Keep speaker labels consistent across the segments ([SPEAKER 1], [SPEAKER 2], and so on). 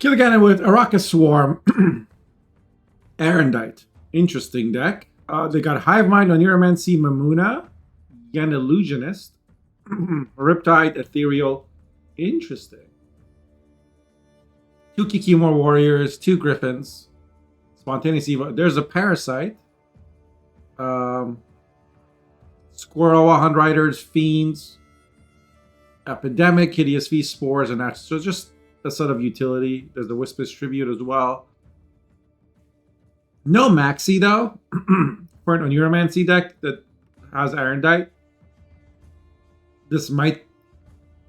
[SPEAKER 1] Kilgannon with Araka Swarm, Arendite. Interesting deck. They got Hive Mind, Oneiromancy, Mamuna, Yen Illusionist, Riptide, Ethereal. Interesting. 2 Kikimor Warriors, 2 Griffins, Spontaneous Evo. There's a Parasite. Squirrel, Wahan Riders, Fiends, Epidemic, Hideous Feast, Spores, and Natural. So just a set of utility. There's a Whisper's Tribute as well. No Maxi, though, for an Oneiromancy deck that has Arendite. This might...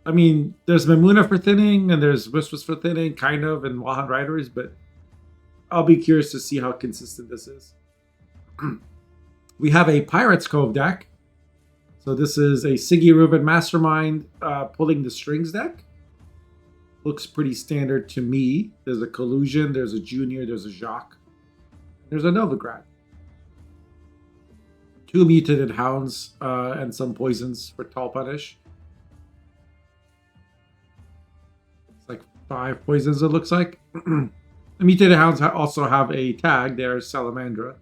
[SPEAKER 1] I mean, there's Mamuna for thinning, and there's Whispers for thinning, kind of, and Wahan Riders, but I'll be curious to see how consistent this is. We have a Pirates Cove deck. So this is a Siggy Reuben Mastermind pulling the strings deck. Looks pretty standard to me. There's a Collusion, there's a Junior, there's a Jacques. There's a Novigrad. 2 Mutated Hounds and some poisons for Tall Punish. It's like 5 poisons, it looks like. The Mutated Hounds also have a tag there, Salamandra.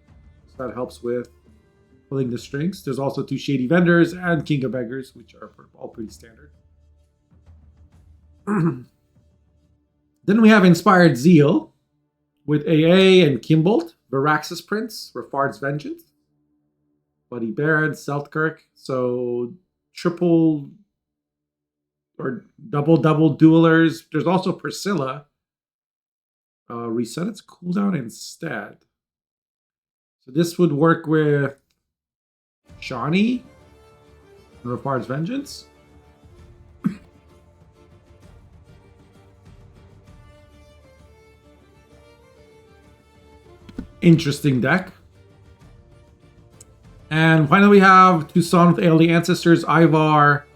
[SPEAKER 1] So that helps with pulling the strings. There's also 2 Shady Vendors and King of Beggars, which are all pretty standard. Then we have Inspired Zeal with AA and Kimbolt, Varaxis Prince, Rafard's Vengeance, Bloody Baron, Seltkirk. So triple or double duelers. There's also Priscilla. Reset its cooldown instead. So this would work with Shawnee and Rafard's Vengeance. Interesting deck. And finally we have Tucson with ALD Ancestors, Ivar.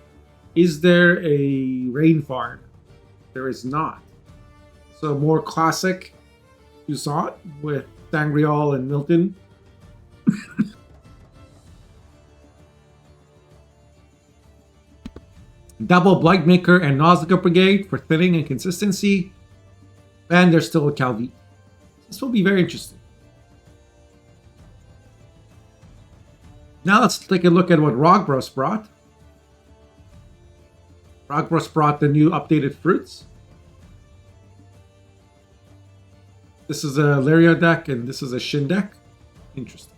[SPEAKER 1] Is there a Rainfard? There is not. So more classic Tucson with Sangreal and Milton. Double Blightmaker and Nausicaa Brigade for thinning and consistency. And there's still a Calvi. This will be very interesting. Now let's take a look at what Rogbros brought. Rogbros brought the new updated fruits. This is a Lario deck and this is a Shin deck. Interesting.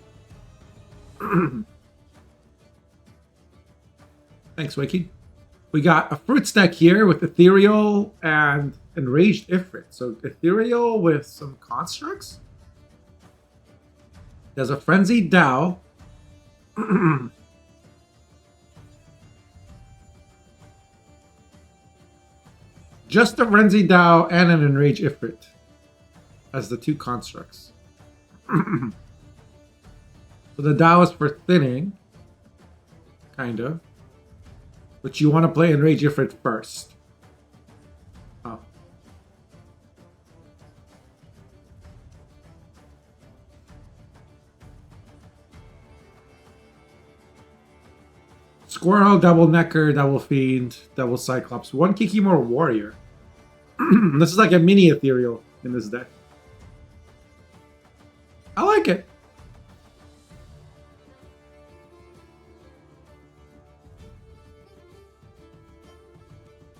[SPEAKER 1] Thanks, Wakey. We got a fruits deck here with Ethereal and Enraged Ifrit. So Ethereal with some constructs. There's a Frenzied Dow. Just a Frenzied Dow and an Enraged Ifrit as the 2 constructs. So the Dow is for thinning, kind of. But you want to play Enraged Ifrit first. Oh. Squirrel, Double Necker, Double Fiend, Double Cyclops. 1 Kikimor Warrior. This is like a mini Ethereal in this deck. I like it.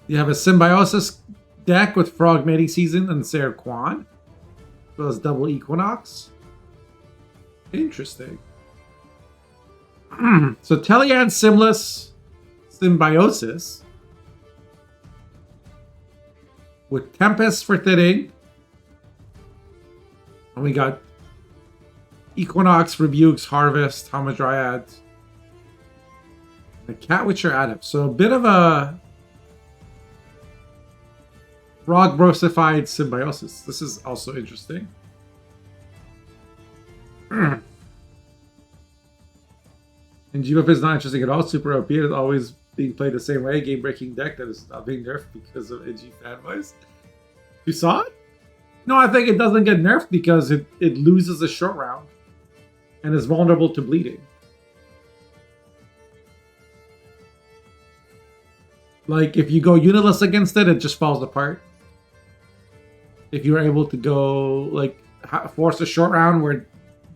[SPEAKER 1] You have a Symbiosis deck with Frog Mating Season and Sarah Kwan, as well as Double Equinox. Interesting. So Telean Simless Symbiosis with Tempest for thinning. And we got Equinox, Rebukes, Harvest, Hamadryad, the Catwitcher Adept. So a bit of a Rogbrosified Symbiosis. This is also interesting. And GBuff is not interesting at all. Super OP is always being played the same way. Game-breaking deck that is not being nerfed because of edgy fanboys. You saw it? No, I think it doesn't get nerfed because it loses a short round and is vulnerable to bleeding. Like, if you go unitless against it, it just falls apart. if you're able to go like force a short round where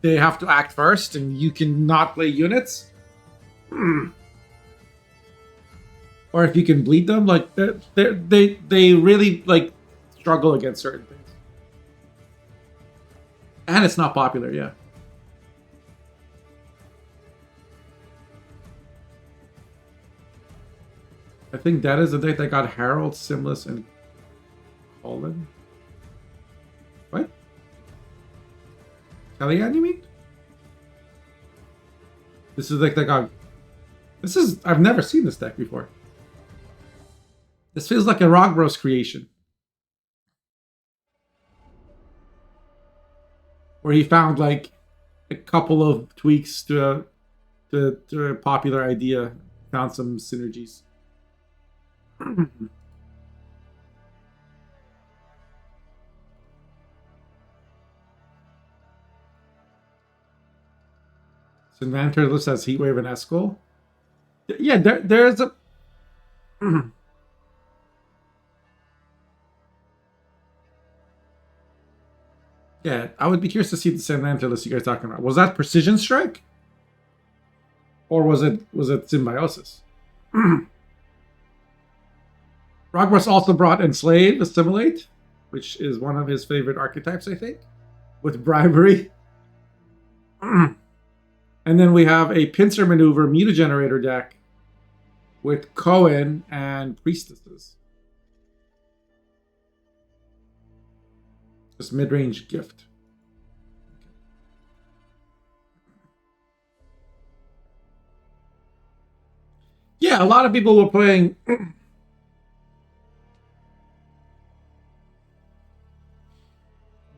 [SPEAKER 1] they have to act first and you can not play units, or if you can bleed them, like they really like struggle against certain things, and it's not popular. Yeah. I think that is the deck that got Harold, Simless, and Colin. What? Kellyanne, you mean? This is like that got... This is... I've never seen this deck before. This feels like a Rogbros creation. Where he found like a couple of tweaks to a popular idea. Found some synergies. So Inventor lists as Heatwave and Eskel. Yeah, there's a... Yeah, I would be curious to see the Inventor list you guys are talking about. Was that Precision Strike? Or was it Symbiosis? Rogbros also brought Enslave, Assimilate, which is one of his favorite archetypes, I think, with Bribery. And then we have a Pincer Maneuver Mutagenerator deck with Cohen and Priestesses. Just mid-range gift. Yeah, a lot of people were playing...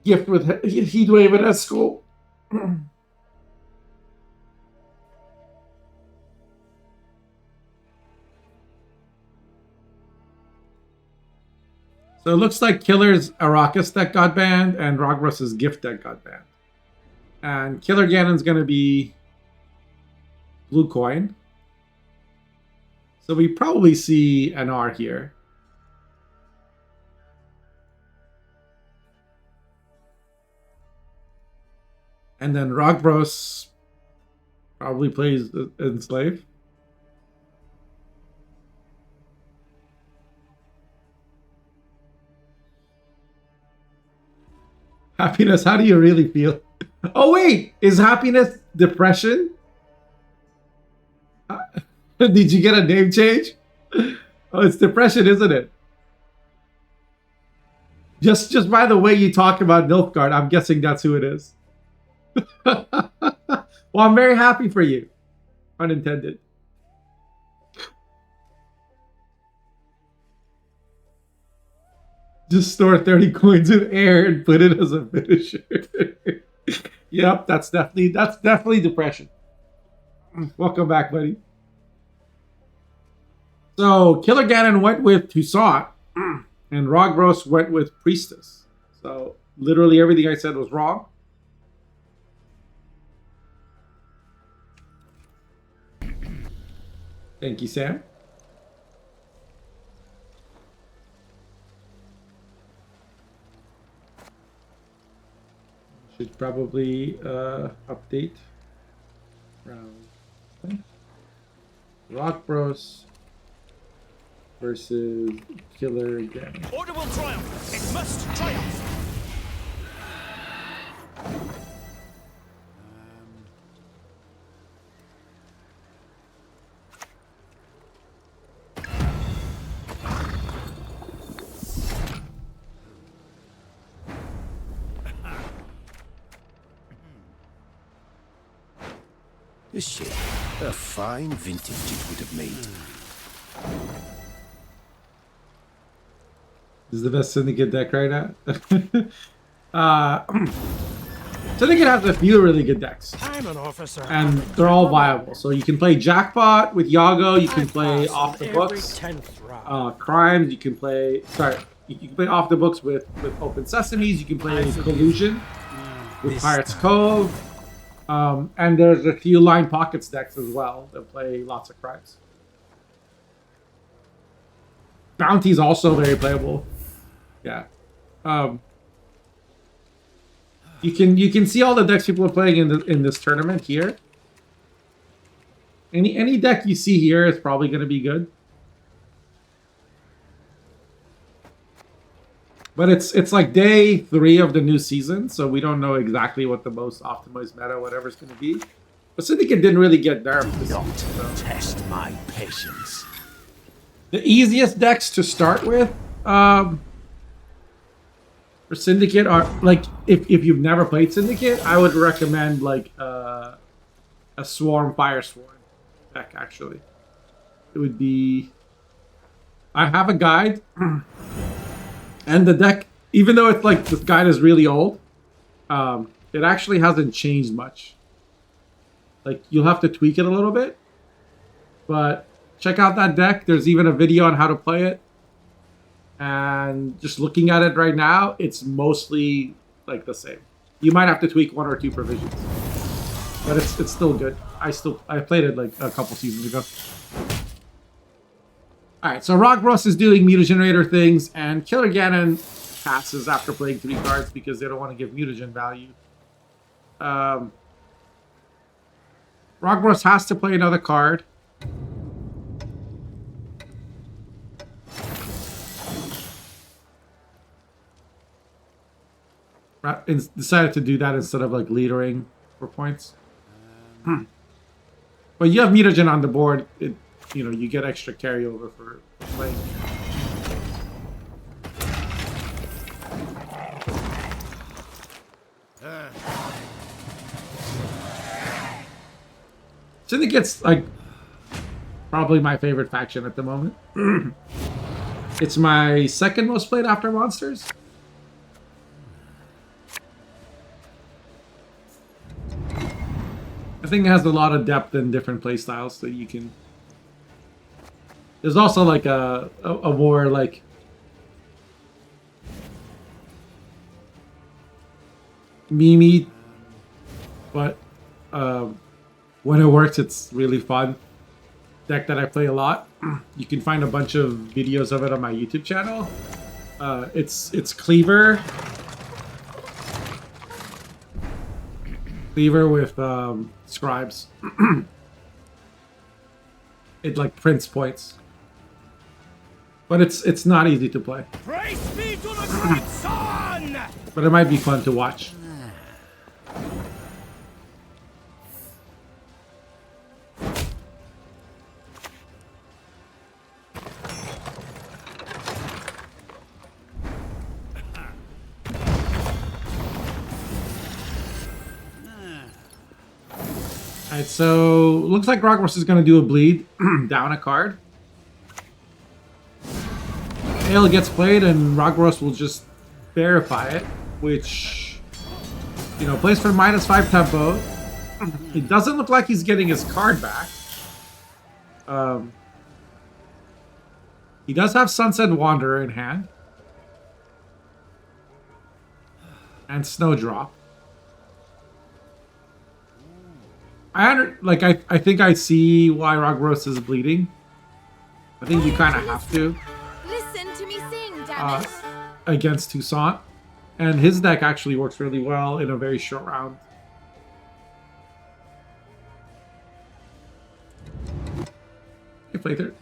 [SPEAKER 1] Gift with Heatwave and Eskel. So it looks like Killer's Arrakis deck got banned and Rogbros' Gift deck got banned. And Killer Ganon's going to be blue coin. So we probably see an R here. And then Rogbros probably plays Enslave. Happiness, how do you really feel? Oh wait, is happiness depression? Did you get a name change? Oh, it's depression, isn't it? Just by the way you talk about Nilfgaard, I'm guessing that's who it is. Well, I'm very happy for you. Unintended. Just store 30 coins in air and put it as a finisher. Yep, that's definitely depression. Welcome back, buddy. So Killer Ganon went with Toussaint, and Rogbros went with Priestess. So literally everything I said was wrong. Thank you, Sam. Should probably update round. Rogbros versus Killer Ganon.
[SPEAKER 2] Order will triumph. It must triumph.
[SPEAKER 3] This shit, a fine vintage it would have made.
[SPEAKER 1] This is the best Syndicate deck right now. Syndicate has a few really good decks.
[SPEAKER 2] I'm an officer.
[SPEAKER 1] And they're all viable. So you can play Jackpot with Yago, you can play Off the Books. Crimes, you can play... Sorry. You can play Off the Books with Open Sesames, you can play Collusion with Pirates Cove. And there's a few Line Pockets decks as well that play lots of crimes. Bounty's also very playable. Yeah. You can see all the decks people are playing in this tournament here. Any deck you see here is probably going to be good. But it's like day 3 of the new season, so we don't know exactly what the most optimized meta, whatever's going to be. But Syndicate didn't really get nerfed this season, so.
[SPEAKER 3] Test my patience.
[SPEAKER 1] The easiest decks to start with for Syndicate are, like, if you've never played Syndicate, I would recommend like a Swarm Fire Swarm deck. Actually, it would be. I have a guide. And the deck, even though it's like, this guide is really old, it actually hasn't changed much. Like, you'll have to tweak it a little bit. But check out that deck. There's even a video on how to play it. And just looking at it right now, it's mostly like the same. You might have to tweak 1 or 2 provisions. But it's still good. I played it like a couple seasons ago. Alright, so Rogros is doing mutagenerator things, and Killer Ganon passes after playing 3 cards because they don't want to give mutagen value. Rogros has to play another card. Decided to do that instead of like leadering for points. But you have mutagen on the board. You get extra carryover for playing. Syndicate's like probably my favorite faction at the moment. It's my second most played after Monsters. I think it has a lot of depth and different playstyles that you can. There's also like a more like memey, but when it works, it's really fun. Deck that I play a lot. You can find a bunch of videos of it on my YouTube channel. It's Cleaver with Scribes. It like prints points. But it's not easy to play.
[SPEAKER 2] Praise be to the great sun!
[SPEAKER 1] But it might be fun to watch. Alright, so looks like Rogros is going to do a bleed down a card. Ale gets played and Rogros will just verify it, which, plays for -5 tempo. It doesn't look like he's getting his card back. He does have Sunset Wanderer in hand. And Snowdrop. I think I see why Rogros is bleeding. I think you kind of have to.
[SPEAKER 4] Listen to me sing, damn it.
[SPEAKER 1] Against Toussaint. And his deck actually works really well in a very short round. You play through.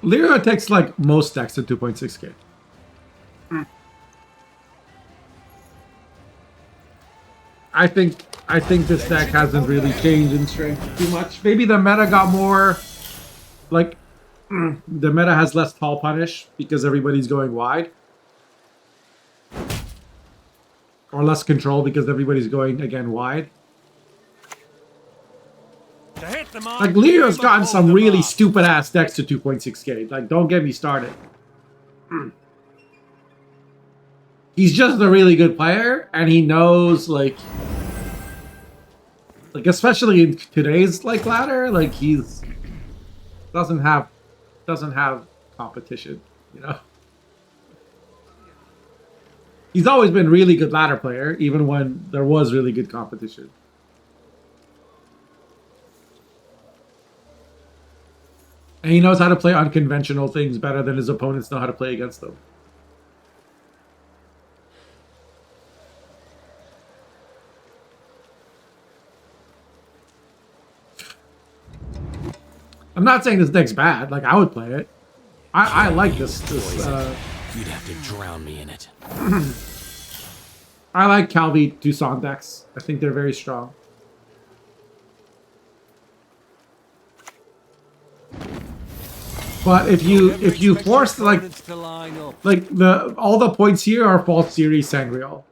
[SPEAKER 1] Lyra takes like most decks at 2.6k. I think this deck hasn't really changed in strength too much. Maybe the meta got more like the meta has less tall punish because everybody's going wide. Or less control because everybody's going again wide. Like, Leo's gotten some really stupid ass decks to 2.6k. Like, don't get me started. He's just a really good player, and he knows, like, Like especially in today's like ladder, like he's doesn't have competition, you know. He's always been really good ladder player, even when there was really good competition. And he knows how to play unconventional things better than his opponents know how to play against them. I'm not saying this deck's bad. Like, I would play it. I like this.
[SPEAKER 3] You'd have to drown me in it.
[SPEAKER 1] I like Calvi Toussaint decks. I think they're very strong. But if you force like all the points here are false series Sangreal.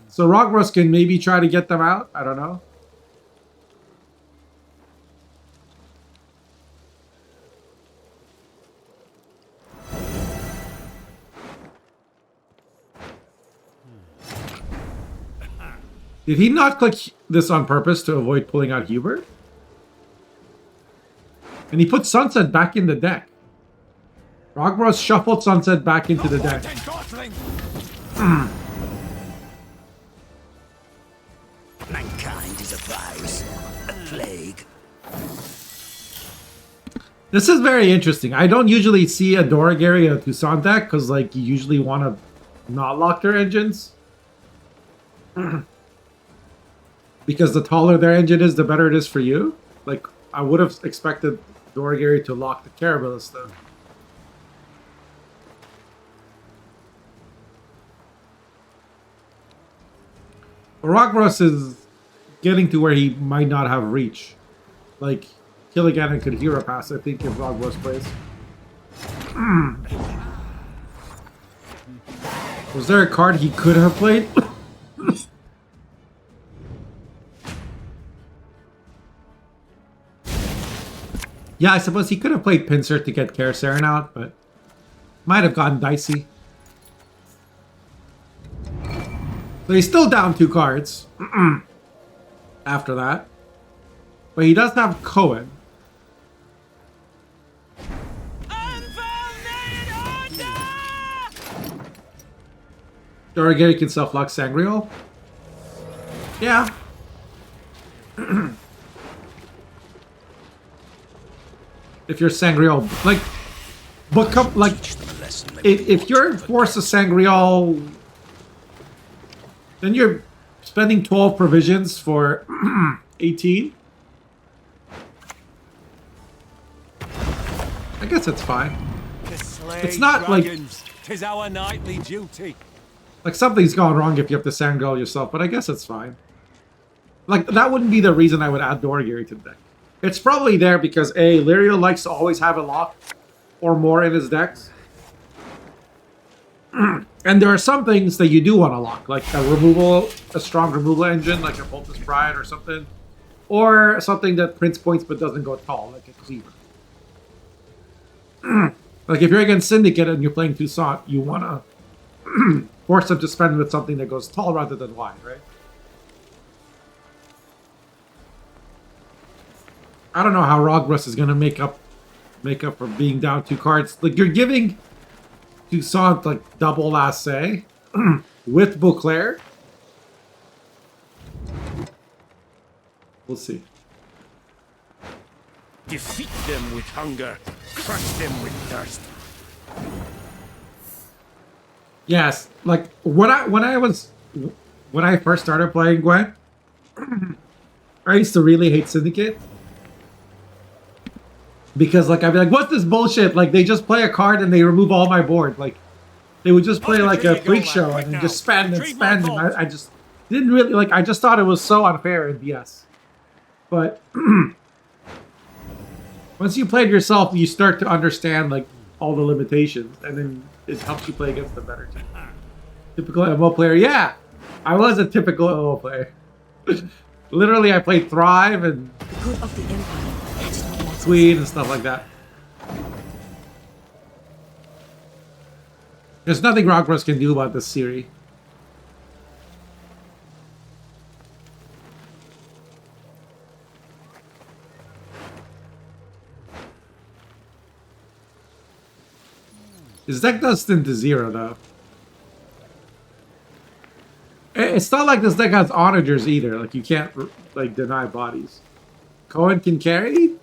[SPEAKER 1] So Rogros can maybe try to get them out. I don't know. Did he not click this on purpose to avoid pulling out Hubert? And he put Sunset back in the deck. Rogros shuffled Sunset back into the deck.
[SPEAKER 3] Mankind is a virus, a plague.
[SPEAKER 1] This is very interesting. I don't usually see a Doragary or a Toussaint deck because like you usually want to not lock their engines. Because the taller their engine is, the better it is for you. Like, I would have expected Doragary to lock the Carabalist, though. Rogros is getting to where he might not have reach. Like, Killigan could Hero Pass, I think, if Rogros plays. Was there a card he could have played? Yeah, I suppose he could have played Pincer to get Kerasaren out, but might have gotten dicey. So he's still down 2 cards after that. But he does have Cohen. Doragary can self-lock Sangreal. Yeah. If you're Sangreal, like, but come, like, if you're forced to Sangreal, then you're spending 12 provisions for 18. I guess it's fine. It's not like
[SPEAKER 2] 'tis our nightly duty.
[SPEAKER 1] Like something's gone wrong if you have to Sangreal yourself, but I guess it's fine. Like that wouldn't be the reason I would add Doragary to the deck. It's probably there because A, Lyrio likes to always have a lock or more in his decks. And there are some things that you do want to lock, like a strong removal engine, like a Poultice Pride or something. Or something that prints points but doesn't go tall, like a Cleaver. Like if you're against Syndicate and you're playing Toussaint, you want to force them to spend with something that goes tall rather than wide, right? I don't know how Rogros is going to make up for being down 2 cards. Like, you're giving Toussaint, like, double assay with Beauclair. We'll see.
[SPEAKER 3] Defeat them with hunger, crush them with thirst.
[SPEAKER 1] Yes, like, when I first started playing Gwent, I used to really hate Syndicate. Because, like, I'd be like, what's this bullshit? Like, they just play a card and they remove all my board. Like, they would just play, like, a freak show and then just spend and spend. And I just didn't really, like, I just thought it was so unfair in BS. But once you play it yourself, you start to understand, like, all the limitations. And then it helps you play against the better team. Typical MO player. Yeah, I was a typical MO player. Literally, I played Thrive and Tweed and stuff like that. There's nothing Rogros can do about this series. His deck does stint to 0 though. It's not like this deck has onagers either. Like you can't like deny bodies. Cohen can carry?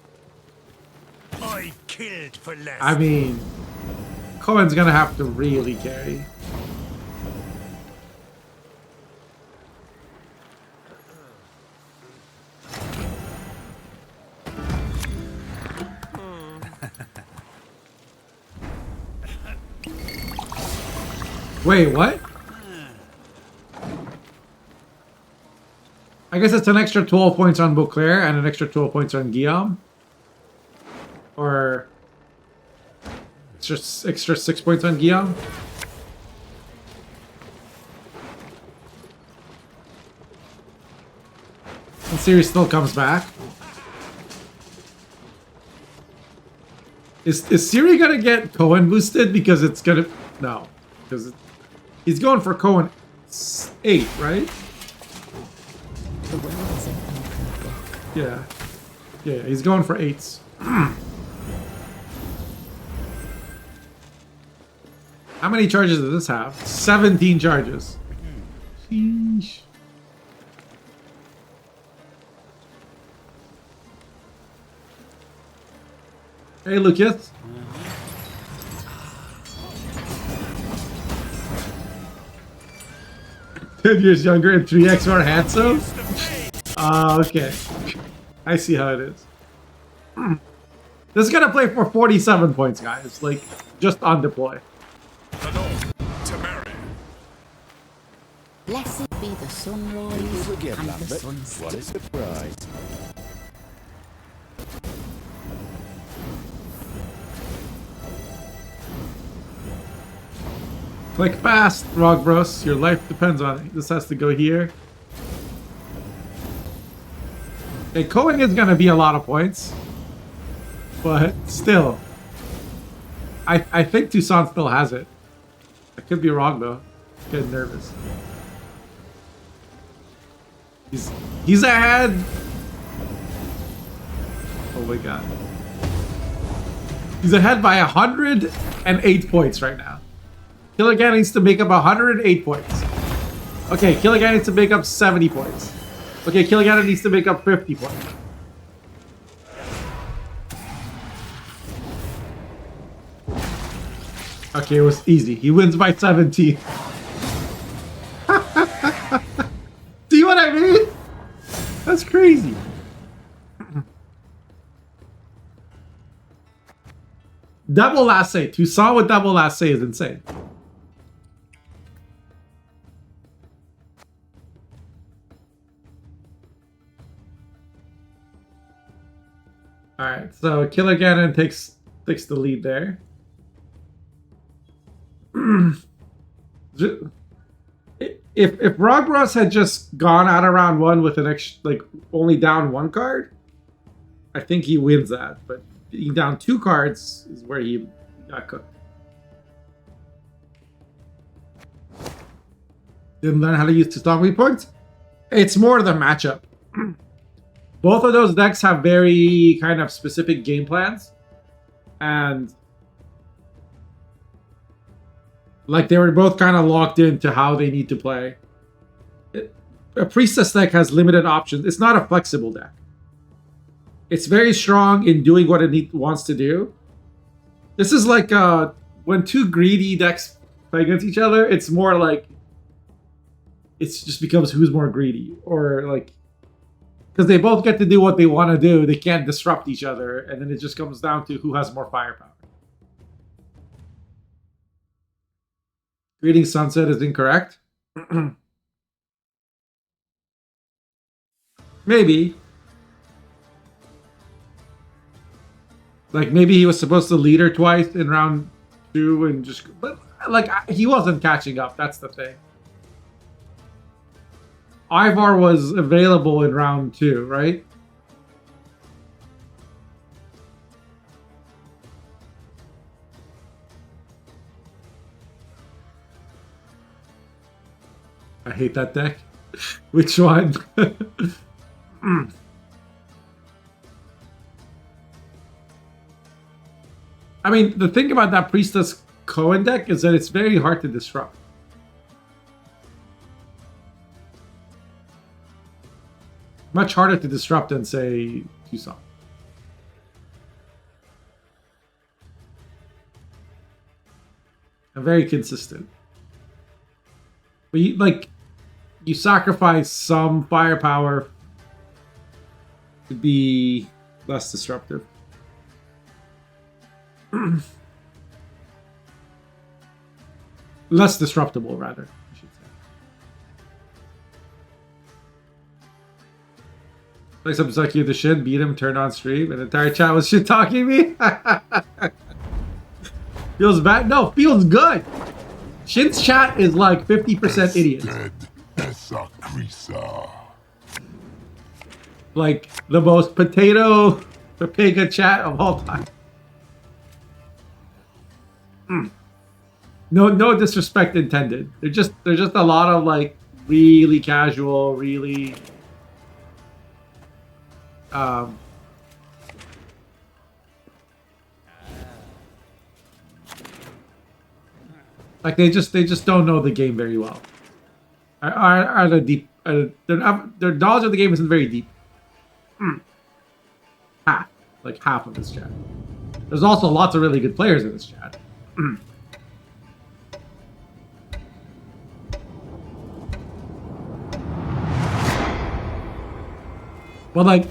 [SPEAKER 3] I killed for less.
[SPEAKER 1] I mean, Cohen's gonna have to really carry. Wait, what? I guess it's an extra 12 points on Beauclair and an extra 12 points on Guillaume. Or it's just extra 6 points on Guillaume. And Siri still comes back. Is Siri gonna get Cohen boosted? Because it's gonna... No. Because he's going for Cohen 8, right?
[SPEAKER 5] The world is an open book.
[SPEAKER 1] Yeah. Yeah, he's going for 8s. How many charges does this have? 17 charges. Sheesh. Hey, Lucas. 10 years younger and 3x more handsome? Okay. I see how it is. This is gonna play for 47 points, guys. Like, just on deploy.
[SPEAKER 5] Blessed be the sunrise and the sunset.
[SPEAKER 3] What a surprise.
[SPEAKER 1] Click fast, Rog Bros. Your life depends on it. This has to go here. Okay, Cohen is gonna be a lot of points. But still. I think Toussaint still has it. I could be wrong though. Getting nervous. He's ahead. Oh my god. He's ahead by 108 points right now. Killigan needs to make up 108 points. Okay, Killigan needs to make up 70 points. Okay, Killigan needs to make up 50 points. Okay, it was easy. He wins by 17. See what I mean? That's crazy. Double last say. Toussaint with double last say is insane. Alright, so Killigan takes the lead there. If Rogros had just gone out of round 1 with an extra, like, only down 1 card, I think he wins that. But being down 2 cards is where he got cooked. Didn't learn how to use Toussaint points? It's more the matchup. Both of those decks have very kind of specific game plans. And like they were both kind of locked into how they need to play. A Priestess deck has limited options. It's not a flexible deck. It's very strong in doing what it wants to do. This is like when 2 greedy decks play against each other, it's more like it just becomes who's more greedy. Or like, because they both get to do what they want to do, they can't disrupt each other, and then it just comes down to who has more firepower. Greeting Sunset is incorrect. Maybe. Like, maybe he was supposed to lead her twice in round 2 and just... But, like, he wasn't catching up. That's the thing. Ivar was available in round 2, right? I hate that deck. Which one? I mean, the thing about that Priestess Cohen deck is that it's very hard to disrupt. Much harder to disrupt than, say, Tucson. And very consistent. But you sacrifice some firepower to be less disruptive. Less disruptible, rather, I should say. Like some Sucky the Shin, beat him, turned on stream, and the entire chat was shit talking me. Feels bad? No, feels good. Shin's chat is like 50% idiots. Like the most potato Pepega chat of all time. No disrespect intended. They're just a lot of like really casual, really like they just don't know the game very well. Are the deep? Their knowledge of the game isn't very deep. Half of this chat. There's also lots of really good players in this chat. But like,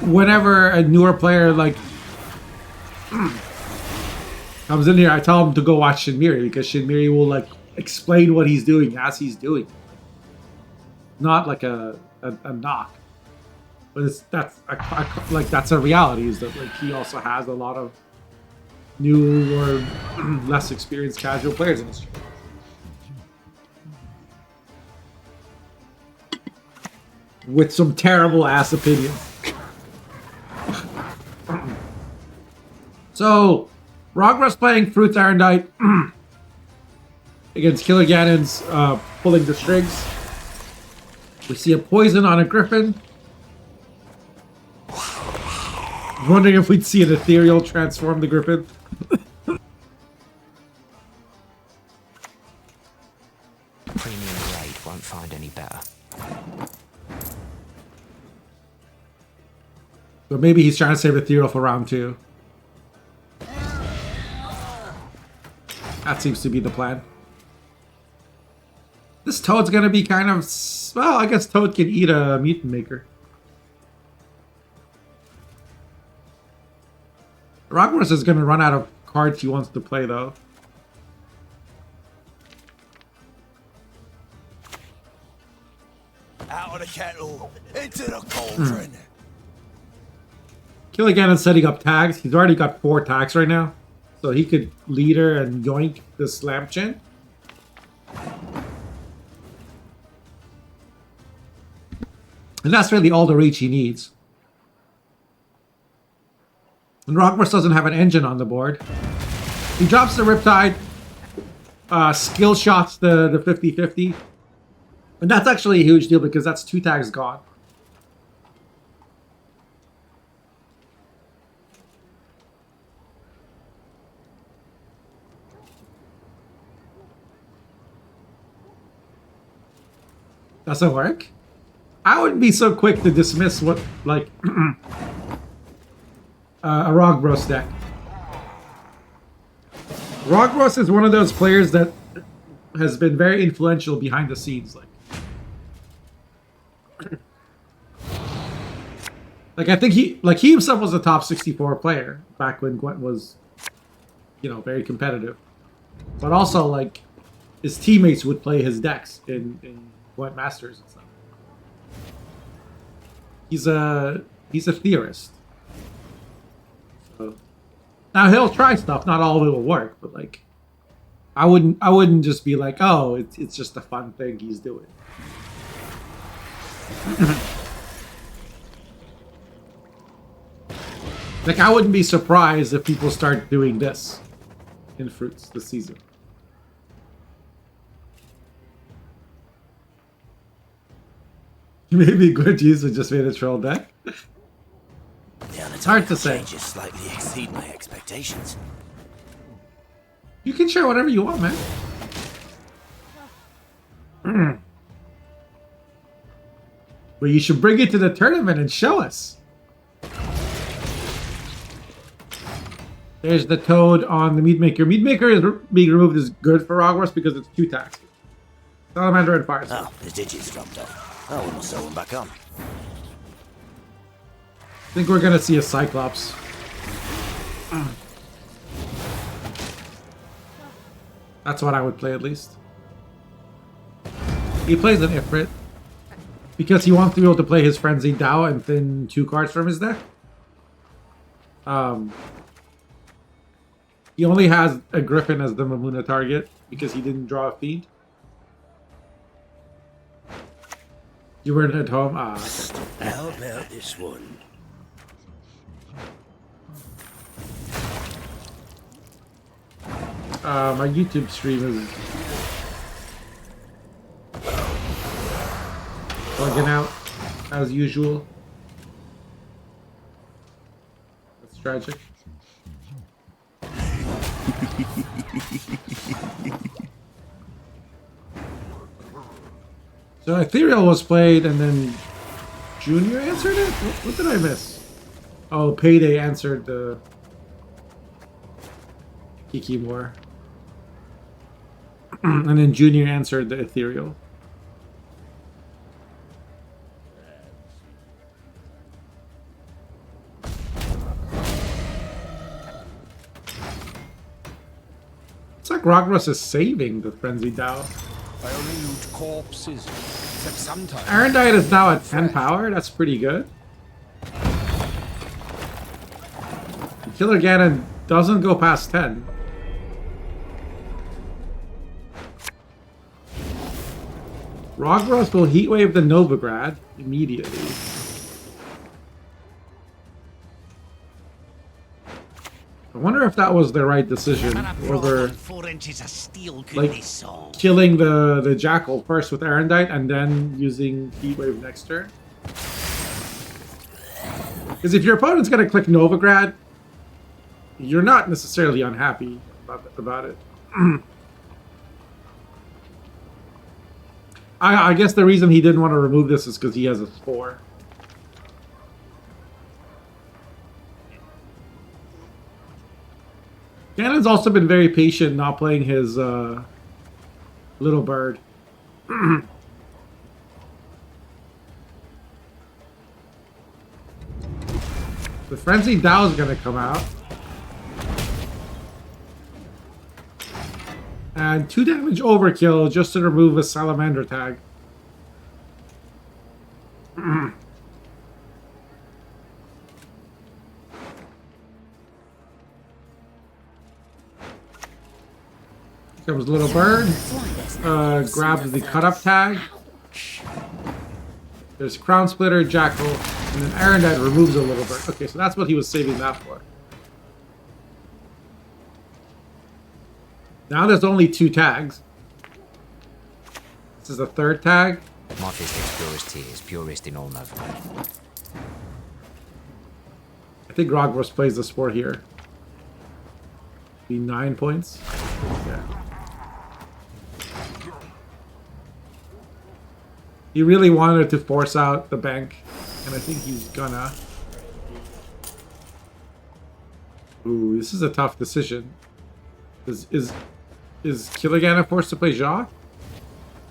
[SPEAKER 1] whenever a newer player like comes in here, I tell him to go watch Shinmiri because Shinmiri will like explain what he's doing as he's doing. Not like a knock, but that's a reality. Is that like he also has a lot of new or less experienced casual players in his channel. With some terrible ass opinions. So, Rogros playing Fruits Arendite against Killer Ganon's pulling the strings. We see a poison on a griffin. Wondering if we'd see an ethereal transform the griffin.
[SPEAKER 3] Premium grade won't find any better.
[SPEAKER 1] So maybe he's trying to save ethereal for round 2. That seems to be the plan. This Toad's gonna be kind of... Well, I guess Toad can eat a mutant maker. Rogworth is gonna run out of cards he wants to play, though.
[SPEAKER 3] Out of the kettle, into the cauldron.
[SPEAKER 1] Kill again and setting up tags. He's already got 4 tags right now. So he could leader and yoink the slam chin. And that's really all the reach he needs. And Rogworth doesn't have an engine on the board. He drops the Riptide. Skill shots the 50-50. And that's actually a huge deal because that's 2 tags gone. Doesn't work? I wouldn't be so quick to dismiss what, like, a Rogros deck. Rogros is one of those players that has been very influential behind the scenes. Like I think he himself was a top 64 player back when Gwent was, very competitive. But also, like, his teammates would play his decks in Gwent Masters and stuff. He's a theorist. So now he'll try stuff. Not all of it will work, but like, I wouldn't just be like, oh, it's just a fun thing he's doing. Like, I wouldn't be surprised if people start doing this in Fruits this season. Maybe Gwent user just made a troll deck.
[SPEAKER 3] Yeah,
[SPEAKER 1] It's hard to say.
[SPEAKER 3] Changes slightly exceed my expectations.
[SPEAKER 1] You can share whatever you want, man. But you should bring it to the tournament and show us. There's the toad on the meat maker. Meat maker is being removed is good for Rogwarts because it's 2 tax. Salamander and fire.
[SPEAKER 3] Oh, the digits dropped off. Oh, we must sew them back on.
[SPEAKER 1] I think we're gonna see a Cyclops. That's what I would play at least. He plays an Ifrit because he wants to be able to play his Frenzy Dao and thin 2 cards from his deck. He only has a Griffin as the Mamuna target because he didn't draw a Fiend. You weren't at home? Ah, okay.
[SPEAKER 3] How about this one?
[SPEAKER 1] My YouTube stream is bugging out as usual. That's tragic. So Ethereal was played and then Junior answered it? What did I miss? Oh, Payday answered the Kikimore. And then Junior answered the Ethereal. It's like Rogros is saving the Frenzy Dao.
[SPEAKER 2] I only loot corpses. Except sometimes.
[SPEAKER 1] Arendite is now at 10 power. That's pretty good. Killer Ganon doesn't go past 10. Rogros will Heatwave the Novigrad immediately. I wonder if that was the right decision over
[SPEAKER 3] 4 inches of steel
[SPEAKER 1] like killing the Jackal first with Arendite and then using Heatwave next turn. Because if your opponent's going to click Novigrad, you're not necessarily unhappy about it. I guess the reason he didn't want to remove this is because he has a Spore. Ganon's also been very patient not playing his little bird. The Frenzy Dao is going to come out. And 2 damage overkill just to remove a Salamander tag. Comes Little Bird. Grabs the cut up tag. There's Crown Splitter, Jackal, and then Arendite removes a Little Bird. Okay, so that's what he was saving that for. Now there's only 2 tags. This is the 3rd tag.
[SPEAKER 6] My fist is purest tears, purest in all Novigrad.
[SPEAKER 1] I think Rogros plays the Spore here. Be 9 points. Yeah. He really wanted to force out the bank, and I think he's gonna. Ooh, this is a tough decision. Is Killigana forced to play Jacques?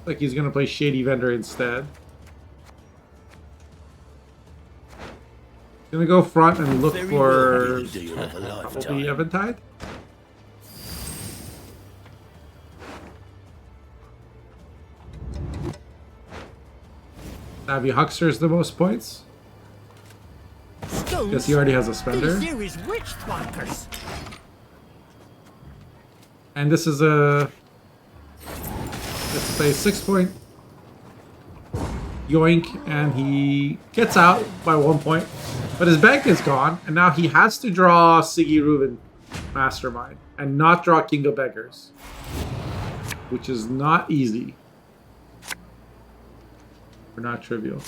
[SPEAKER 1] Like he's gonna play Shady Vendor instead. Gonna go front and look for probably Eventide. Savvy Huckster is the most points. Guess he already has a spender. And this is a... Let's play 6 point. Yoink, and he gets out by 1 point. But his bank is gone, and now he has to draw Siggy Reuben Mastermind and not draw King of Beggars. Which is not easy. Or not trivial.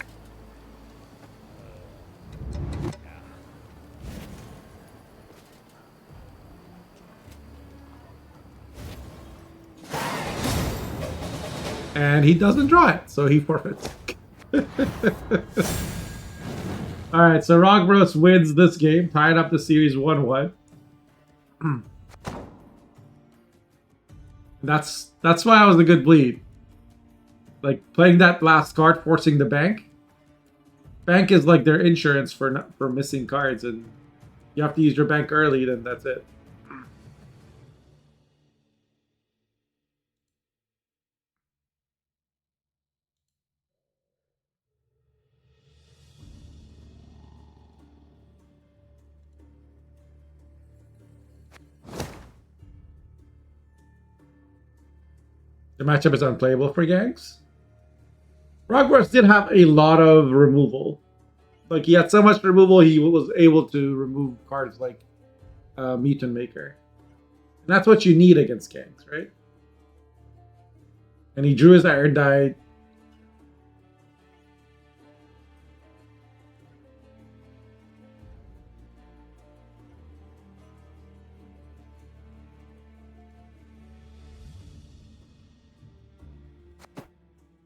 [SPEAKER 1] And he doesn't draw it, so he forfeits. Alright, so Rogbros wins this game, tied up the series 1-1. That's why I was a good bleed. Like, playing that last card, forcing the bank. Bank is like their insurance for missing cards, and you have to use your bank early, then that's it. The matchup is unplayable for gangs. Rogbros did have a lot of removal. Like, he had so much removal, he was able to remove cards like Mutant Maker. And that's what you need against gangs, right? And he drew his Iron Die.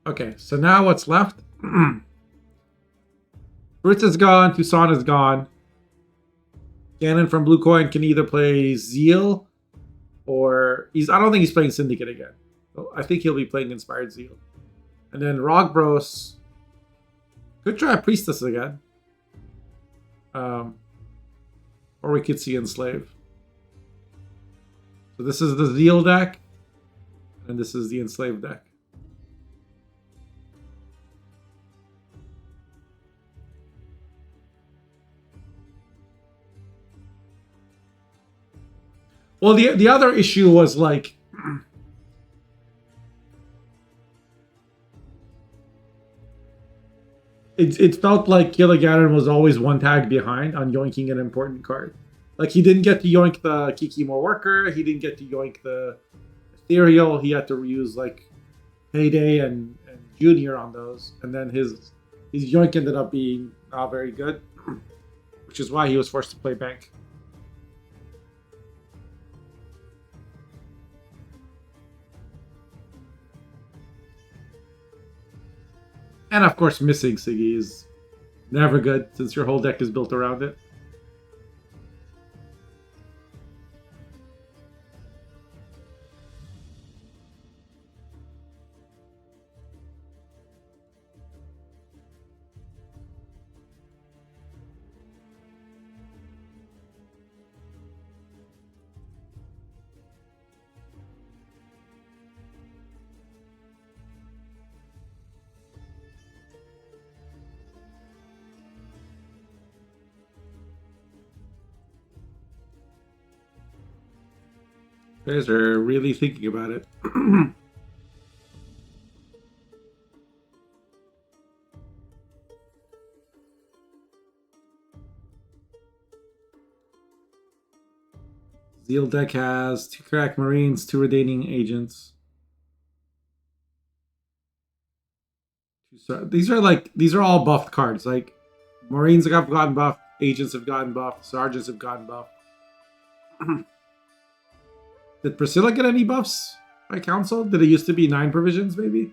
[SPEAKER 1] Okay, so now what's left? Fritz is gone, Toussaint is gone. Gannon from Blue Coin can either play Zeal or I don't think he's playing Syndicate again. So I think he'll be playing Inspired Zeal. And then Rogbros could try Priestess again. Or we could see Enslave. So this is the Zeal deck. And this is the Enslaved deck. Well, the other issue was like it felt like Killigannon was always one tag behind on yoinking an important card. Like, he didn't get to yoink the Kikimo Worker, he didn't get to yoink the Ethereal, he had to reuse like Payday and Junior on those, and then his yoink ended up being not very good, which is why he was forced to play Bank. And of course, missing Siggy is never good since your whole deck is built around it. You guys are really thinking about it. Zeal deck has 2 Crack Marines, 2 Redeeming Agents. These are all buffed cards. Like, Marines have gotten buffed, Agents have gotten buffed, Sergeants have gotten buffed. Did Priscilla get any buffs by council? Did it used to be 9 provisions, maybe?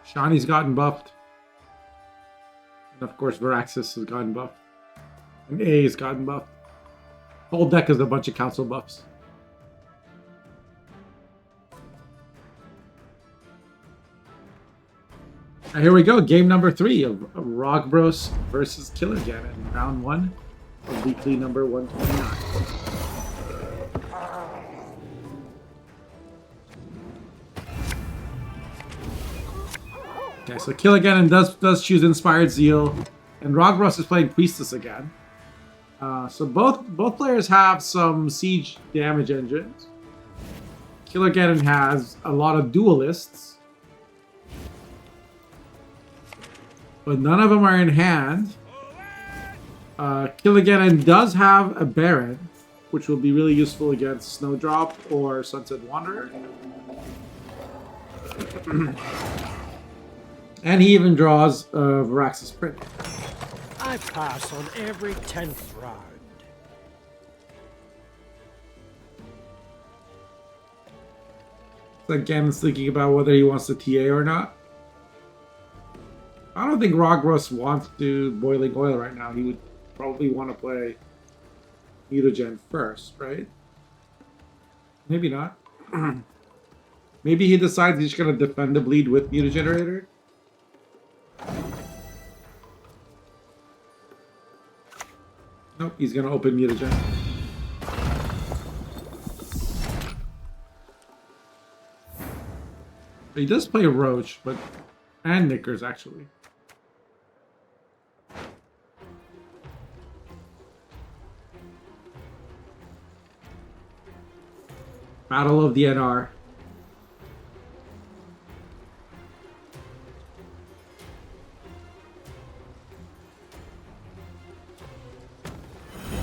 [SPEAKER 1] Shani's gotten buffed. And of course, Veraxis has gotten buffed. And A has gotten buffed. The whole deck is a bunch of council buffs. And here we go, game number 3 of Rogbros versus Killigannon in round 1 of weekly number 129. Okay, so Killigannon does choose Inspired Zeal, and Rogbros is playing Priestess again. So both players have some siege damage engines. Killigannon has a lot of duelists, but none of them are in hand. Killigannon does have a Baron, which will be really useful against Snowdrop or Sunset Wanderer. And he even draws Veraxis Print.
[SPEAKER 2] I pass on every 10th round.
[SPEAKER 1] Ganon's thinking about whether he wants to TA or not. I don't think Rogros wants to Boiling Oil right now. He would probably want to play Mutagen first, right? Maybe not. Maybe he decides he's going to defend the bleed with Mutagenerator. Nope, he's going to open Mutagen. He does play Roach, but... and Knickers, actually. Battle of the NR.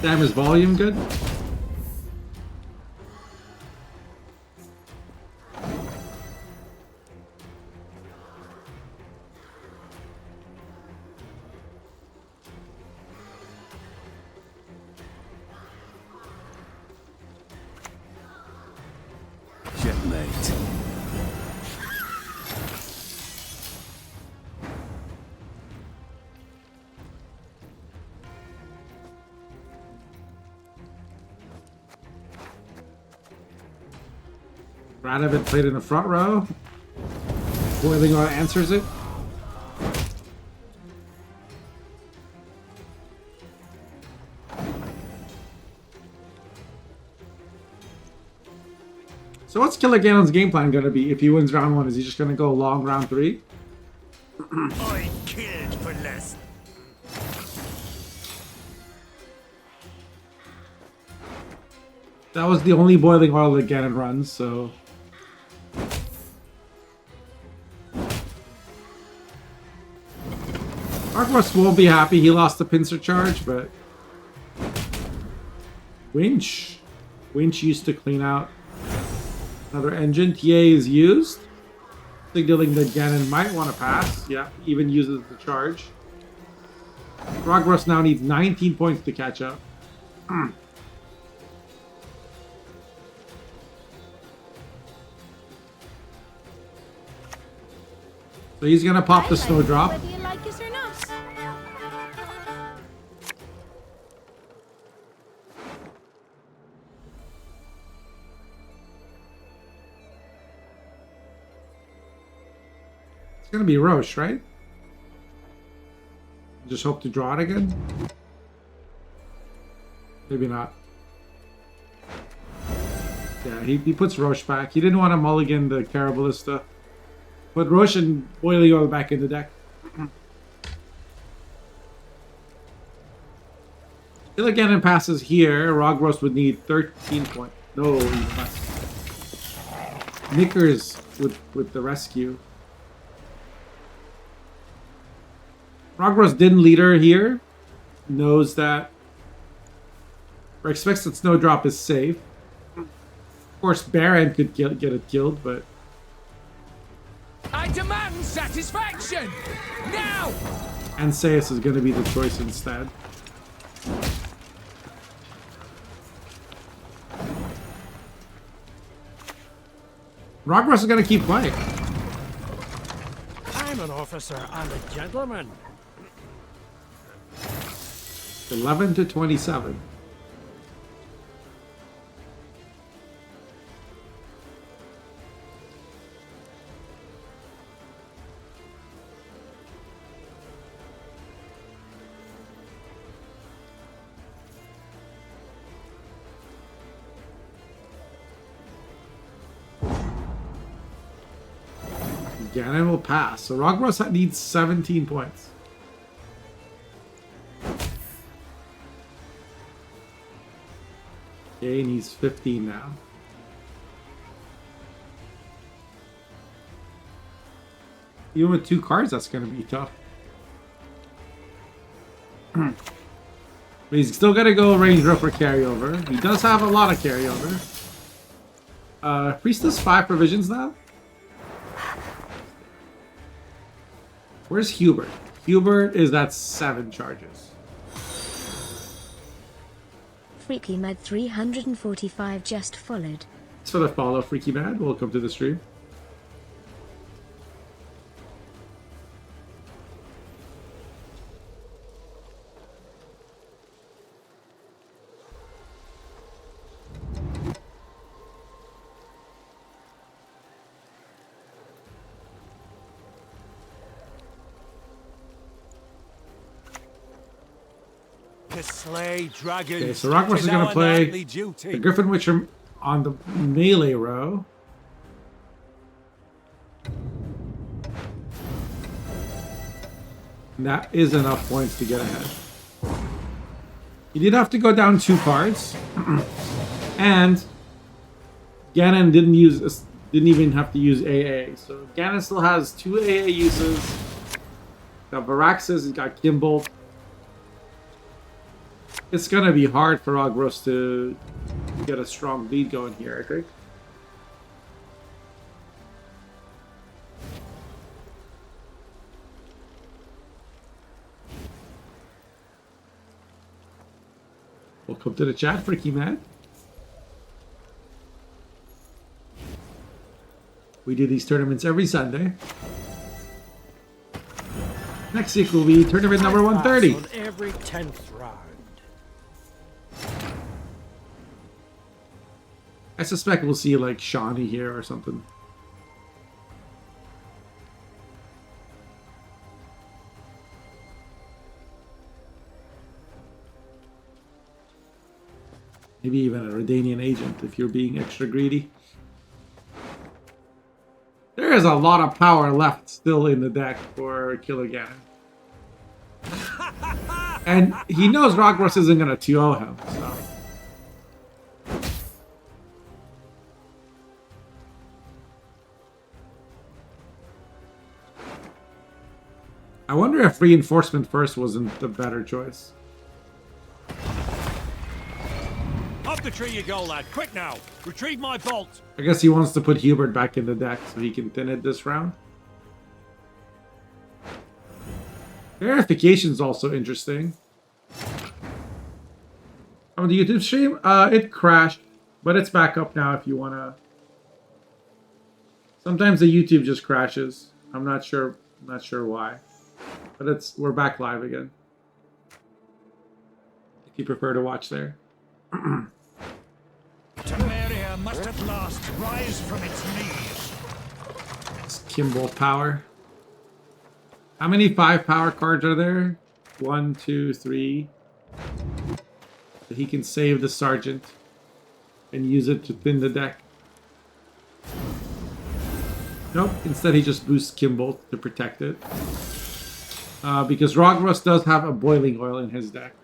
[SPEAKER 1] Damn, is volume good?
[SPEAKER 3] Checkmate.
[SPEAKER 1] Radovid played in the front row. Boiling Oil answers it. So what's Killer Ganon's game plan going to be if he wins round 1? Is he just going to go long round 3?
[SPEAKER 3] I killed for less.
[SPEAKER 1] That was the only Boiling Oil that Ganon runs, so... Argos won't be happy he lost the pincer charge, but... Winch used to clean out another engine. TA is used, signaling that Ganon might want to pass. Yeah, even uses the charge. Rogros now needs 19 points to catch up. So he's gonna pop the Snowdrop.
[SPEAKER 4] Whether you like it or not.
[SPEAKER 1] It's gonna be Roche, right? Just hope to draw it again? Maybe not. Yeah, he puts Roche back. He didn't want to mulligan the Carabalista. Put Roche and Boiling Oil back in the deck. If Ganon passes here, Rogros would need 13 points. No, even less. Knickers with the rescue. Rogros didn't leader here. Knows that, or expects that Snowdrop is safe. Of course, Baron could get it killed, but...
[SPEAKER 2] I demand satisfaction! Now!
[SPEAKER 1] Anseus is going to be the choice instead. Rogros is going to keep playing.
[SPEAKER 7] I'm an officer and a gentleman.
[SPEAKER 1] 11 to 27. Ganon will pass. So Rogros needs 17 points. Okay, and he's 15 now. Even with 2 cards, that's going to be tough. But he's still going to go range row for carryover. He does have a lot of carryover. Priestess 5 provisions now. Where's Hubert? Hubert is at 7 charges.
[SPEAKER 5] Freaky Mad 345 just followed.
[SPEAKER 1] Thanks for the follow, Freaky Mad. Welcome to the stream.
[SPEAKER 2] To slay dragons.
[SPEAKER 1] Okay, so Rockruss is going to play the Griffin Witcher on the melee row. And that is enough points to get ahead. He did have to go down 2 cards. And Ganon didn't even have to use AA. So Ganon still has 2 AA uses. Got Varaxis, he's got Kimbolt. It's gonna be hard for Rockruss to get a strong lead going here, I think. Welcome to the chat, Freaky Man. We do these tournaments every Sunday. Next week will be tournament number 130.
[SPEAKER 7] On every 10th round.
[SPEAKER 1] I suspect we'll see like Shawnee here or something. Maybe even a Redanian agent if you're being extra greedy. There is a lot of power left still in the deck for Killer Ganon. And he knows Rockruss isn't going to 2-0 him, so... I wonder if Reinforcement first wasn't the better choice.
[SPEAKER 2] Up the tree you go, lad. Quick now. Retrieve my bolt.
[SPEAKER 1] I guess he wants to put Hubert back in the deck so he can thin it this round. Verification's also interesting. On the YouTube stream, it crashed, but it's back up now if you want to. Sometimes the YouTube just crashes. I'm not sure why. But we're back live again. If you prefer to watch there.
[SPEAKER 2] Temeria must at last rise from its knees.
[SPEAKER 1] It's Kimbolt power. How many 5 power cards are there? 1, 2, 3. So he can save the Sergeant and use it to thin the deck. Nope, instead he just boosts Kimbolt to protect it. Because Rockruss does have a Boiling Oil in his deck.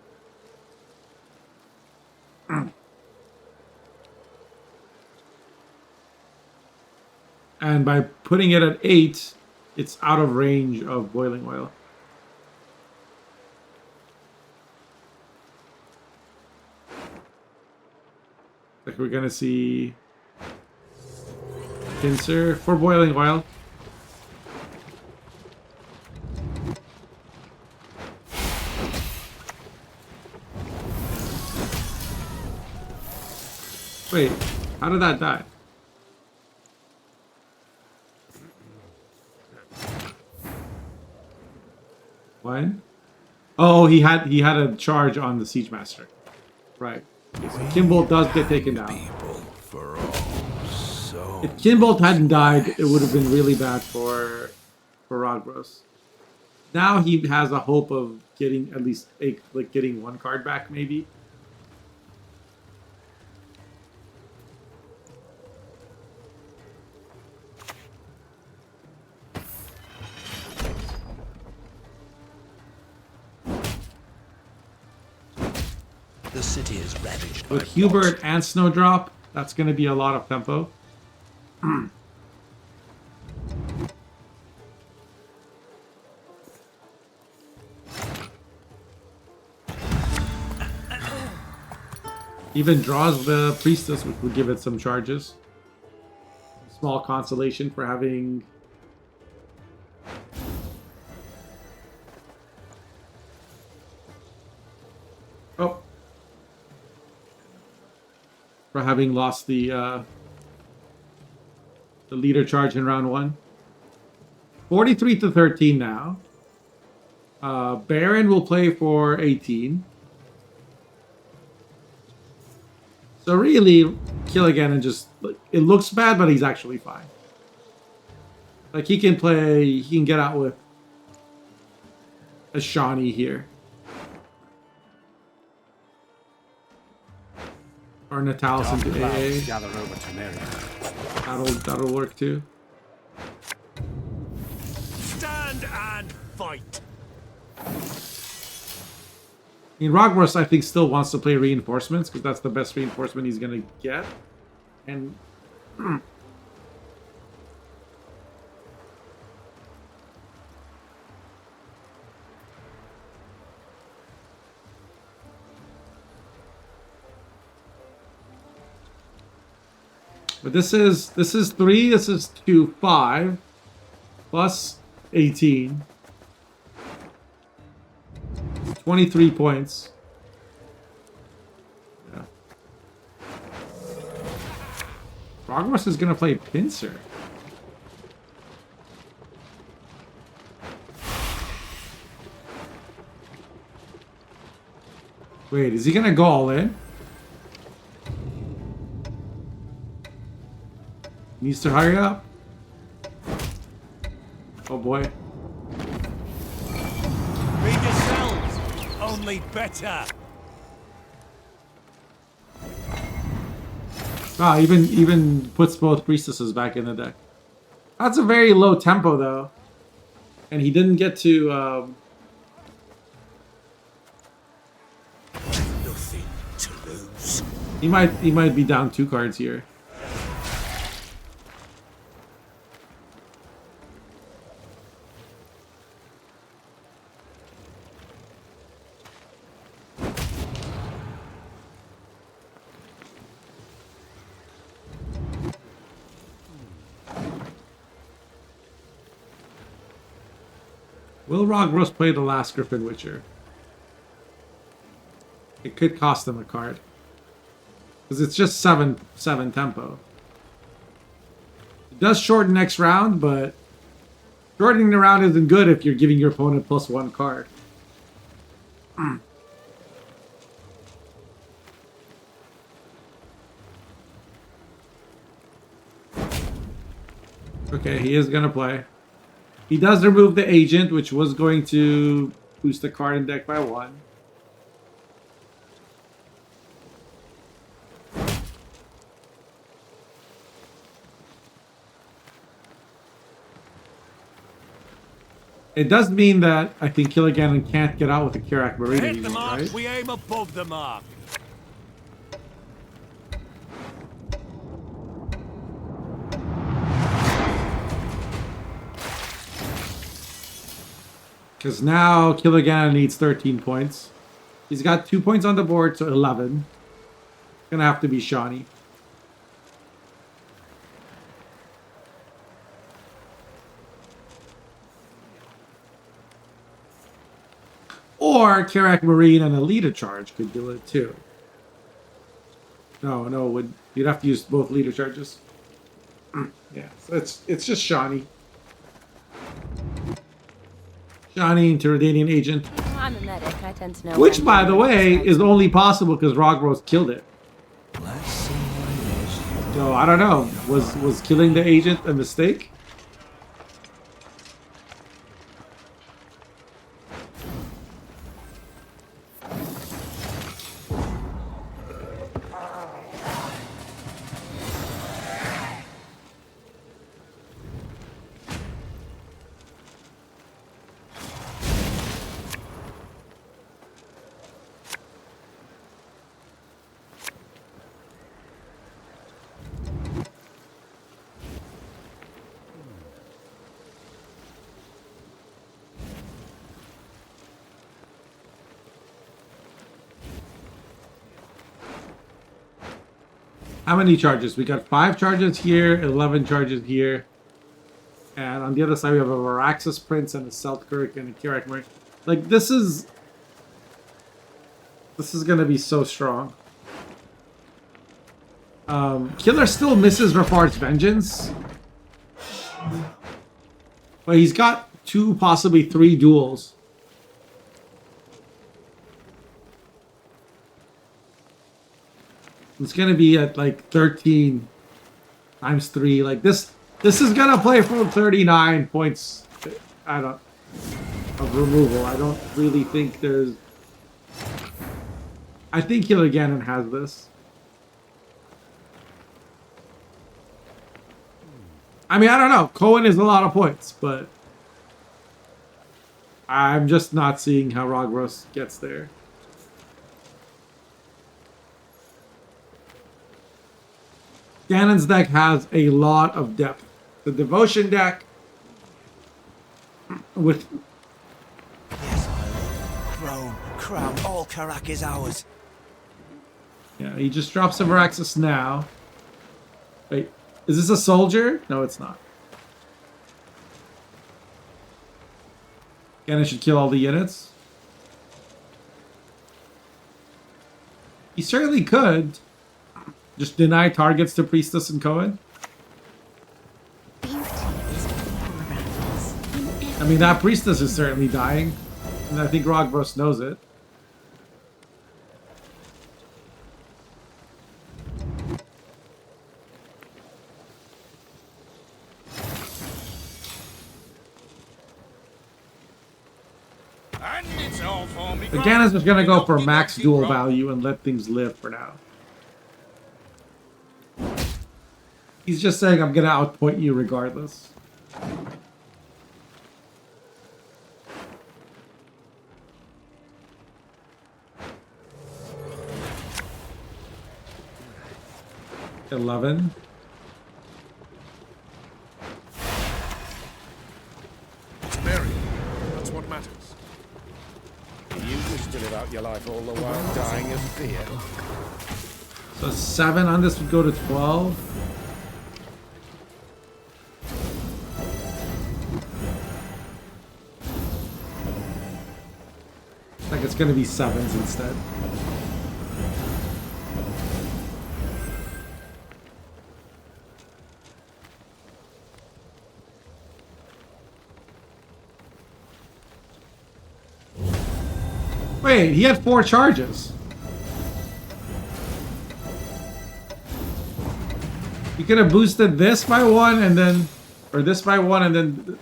[SPEAKER 1] And by putting it at 8, it's out of range of Boiling Oil. Like we're gonna see Pincer for Boiling Oil. Wait, how did that die? What? Oh, he had a charge on the Siege Master. Right. Kimbolt does get taken down. If Kimbolt hadn't died, it would have been really bad for Rockruss. Now he has a hope of getting at least getting 1 card back, maybe.
[SPEAKER 3] The city is ravaged
[SPEAKER 1] With
[SPEAKER 3] by
[SPEAKER 1] Hubert and Snowdrop, that's going to be a lot of tempo. Even draws the Priestess, which would give it some charges. Small consolation for having... Oh. For having lost the leader charge in round 1. 43-13 now. Baron will play for 18. So really, kill again and just... It looks bad, but he's actually fine. Like, he can get out with a Shawnee here. Or Natalis
[SPEAKER 7] Dark
[SPEAKER 1] into
[SPEAKER 7] clouds
[SPEAKER 1] AA.
[SPEAKER 7] gather over Temeria.
[SPEAKER 1] That'll work too.
[SPEAKER 2] Stand and fight.
[SPEAKER 1] I mean, Rogros, I think, still wants to play reinforcements because that's the best reinforcement he's gonna get. And but this is 3, this is 2, 5 plus 18. 23 points. Yeah. Progress is gonna play Pincer. Wait, is he gonna go all in? Needs to hurry up. Oh boy.
[SPEAKER 2] Be yourselves, only better.
[SPEAKER 1] Ah, even puts both priestesses back in the deck. That's a very low tempo though, and he didn't get to.
[SPEAKER 3] Nothing to lose.
[SPEAKER 1] He might be down 2 cards here. Will Rogros play the last Griffin Witcher? It could cost him a card. Because it's just 7 tempo. It does shorten next round, but shortening the round isn't good if you're giving your opponent +1 card. Okay, he is gonna play. He does remove the agent, which was going to boost the card in deck by 1. It does mean that I think Killigan can't get out with the Kirak Marine
[SPEAKER 2] Hit the
[SPEAKER 1] anymore,
[SPEAKER 2] mark,
[SPEAKER 1] right?
[SPEAKER 2] we aim above the mark.
[SPEAKER 1] Because now Killigan needs 13 points. He's got 2 points on the board, so 11. Gonna have to be Shawnee. Or Kirak Marine and a leader charge could do it too. No, you'd have to use both leader charges. Yeah, so it's just Shawnee. Shawnee into Redanian Agent.
[SPEAKER 5] I'm a medic. I tend to know.
[SPEAKER 1] Which,
[SPEAKER 5] when
[SPEAKER 1] by the
[SPEAKER 5] to
[SPEAKER 1] way,
[SPEAKER 5] expect.
[SPEAKER 1] is only possible because Rogros killed it.
[SPEAKER 3] Let's see what it is.
[SPEAKER 1] So I don't know. Was killing the agent a mistake? How many charges? We got 5 charges here, 11 charges here. And on the other side, we have a Varaxis Prince and a Seltkirk and a Kirak Marine. Like, this is gonna be so strong. Killer still misses Rafar's Vengeance. But he's got 2, possibly 3 duels. It's gonna be at like 13 times 3. Like this is gonna play for 39 points. Of removal. I don't really think there's. I think Killiganon has this. I mean, I don't know. Cohen is a lot of points, but I'm just not seeing how Rogros gets there. Gannon's deck has a lot of depth. The Devotion deck with
[SPEAKER 3] Yes, I will. Throne, crown, all Karak is ours.
[SPEAKER 1] yeah, he just drops a Varaxis now. Wait, is this a soldier? No, it's not. Gannon should kill all the units. He certainly could. Just deny targets to Priestess and Cohen.
[SPEAKER 5] Beauty is all around us.
[SPEAKER 1] I mean, that Priestess is certainly dying. And I think Rogros knows it.
[SPEAKER 2] And it's all for me.
[SPEAKER 1] The Gannon's just gonna go for max dual value and let things live for now. He's just saying, I'm gonna outpoint you regardless. $11.
[SPEAKER 7] Mary, that's what matters. You wish to live out your life all the while dying of fear.
[SPEAKER 1] So 7 on this would go to 12. Like it's gonna be 7s instead. Wait, he had 4 charges. He could have boosted this by 1 and then, or this by 1 and then,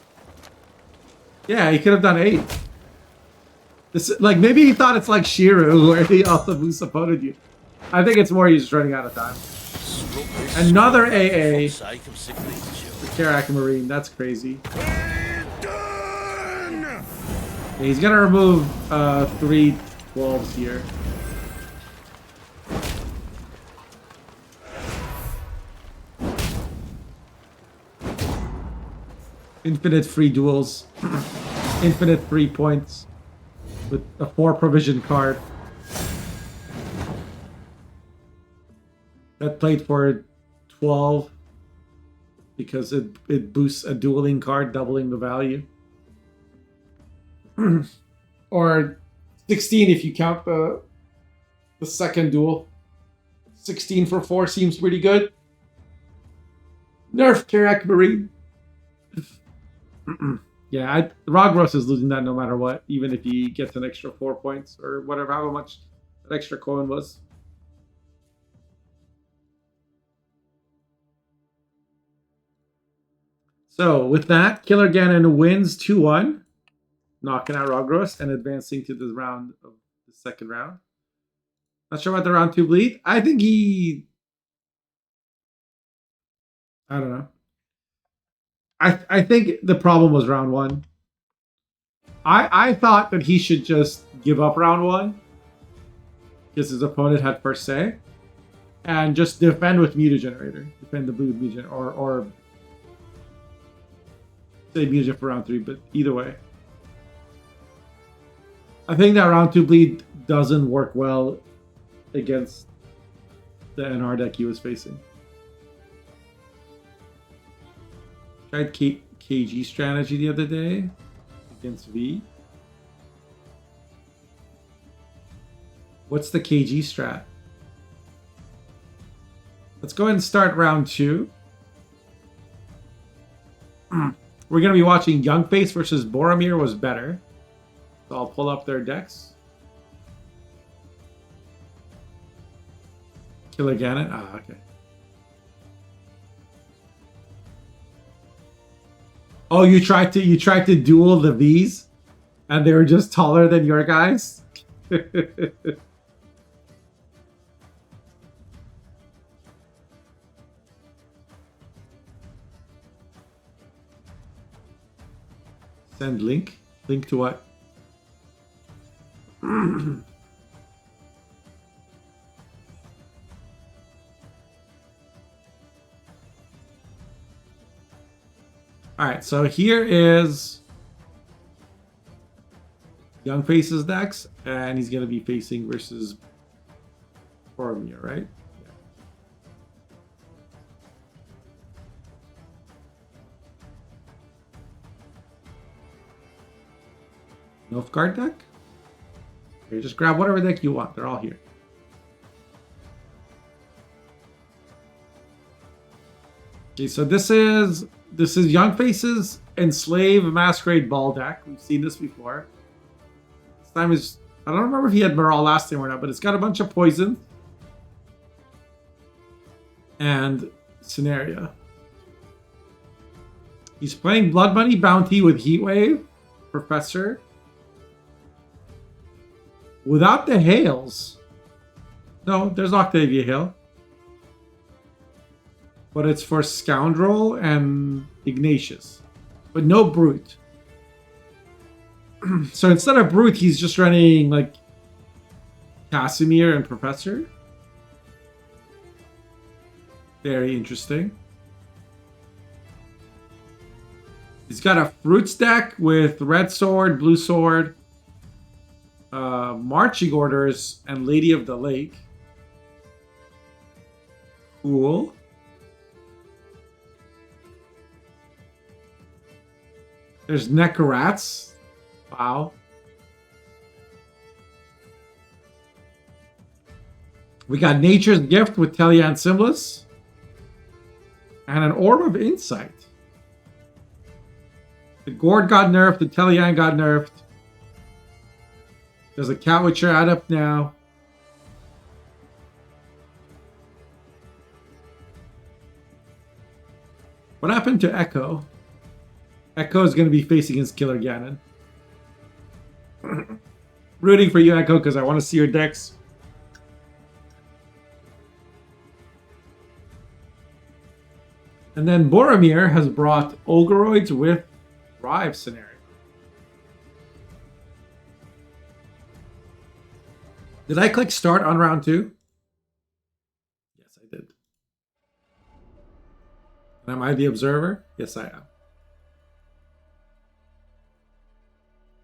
[SPEAKER 1] yeah, he could have done 8. This, like, maybe he thought it's like Shiru where he also boosts opponent you. I think it's more he's just running out of time. Another AA for Karak Marine. That's crazy. Yeah, he's gonna remove 3 12s here. Infinite free duels. Infinite free points. With a 4 provision card. That played for 12. Because it boosts a dueling card, doubling the value. Or 16 if you count the second duel. 16 for 4 seems pretty good. Nerf Karak Marine. Yeah, Rogros is losing that no matter what, even if he gets an extra 4 points or whatever, however much that extra coin was. So with that, Killer Ganon wins 2-1, knocking out Rogros and advancing to the round of the second round. Not sure about the round 2 bleed. I think he... I don't know. I think the problem was round 1. I thought that he should just give up round 1 because his opponent had first say and just defend with Mutagenerator. Defend the blue Mutagenerator or say Mutagen for round 3, but either way. I think that round 2 bleed doesn't work well against the NR deck he was facing. Tried KG strategy the other day against V. What's the KG strat? Let's go ahead and start round 2. We're going to be watching Youngface versus Boromir was better. So I'll pull up their decks. Killer Ganon? Ah, okay. Oh, you tried to duel the V's, and they were just taller than your guys. Send link. Link to what? Alright, so here is Young Faces decks, and he's going to be facing versus Boromir, right? Yeah. Nilfgaard deck? Okay, just grab whatever deck you want. They're all here. Okay, so this is Young Faces Enslave Masquerade Ball deck. We've seen this before. This time is, I don't remember if he had Morale last time or not, but it's got a bunch of poison and scenario. He's playing Blood Money Bounty with Heatwave, Professor. Without the Hails. No, there's Octavia Hail. But it's for Scoundrel and Ignatius. But no Brute. So instead of Brute, he's just running like Casimir and Professor. Very interesting. He's got a fruit stack with Red Sword, Blue Sword, Marching Orders, and Lady of the Lake. Cool. There's Nekarats. Wow. We got Nature's Gift with Telian Symbolus. And an Orb of Insight. The Gord got nerfed. The Telian got nerfed. There's a Cat Witcher adept now. What happened to Echo? Echo is going to be facing his Killer Ganon. Rooting for you, Echo, because I want to see your decks. And then Boromir has brought Ogoroids with Thrive scenario. Did I click start on round 2? Yes, I did. Am I the observer? Yes, I am.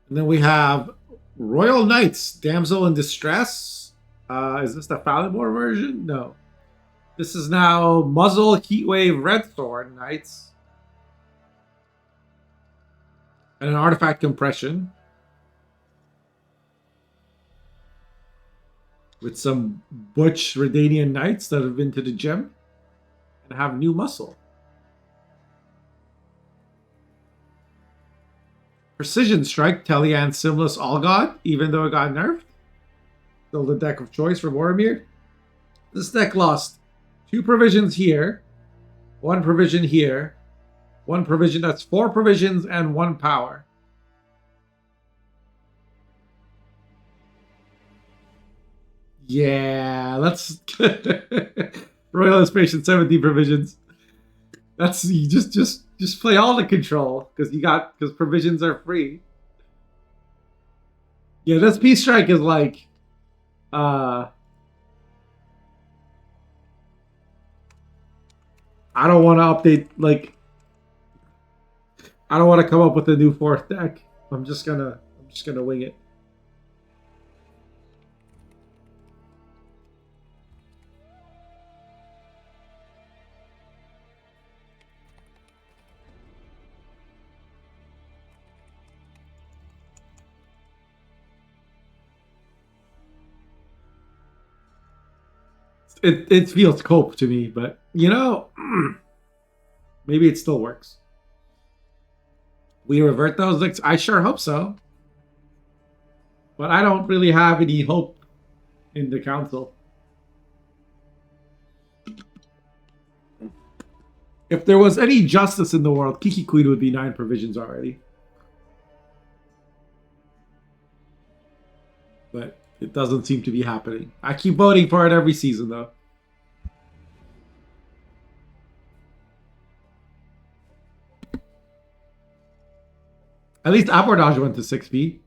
[SPEAKER 1] And then we have Royal Knights, Damsel in Distress. Is this the Falimore version? No. This is now Muzzle, Heatwave, Red Sword Knights. And an Artifact Compression. With some Butch Redanian Knights that have been to the gym. And have new muscle. Precision Strike, Telian Symbolus Allgod, even though it got nerfed. Still the deck of choice for Boromir. This deck lost 2 provisions here, 1 provision here, 1 provision, that's 4 provisions and 1 power. Yeah, let's Royal Inspiration 17 provisions. That's you just play all the control because provisions are free. Yeah, this Peace Strike is like I don't want to update, like I don't want to come up with a new 4th deck. I'm just gonna wing it. It feels cope to me, but you know, maybe it still works. We revert those licks. I sure hope so. But I don't really have any hope in the council. If there was any justice in the world, Kiki Queen would be 9 provisions already. But it doesn't seem to be happening. I keep voting for it every season, though. At least abordage went to 6p.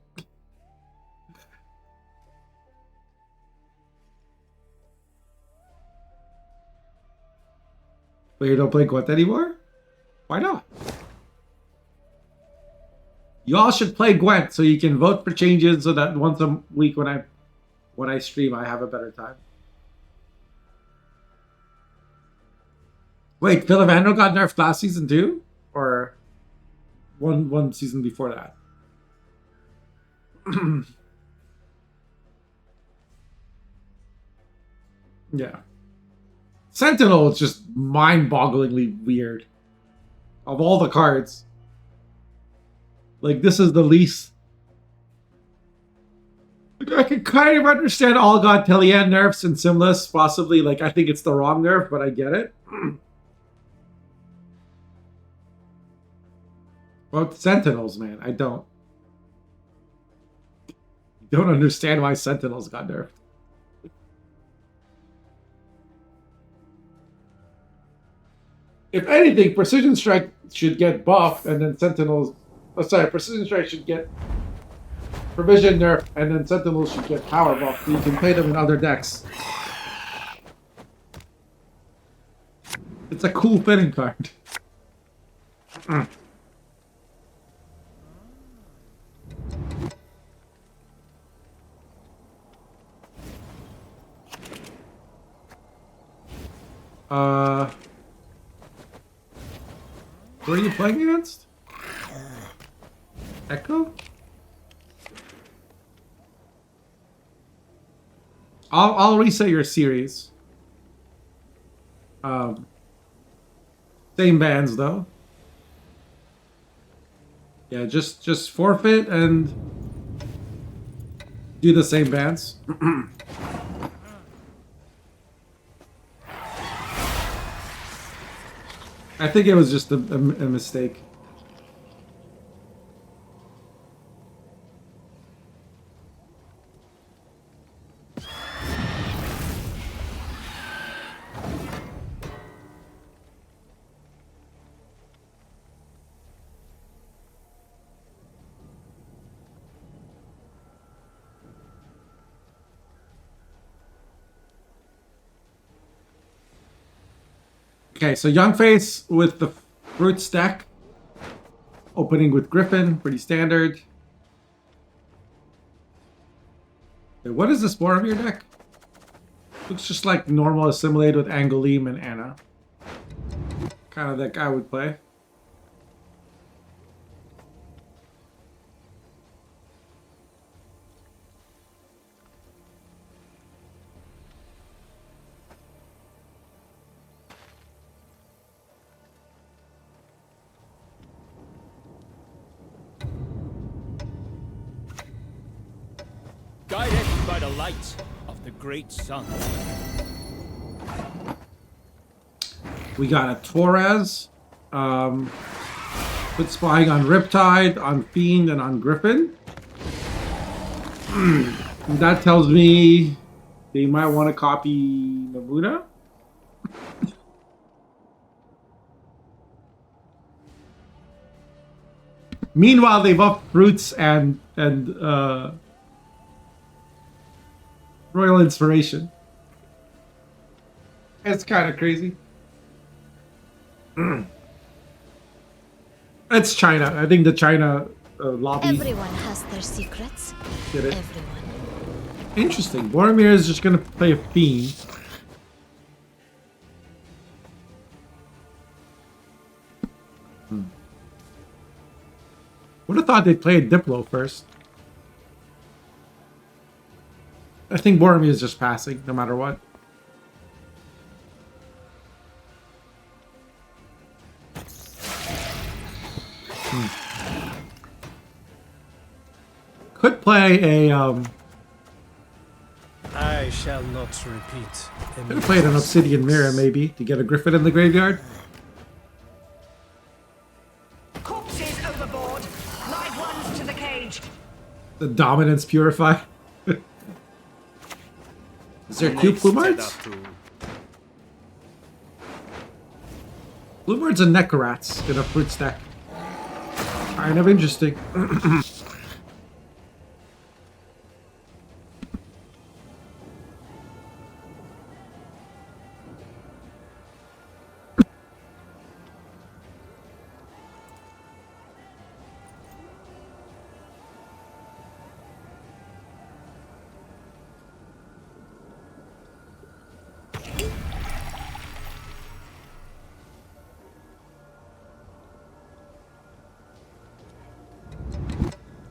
[SPEAKER 1] But you don't play Gwent anymore? Why not? You all should play Gwent so you can vote for changes so that once a week when I stream I have a better time. Wait, Philavandro got nerfed last season too? Or one season before that? Yeah. Sentinel is just mind-bogglingly weird. Of all the cards. Like, this is the least... Like, I can kind of understand All God Telian nerfs and Simless, possibly. Like, I think it's the wrong nerf, but I get it. Well, Sentinels, man, I don't understand why Sentinels got nerfed. If anything, Precision Strike should get buffed, and then Sentinels... Oh, sorry, Precision Strike should get Provision nerf, and then Sentinels should get Power buff, so you can play them in other decks. It's a cool fitting card. Who are you playing against? Echo? I'll reset your series. Same bands though. Yeah, just forfeit and do the same bands. I think it was just a mistake. Okay, so Young Face with the fruit stack. Opening with Griffin, pretty standard. Okay, what is this Boromir deck? Looks just like normal assimilated with Angolim and Anna. Kind of deck I would play.
[SPEAKER 2] Guided by the light of the great sun.
[SPEAKER 1] We got a Torres. Put spying on Riptide, on Fiend, and on Griffin. That tells me they might want to copy Nabuda. Meanwhile, they buffed Fruits and Royal Inspiration. It's kind of crazy. It's China. I think the China lobby.
[SPEAKER 4] Everyone has their secrets.
[SPEAKER 1] Get it?
[SPEAKER 4] Everyone.
[SPEAKER 1] Interesting. Boromir is just gonna play a Fiend. Would have thought they'd play a Diplo first. I think Boromir is just passing, no matter what. Could play a
[SPEAKER 8] I shall not repeat.
[SPEAKER 1] could have played an Obsidian Mirror maybe to get a Griffin in the graveyard.
[SPEAKER 9] Corpses overboard. Live ones to the cage.
[SPEAKER 1] The Dominance Purify. Is there two Plumards? Plumards and Necrorats in a fruit stack. Kind of interesting.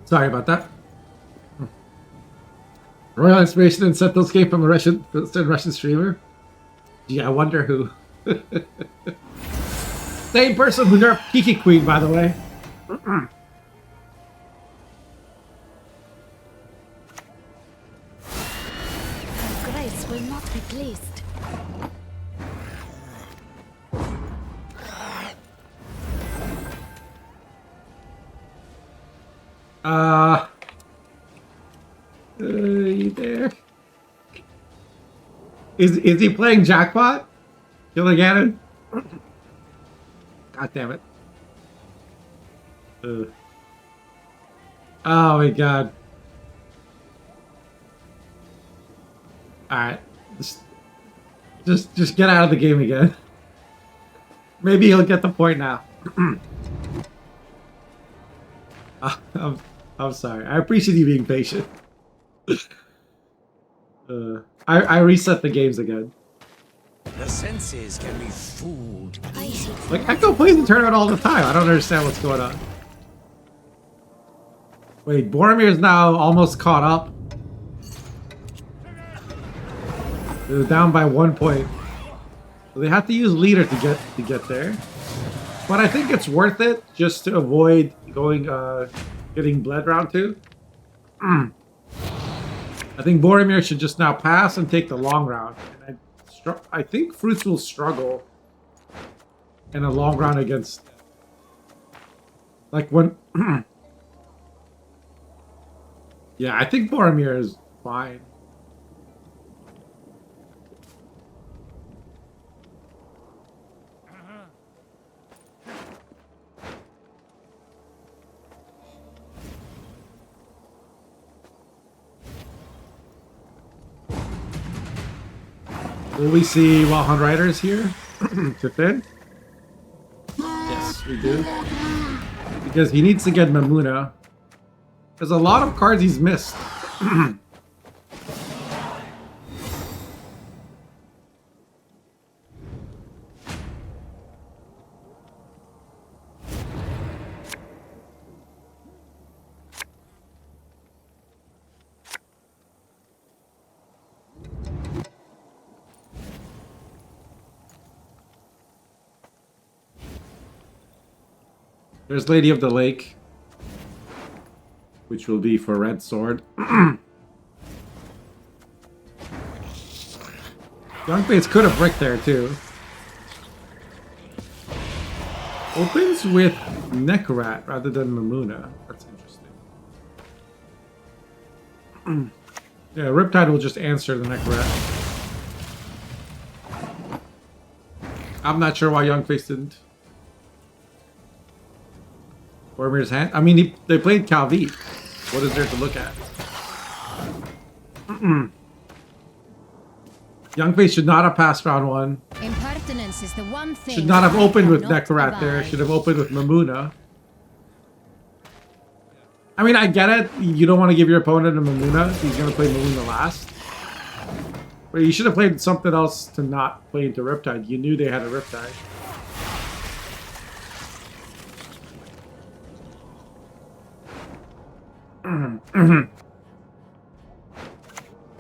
[SPEAKER 1] Sorry about that. Royal inspiration and Sentinels came from a Russian streamer. Gee, I wonder who. Same person who nerfed Kiki Queen, by the way.
[SPEAKER 4] Her grace will not be pleased.
[SPEAKER 1] You there? Is he playing jackpot? Killing Gannon? God damn it. Oh my god. Alright. Just get out of the game again. Maybe he'll get the point now. I'm sorry. I appreciate you being patient. I reset the games again.
[SPEAKER 3] The senses can be fooled.
[SPEAKER 1] Like, Echo plays the tournament all the time. I don't understand what's going on. Wait, Boromir's now almost caught up. They're down by 1 point. So they have to use leader to get there. But I think it's worth it just to avoid going getting bled round 2. I think Boromir should just now pass and take the long round. And I think Fruits will struggle in a long round against, like, when yeah, I think Boromir is fine. Will we see Wildhound Riders here to thin? Yes, we do. Because he needs to get Mamuna. There's a lot of cards he's missed. There's Lady of the Lake, which will be for Red Sword. Youngface could have bricked there too. Opens with Nekrat rather than Mamuna. That's interesting. Yeah, Riptide will just answer the Nekrat. I'm not sure why Youngface didn't. Boromir's hand. I mean, they played Calvi. What is there to look at? Youngface should not have passed round 1.
[SPEAKER 4] Impertinence is the one thing.
[SPEAKER 1] Should not have opened with
[SPEAKER 4] cannot
[SPEAKER 1] Nekrat there.
[SPEAKER 4] abide.
[SPEAKER 1] Should have opened with Mamuna. I mean, I get it. You don't want to give your opponent a Mamuna. He's going to play Mamuna last. But you should have played something else to not play into Riptide. You knew they had a Riptide.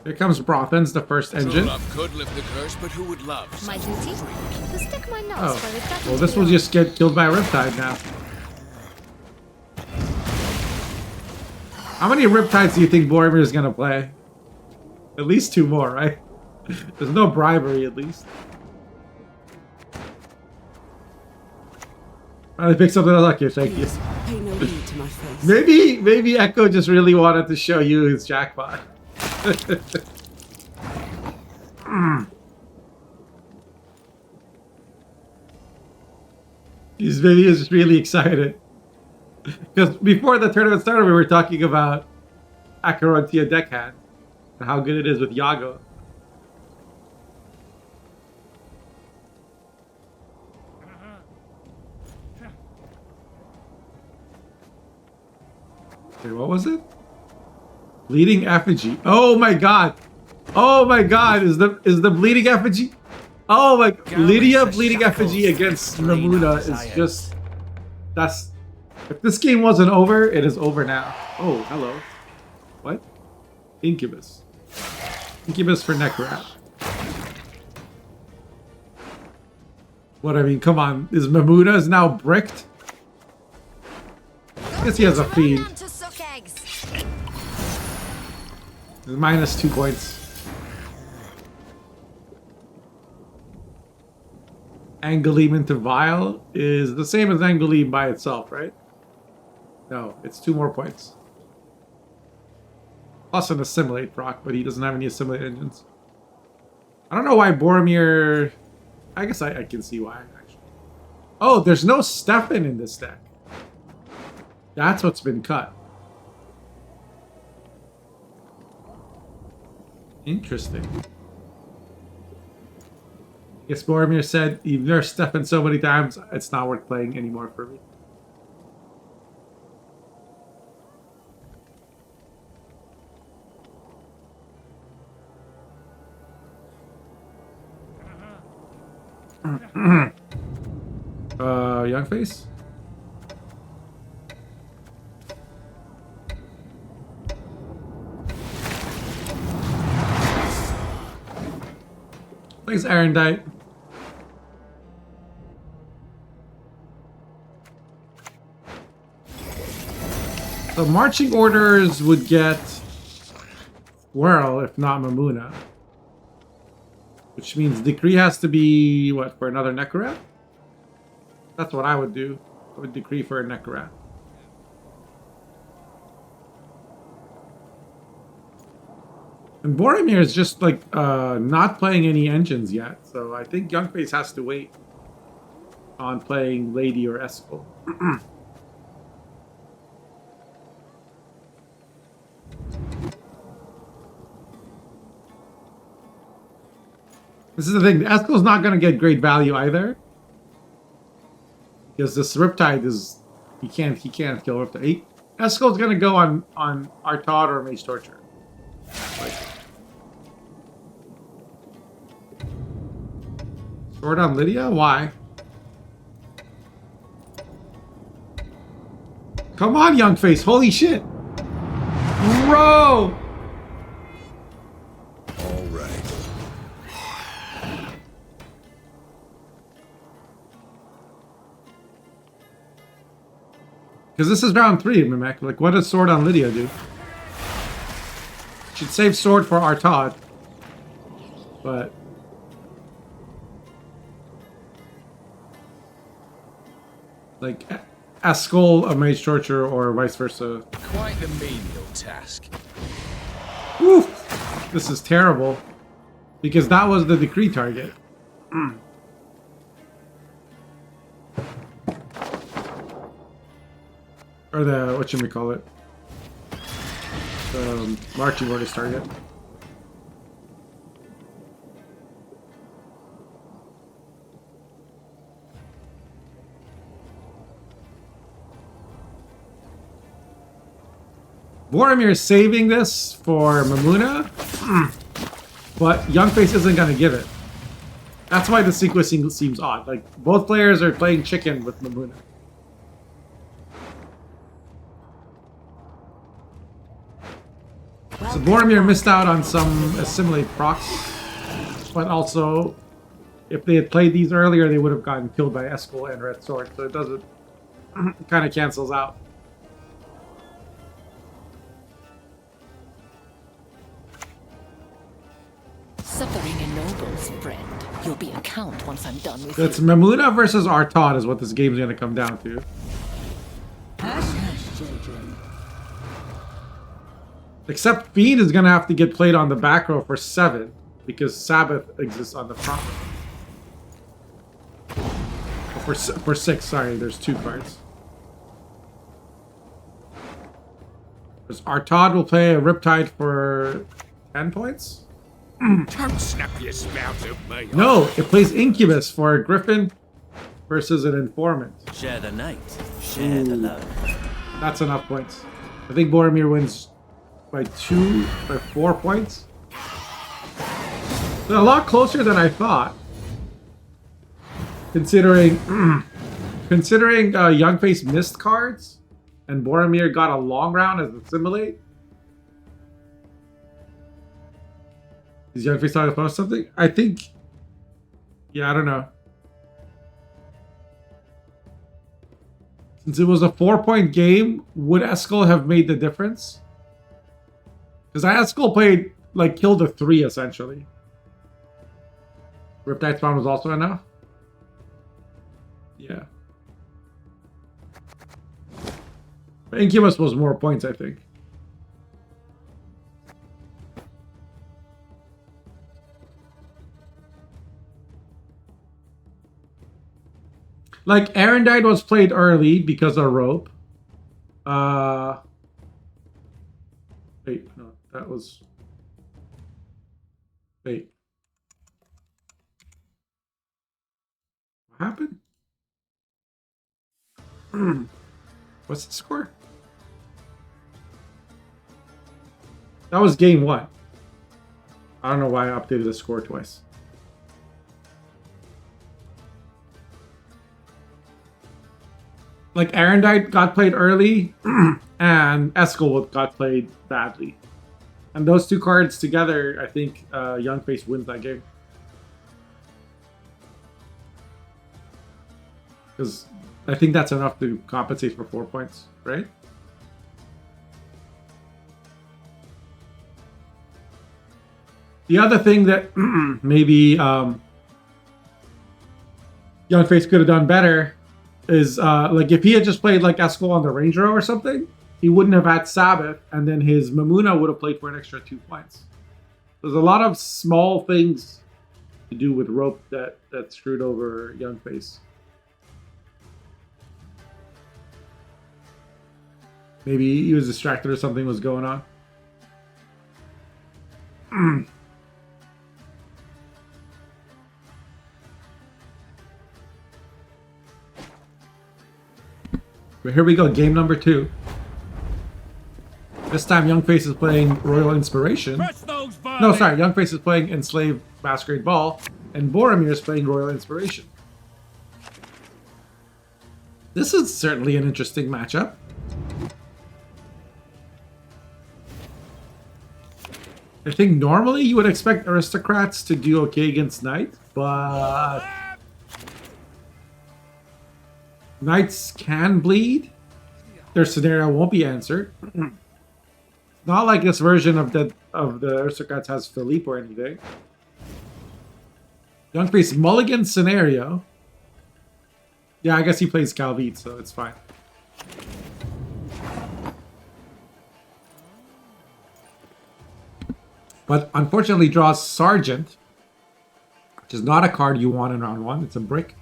[SPEAKER 1] Here comes Brothen's, the first engine.
[SPEAKER 7] Love could lift the curse, but who would love?
[SPEAKER 4] My duty? To stick my nose
[SPEAKER 1] Oh,
[SPEAKER 4] where it doesn't
[SPEAKER 1] well, this will
[SPEAKER 4] belong.
[SPEAKER 1] just get killed by a Riptide now. How many Riptides do you think Boromir is gonna play? At least 2 more, right? There's no bribery, at least. Finally pick something else. Okay, thank you.
[SPEAKER 10] Pay no heed to my face.
[SPEAKER 1] Maybe Echo just really wanted to show you his jackpot. He's just really excited. Because before the tournament started, we were talking about Akarontia deckhand and how good it is with Yago. Wait, what was it? Bleeding effigy. Oh my god! Oh my god! Is the bleeding effigy? Oh my! Lydia bleeding effigy against Namuna is just. That's. If this game wasn't over, it is over now. Oh, hello. What? Incubus. Incubus for Necrat. What, I mean, come on. Is Mamuna is now bricked? I guess he has a feed. Minus 2 points. Angolim into Vile is the same as Angolim by itself, right? No, it's 2 more points. Plus an assimilate proc, but he doesn't have any assimilate engines. I don't know why Boromir... I guess I can see why, actually. Oh, there's no Stefan in this deck. That's what's been cut. Interesting. I guess Boromir said, you've nursed Stefan so many times, it's not worth playing anymore for me. Young face? Thanks, Aaron Dite. So marching orders would get Whirl, if not Mamuna. Which means Decree has to be, what, for another Necrorat? That's what I would do. I would Decree for a Necrorat. And Boromir is just like not playing any engines yet, so I think Youngface has to wait on playing Lady or Eskel. This is the thing, Eskel's not going to get great value either. Because this Riptide is... He can't kill Riptide. Eskel's going to go on Artaud or Mage Torture. Like, Sword on Lydia? Why? Come on, young face. Holy shit. Bro!
[SPEAKER 7] All right.
[SPEAKER 1] Because this is round 3, Mimek. Like, what does Sword on Lydia do? Should save Sword for Artaud. But... like, Eskel, a Mage Torture, or vice versa.
[SPEAKER 7] Quite the menial task.
[SPEAKER 1] Woo! This is terrible. Because that was the Decree target. Or the, whatchamacallit. The marching orders target. Boromir is saving this for Mamuna, but Youngface isn't going to give it. That's why the sequencing seems odd. Like, both players are playing chicken with Mamuna. So Boromir missed out on some assimilate procs, but also, if they had played these earlier, they would have gotten killed by Eskel and Red Sword, so it doesn't, it kind of cancels out.
[SPEAKER 5] Suffering ennobles, friend. You'll be a count once I'm done with
[SPEAKER 1] It's
[SPEAKER 5] you.
[SPEAKER 1] Mamuna versus Artaud is what this game's going to come down to. Except Fiend is going to have to get played on the back row for 7, because Sabbath exists on the front row. Oh, for 6, sorry, there's 2 cards. Our Todd will play a Riptide for 10 points.
[SPEAKER 7] Don't snap your spout at me.
[SPEAKER 1] No, it plays Incubus for a Griffin versus an Informant.
[SPEAKER 3] Share the night, share the love.
[SPEAKER 1] That's enough points. I think Boromir wins by 4 points. They're a lot closer than I thought. Considering Youngface missed cards and Boromir got a long round as Assimilate. Is Youngface talking about something? I think. Yeah, I don't know. Since it was a 4-point game, would Eskel have made the difference? Because Eskel played, like, killed a 3 essentially. Riptide Spawn was also enough? Yeah. But Incubus was more points, I think. Like, Arendite was played early because of rope. Wait, no, that was... Wait. What happened? What's the score? That was game 1. I don't know why I updated the score twice. Like, Arendite got played early, and Eskel got played badly. And those two cards together, I think Youngface wins that game. Because I think that's enough to compensate for 4 points, right? The other thing that maybe Youngface could have done better is like if he had just played like Eskel on the Range Row or something, he wouldn't have had Sabbath, and then his Mamuna would have played for an extra 2 points. There's a lot of small things to do with rope that screwed over Youngface. Maybe he was distracted or something was going on. But here we go, game number 2. This time Youngface is playing Royal Inspiration. No, sorry, Youngface is playing Enslaved Masquerade Ball, and Boromir is playing Royal Inspiration. This is certainly an interesting matchup. I think normally you would expect Aristocrats to do okay against Knights, but Knights can bleed. Their scenario won't be answered. Not like this version of the Aristocrats has Philippe or anything. Youngface mulligan scenario. Yeah, I guess he plays Calvite, so it's fine. But unfortunately draws Sergeant, which is not a card you want in round 1. It's a brick.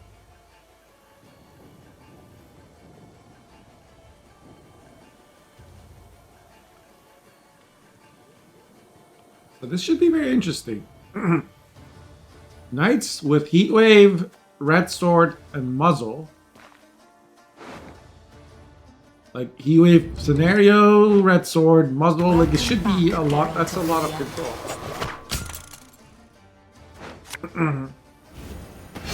[SPEAKER 1] So this should be very interesting. Knights with Heatwave, Red Sword, and Muzzle. Like Heatwave scenario, Red Sword, Muzzle. Like it should be a lot. That's a lot of control.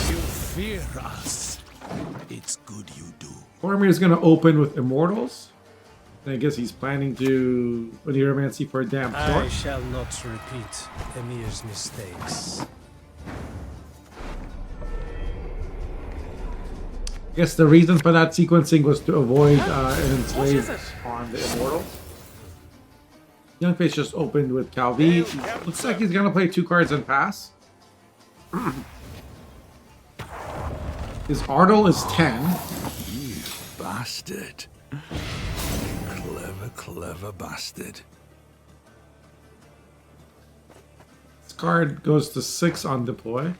[SPEAKER 7] You fear us. It's good you do.
[SPEAKER 1] Boromir is going to open with Immortals. And I guess he's planning to Oneiromancy for a damn
[SPEAKER 8] I
[SPEAKER 1] short.
[SPEAKER 8] shall not repeat Emir's mistakes.
[SPEAKER 1] I guess the reason for that sequencing was to avoid an Enslaved on the Immortals. Youngface just opened with Calvi. Looks like he's going to play 2 cards and pass. His Ardal is 10.
[SPEAKER 3] You bastard. Clever, clever bastard.
[SPEAKER 1] This card goes to 6 on deploy.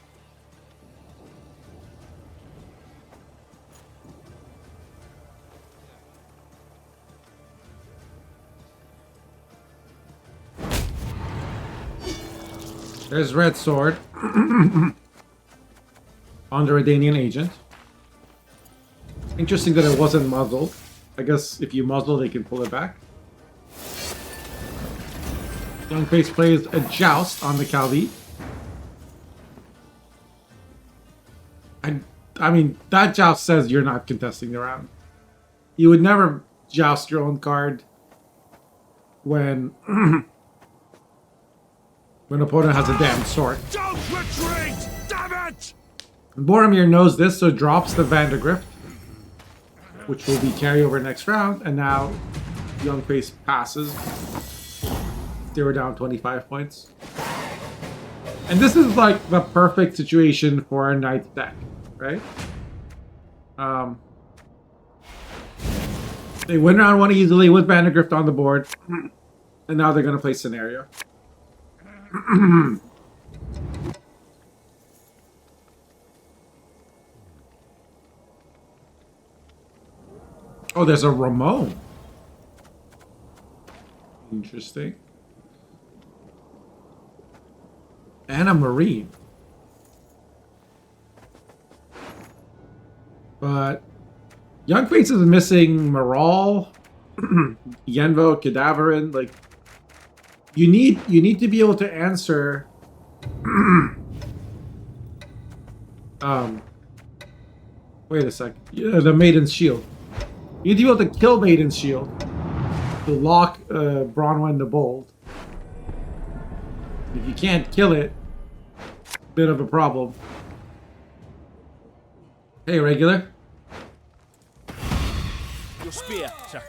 [SPEAKER 1] There's red sword on the Redanian agent. Interesting that it wasn't muzzled. I guess if you muzzle, they can pull it back. Young Face plays a joust on the Calvi. I mean, that joust says you're not contesting the round. You would never joust your own card when when an opponent has a damn sword.
[SPEAKER 2] Don't retreat! Damn it!
[SPEAKER 1] Boromir knows this, so drops the Vandergrift, which will be carryover next round, and now Young Face passes. They were down 25 points. And this is like the perfect situation for a Knight deck, right? They win round 1 easily with Vandergrift on the board, and now they're going to play Scenario. Oh, there's a Ramon. Interesting. And a Marine. But Young Fates is missing Maral, Yenvo, Cadaverin. Like, you need to be able to answer wait a sec. Yeah, the Maiden's Shield. You need to be able to kill Maiden's Shield to lock Bronwyn the Bold. If you can't kill it, bit of a problem. Hey, regular.
[SPEAKER 2] Your spear, sir.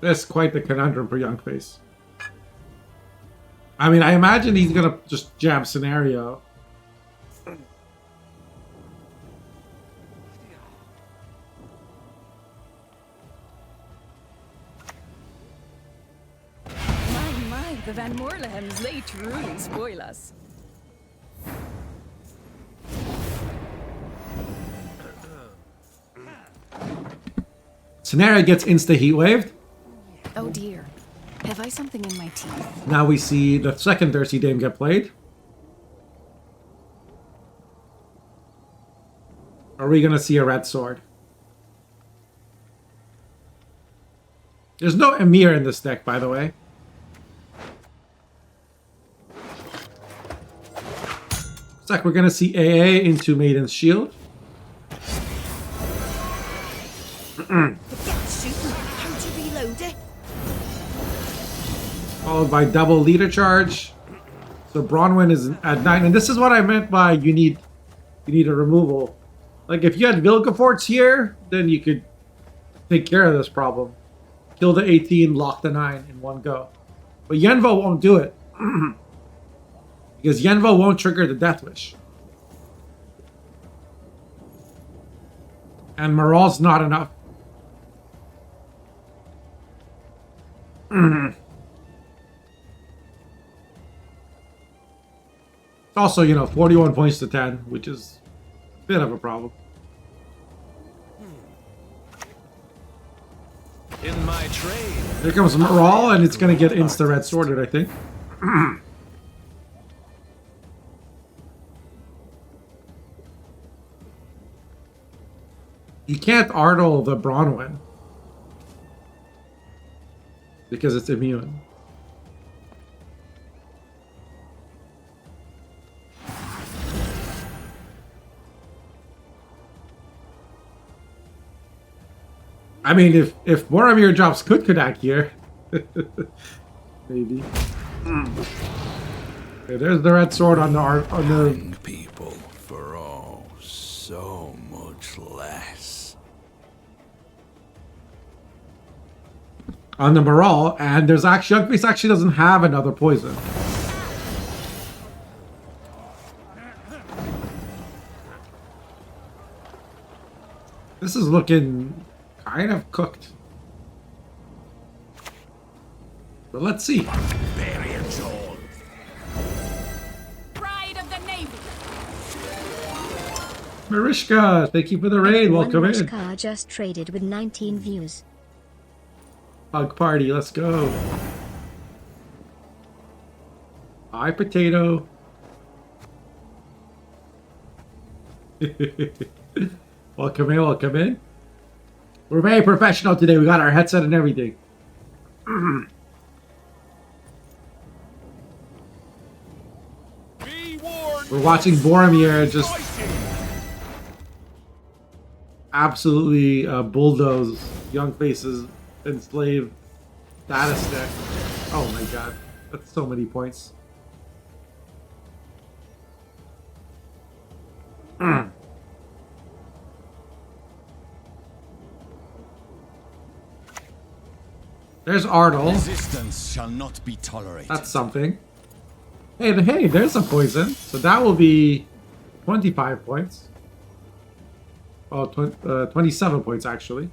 [SPEAKER 1] That's quite the conundrum for Young Face. I mean, I imagine he's gonna just jam Scenario.
[SPEAKER 5] My, the Van Moorlehems, they truly spoil us.
[SPEAKER 1] Scenario gets insta heat waved.
[SPEAKER 5] Oh dear. Have I something in my teeth?
[SPEAKER 1] Now we see the second Thirsty Dame get played. Are we gonna see a red sword? There's no Emir in this deck, by the way. Looks like we're gonna see AA into Maiden's Shield.
[SPEAKER 10] How to reload it?
[SPEAKER 1] Followed by double leader charge. So Bronwyn is at 9, and this is what I meant by you need a removal. Like if you had Vilgefortz here, then you could take care of this problem. Kill the 18, lock the 9 in one go. But Yenvo won't do it. Because Yenvo won't trigger the Death Wish. And Maral's not enough. Also, you know, 41 points to 10, which is a bit of a problem.
[SPEAKER 2] In my trade.
[SPEAKER 1] Here comes Maral, and it's going to get insta-red sworded, I think. You can't Ardle the Bronwyn. Because it's immune. I mean, if Boromir drops Kutkadak here, maybe. Okay, there's the red sword on the
[SPEAKER 3] people for all so much less.
[SPEAKER 1] on the Maral, and there's actually Young Face actually doesn't have another poison. This is looking kind of cooked. But let's see.
[SPEAKER 3] Barbarians all.
[SPEAKER 5] Pride of the Navy.
[SPEAKER 1] Marishka, thank you for the raid. Welcome in.
[SPEAKER 4] Moshcraft just traded with 19 views.
[SPEAKER 1] Hug party, let's go. Hi, potato. Welcome in, welcome in. We're very professional today. We got our headset and everything.
[SPEAKER 2] Be warned.
[SPEAKER 1] We're watching Boromir just absolutely bulldoze young faces enslave status deck. Oh my god, that's so many points. There's Ardle.
[SPEAKER 3] Resistance shall not be tolerated.
[SPEAKER 1] That's something. Hey, there's a poison. So that will be 25 points. Oh, 27 points actually.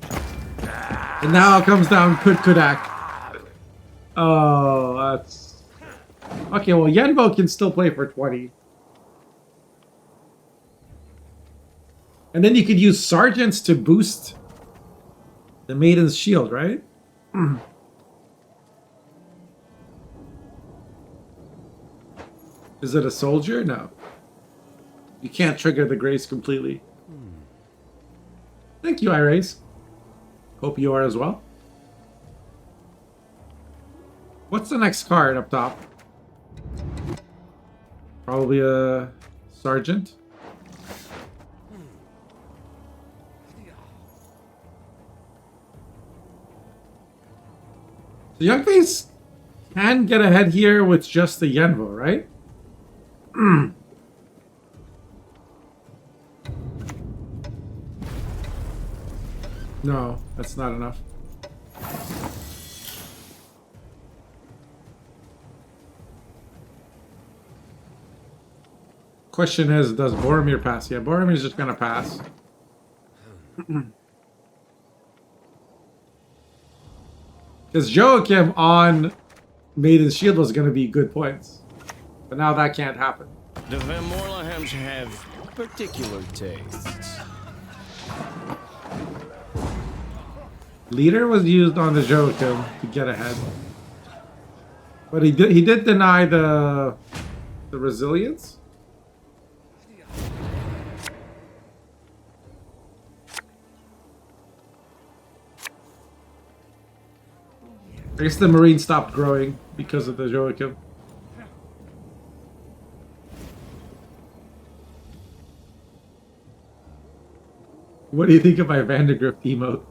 [SPEAKER 1] And now it comes down Kudak. Oh, that's... Okay, well, Yenbo can still play for 20. And then you could use Sergeants to boost the Maiden's Shield, right? Is it a soldier? No. You can't trigger the grace completely. Thank you, Iris. Hope you are as well. What's the next card up top? Probably a sergeant. The young face can get ahead here with just the Yenvo, right? No, that's not enough. Question is, does Boromir pass? Yeah, Boromir's just gonna pass. Because Joachim on Maiden's Shield was gonna be good points. But now that can't happen.
[SPEAKER 11] The Van Morlahams have particular tastes.
[SPEAKER 1] Leader was used on the Joachim to get ahead. But he did deny the resilience. I guess the Marine stopped growing because of the Joachim. What do you think of my Vandergrift emote?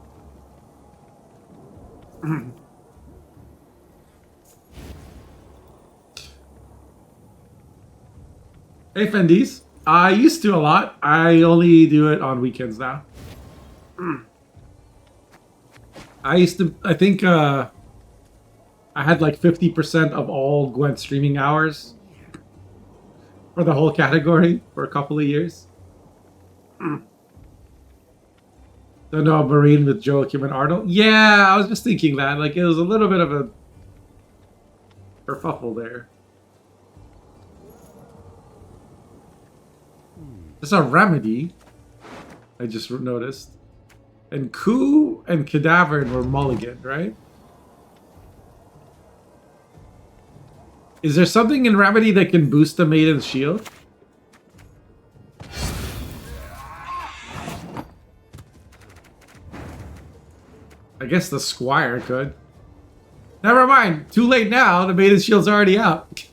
[SPEAKER 1] Hey Fendies, I used to a lot. I only do it on weekends now. I think I had like 50% of all Gwent streaming hours for the whole category for a couple of years. Don't know, Marine with Joachim and Ardle? Yeah, I was just thinking that. Like, it was a little bit of a kerfuffle there. There's a remedy. I just noticed. And Ku and Cadaver were mulligan, right? Is there something in remedy that can boost the Maiden's Shield? I guess the Squire could. Never mind. Too late now. The Maiden's Shield's already out.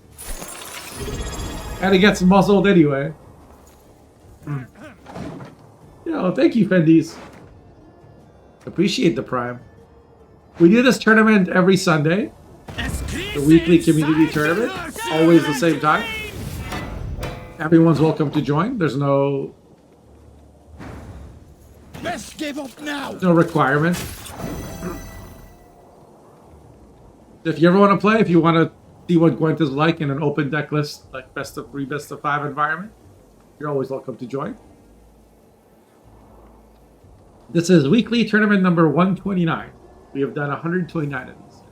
[SPEAKER 1] And it gets muzzled anyway. Yo, thank you, Fendies. Appreciate the Prime. We do this tournament every Sunday. The weekly community tournament. Always the same time. Everyone's welcome to join. There's no...
[SPEAKER 3] Best give up now.
[SPEAKER 1] no requirement. If you ever want to play, if you want to see what Gwent is like in an open deck list, like best of 3, best of 5 environment, you're always welcome to join. This is weekly tournament number 129. We have done 129 of these.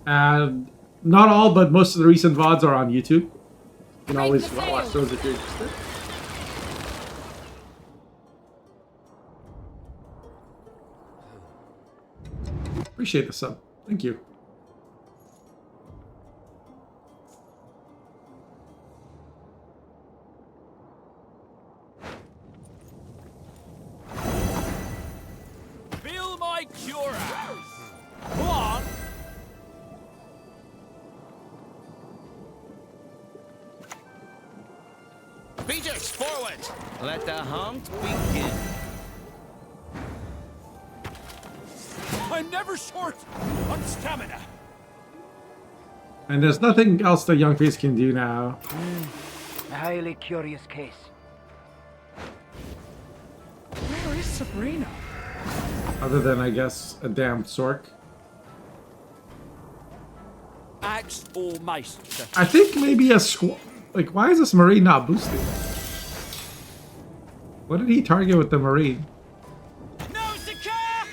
[SPEAKER 1] And not all, but most of the recent VODs are on YouTube. You can always watch those if you're interested. Appreciate the sub. Thank you.
[SPEAKER 2] Feel my cure. Go on.
[SPEAKER 11] Beaters, forward! Let the hunt begin.
[SPEAKER 2] I'm never short on stamina.
[SPEAKER 1] And there's nothing else the young face can do now.
[SPEAKER 12] A highly curious case.
[SPEAKER 2] Where is Sabrina?
[SPEAKER 1] Other than, I guess, a damn Sork.
[SPEAKER 2] Axe or mace?
[SPEAKER 1] I think maybe a squad. Like, why is this Marine not boosted? What did he target with the Marine?
[SPEAKER 2] No, Sakar!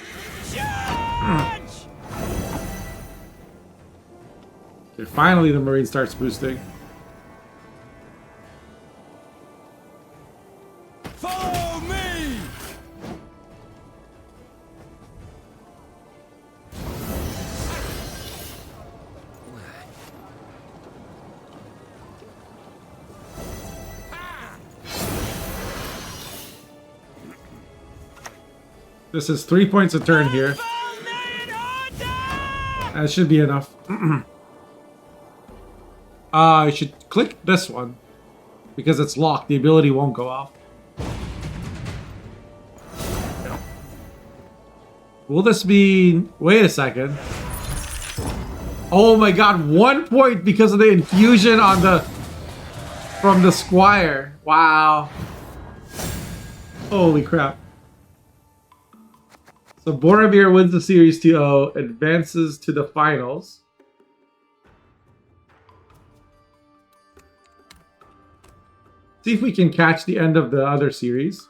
[SPEAKER 2] Charge!
[SPEAKER 1] Okay, finally the Marine starts boosting.
[SPEAKER 2] Follow me!
[SPEAKER 1] This is 3 points a turn here. That should be enough. I should click this one. Because it's locked, the ability won't go off. Will this be... Wait a second. Oh my god, 1 point because of the infusion on the... From the Squire. Wow. Holy crap. So Boromir wins the series 2-0, advances to the finals. See if we can catch the end of the other series.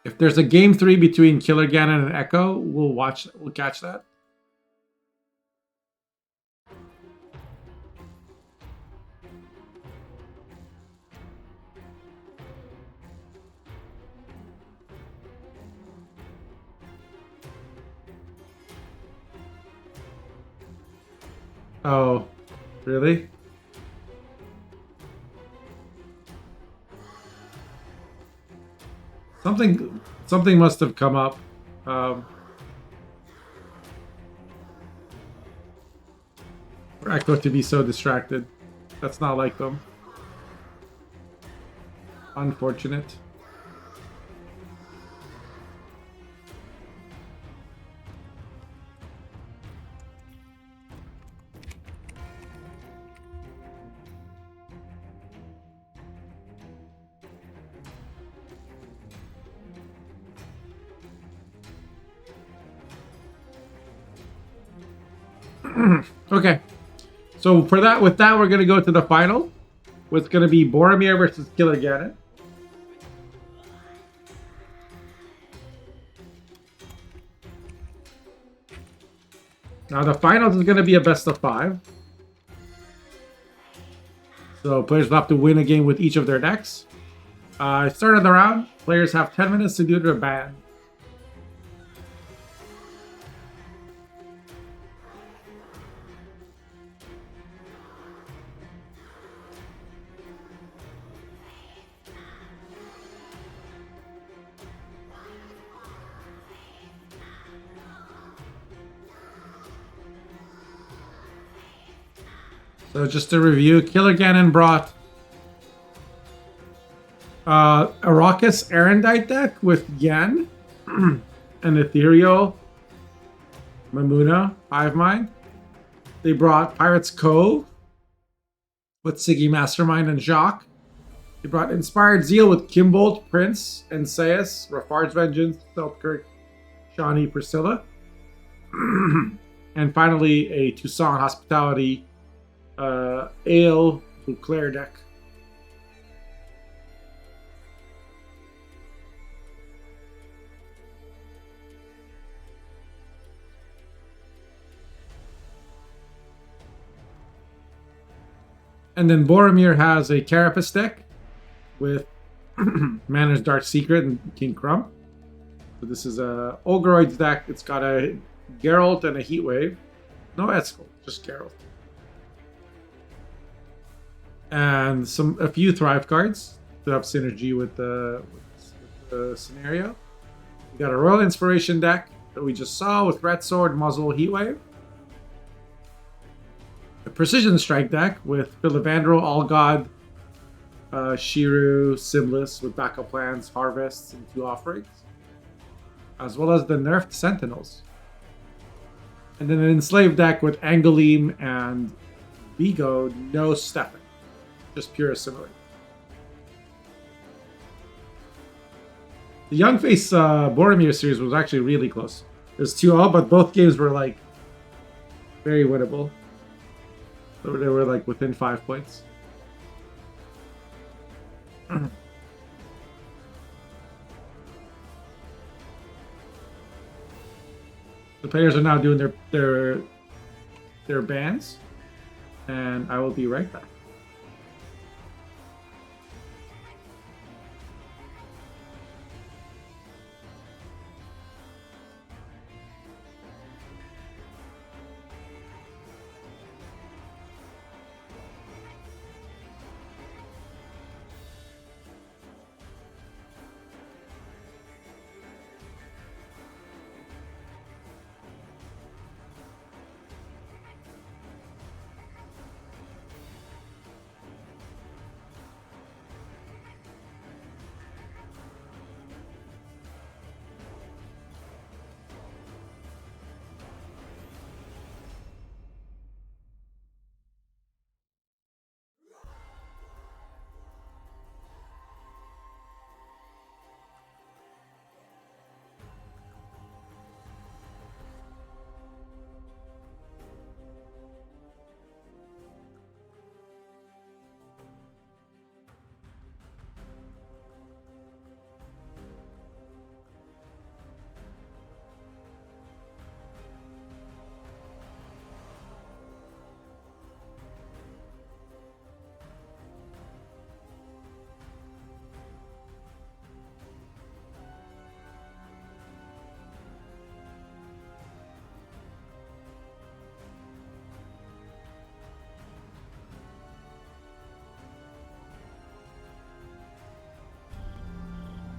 [SPEAKER 1] If there's a game 3 between Killer Ganon and Echo, we'll catch that. Oh, really? Something must have come up. For Echo to be so distracted. That's not like them. Unfortunate. Okay, so with that, we're gonna go to the final. It's gonna be Boromir versus Killer Ganon. Now the finals is gonna be a best of 5. So players will have to win a game with each of their decks. Start of the round, players have 10 minutes to do their ban. So just to review, Killer Ganon brought Arrakis Erendite deck with Yen and Ethereal, Mamuna, Hivemind. They brought Pirates Cove with Siggy Mastermind and Jacques. They brought Inspired Zeal with Kimbolt, Prince, and Sayas, Rafar's Vengeance, Selkirk, Shawnee, Priscilla. And finally, a Toussaint Hospitality Ale to Claire deck. And then Boromir has a Carapace deck with Manor's Dark Secret and King Crumb. So this is a Ogoroids deck. It's got a Geralt and a Heatwave. No Eskel, just Geralt. And a few Thrive cards to have synergy with the scenario. We got a Royal Inspiration deck that we just saw with Red Sword, Muzzle, Heatwave. A Precision Strike deck with Philivandrel, All God, Shiru, Simlis with backup plans, Harvests, and 2 offerings. As well as the nerfed Sentinels. And then an Enslaved deck with Angolim and Vigo, no stepping. Just pure assimilate. The Young Face Boromir series was actually really close. There's 2-0, but both games were like very winnable. They were like within 5 points. The players are now doing their bans, and I will be right back.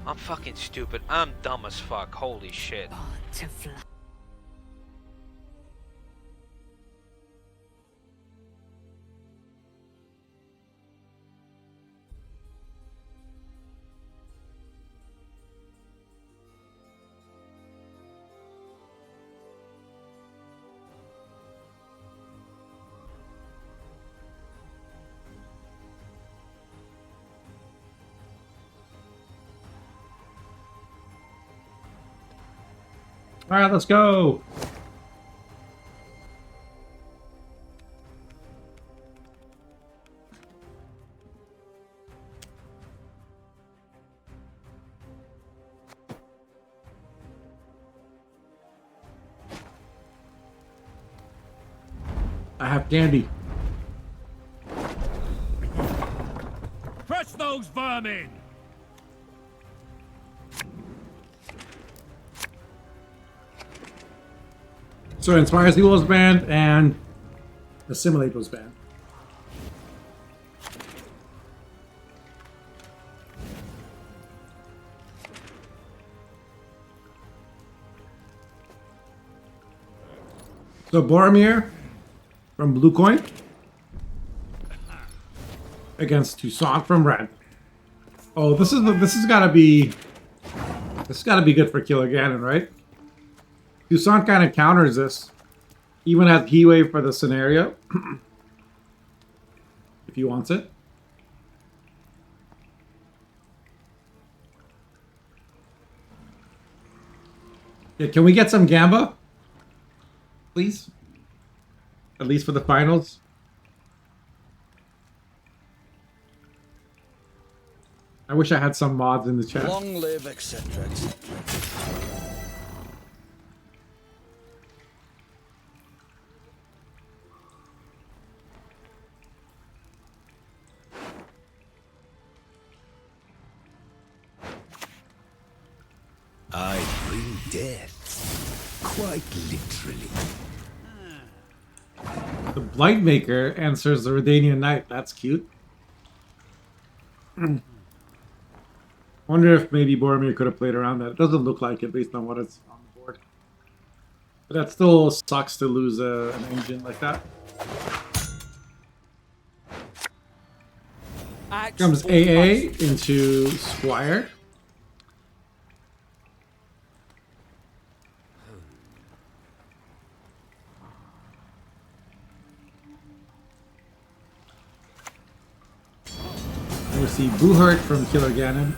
[SPEAKER 13] I'm fucking stupid. I'm dumb as fuck. Holy shit.
[SPEAKER 1] All right, let's go. I have candy.
[SPEAKER 2] Crush those vermin!
[SPEAKER 1] So Inspires the was banned and Assimilate was banned. So Boromir from Blue Coin against Toussaint from Red. Oh, this has gotta be good for Killer Ganon, right? Toussaint kind of counters this. Even has Heatwave for the scenario. If he wants it. Yeah, can we get some Gamba? Please? At least for the finals. I wish I had some mods in the chat.
[SPEAKER 3] Long live, etc., etc. death. Quite literally.
[SPEAKER 1] The Blightmaker answers the Redanian Knight. That's cute. Wonder if maybe Boromir could have played around that. It doesn't look like it based on what it's on the board. But that still sucks to lose an engine like that. Comes AA into Squire. We see Buhurt from Killer Ganon.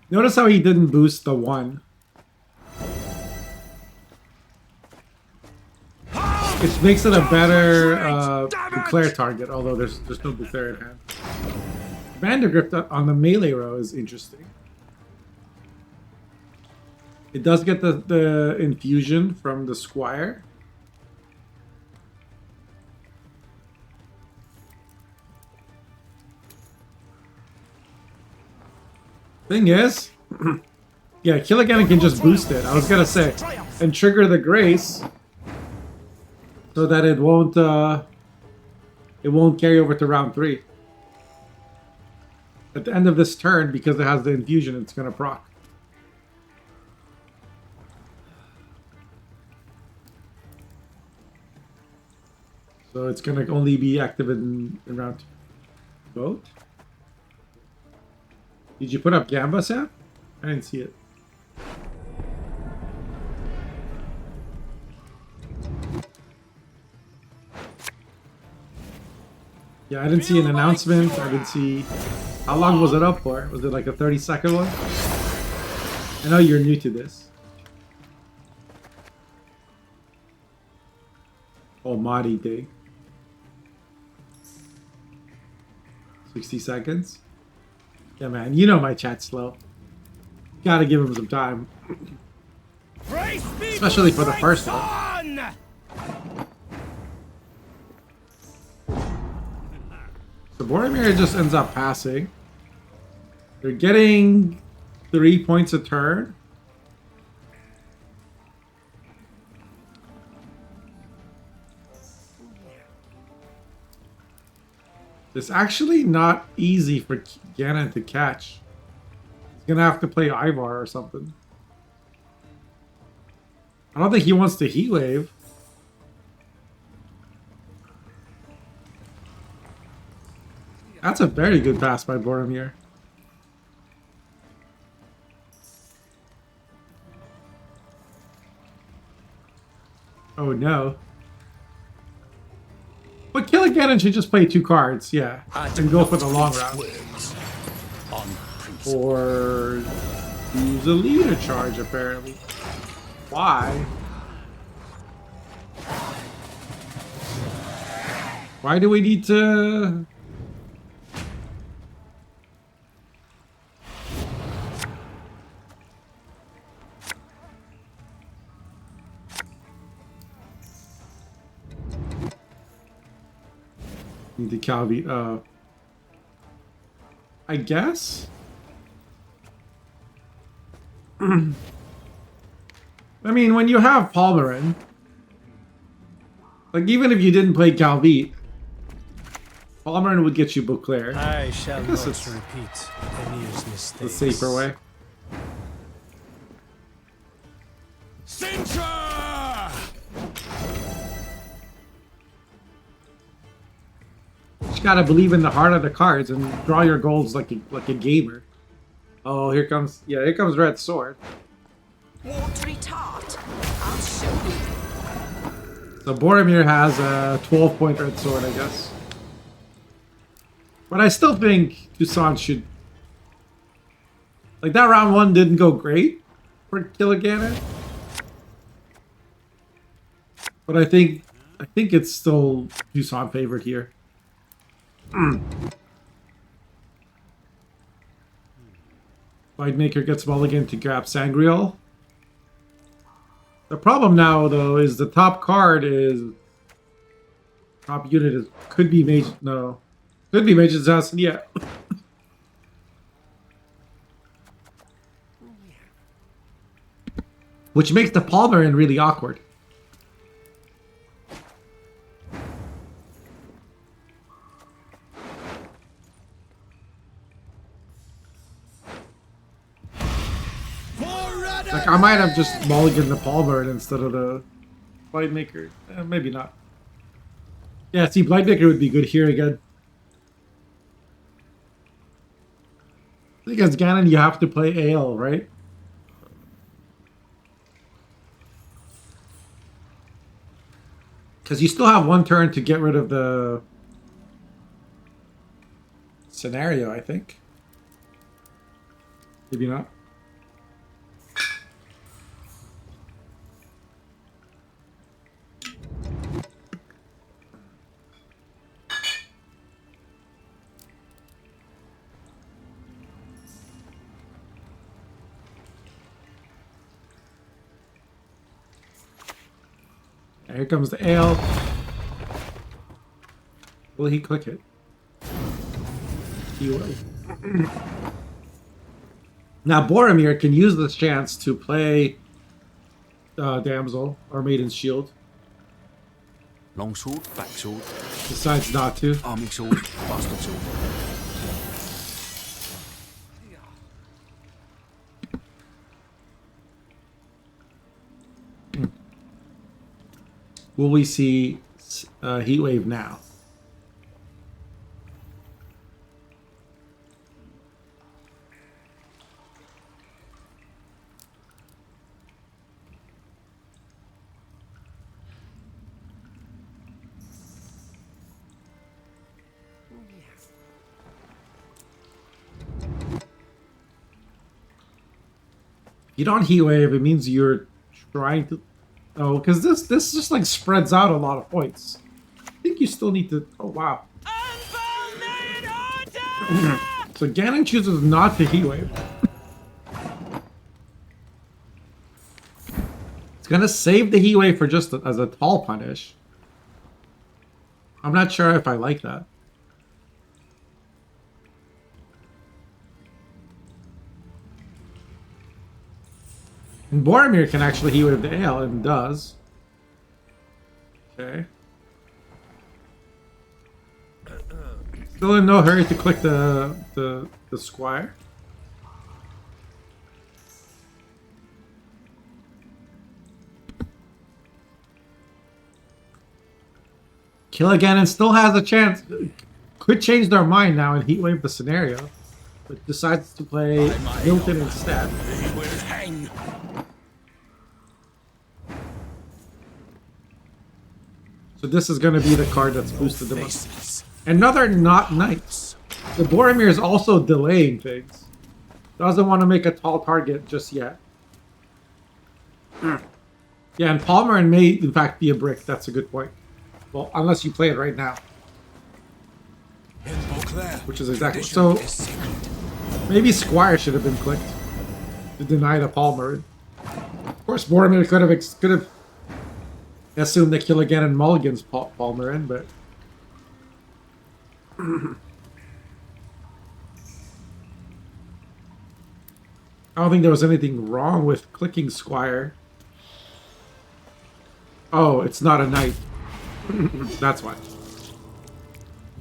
[SPEAKER 1] Notice how he didn't boost the 1. Which makes it a better Declare target, although there's no Declare in hand. Vandergrift on the melee row is interesting. It does get the infusion from the Squire. Thing is, yeah, Killigan can just boost it. I was gonna say, and trigger the Grace, so that it won't carry over to round 3. At the end of this turn, because it has the infusion, it's gonna proc. So it's gonna only be active in round 2. Vote. Did you put up Gamba, Sam? I didn't see it. Yeah, I didn't see an announcement. I didn't see... How long was it up for? Was it like a 30-second one? I know you're new to this. Oh, Mahdi Day. 60 seconds. Yeah, man, you know my chat's slow. Gotta give him some time. Especially for the first one. So Boromir just ends up passing. They're getting 3 points a turn. It's actually not easy for Ganon to catch. He's gonna have to play Ivar or something. I don't think he wants to Heat Wave. That's a very good pass by Boromir. Oh no. But Killigan should just play 2 cards, yeah. And go for the long round. Or use a leader charge, apparently. Why? Why do we need to... The Calvi, I guess? I mean, when you have Palmerin, like, even if you didn't play Calvi, Palmerin would get you Beauclair.
[SPEAKER 8] I shall not repeat Emir's mistakes.
[SPEAKER 1] The safer way.
[SPEAKER 2] Sintra!
[SPEAKER 1] You gotta believe in the heart of the cards and draw your goals like a gamer. Oh, here comes Red Sword.
[SPEAKER 10] Watery tart. I'll show you.
[SPEAKER 1] So Boromir has a 12-point Red Sword, I guess. But I still think Toussaint should... Like, that round 1 didn't go great for Killigan. But I think it's still Toussaint favored here. Lightmaker gets mulligan to grab Sangreal. The problem now, though, is the top card is... Top unit is... Could be Mage... No. Could be Mage's Assassin, yeah. which makes the Palmerin really awkward. Like, I might have just mulliganed the Palmerin instead of the Blightmaker. Maybe not. Yeah, see, Blightmaker would be good here again. I think as Ganon, you have to play Ale, right? Because you still have one turn to get rid of the scenario, I think. Maybe not. Here comes the ale. Will he click it? He will. Now Boromir can use this chance to play Damsel or Maiden's Shield.
[SPEAKER 3] Longsword, backsword.
[SPEAKER 1] Decides not to.
[SPEAKER 3] Arming sword, bastard sword.
[SPEAKER 1] Will we see Heatwave now? You don't Heatwave, it means you're trying to... Oh, because this just like spreads out a lot of points. I think you still need to... Oh, wow. So Ganon chooses not to Heatwave. It's gonna save the Heatwave for just as a tall punish. I'm not sure if I like that. And Boromir can actually Heatwave the Ale, and does. Okay. Still in no hurry to click the Squire. Kill again and still has a chance. Could change their mind now and Heatwave the scenario, but decides to play Milton instead. So this is going to be the card that's boosted the most. Another not nice. The Boromir is also delaying things. Doesn't want to make a tall target just yet. Yeah, and Palmerin may in fact be a brick. That's a good point. Well, unless you play it right now. Which is exactly... So, maybe Squire should have been clicked to deny the Palmerin. Of course, Boromir could have assumed that Kill Again and Mulligan's Palmerin, but... I don't think there was anything wrong with clicking Squire. Oh, it's not a knight. That's why.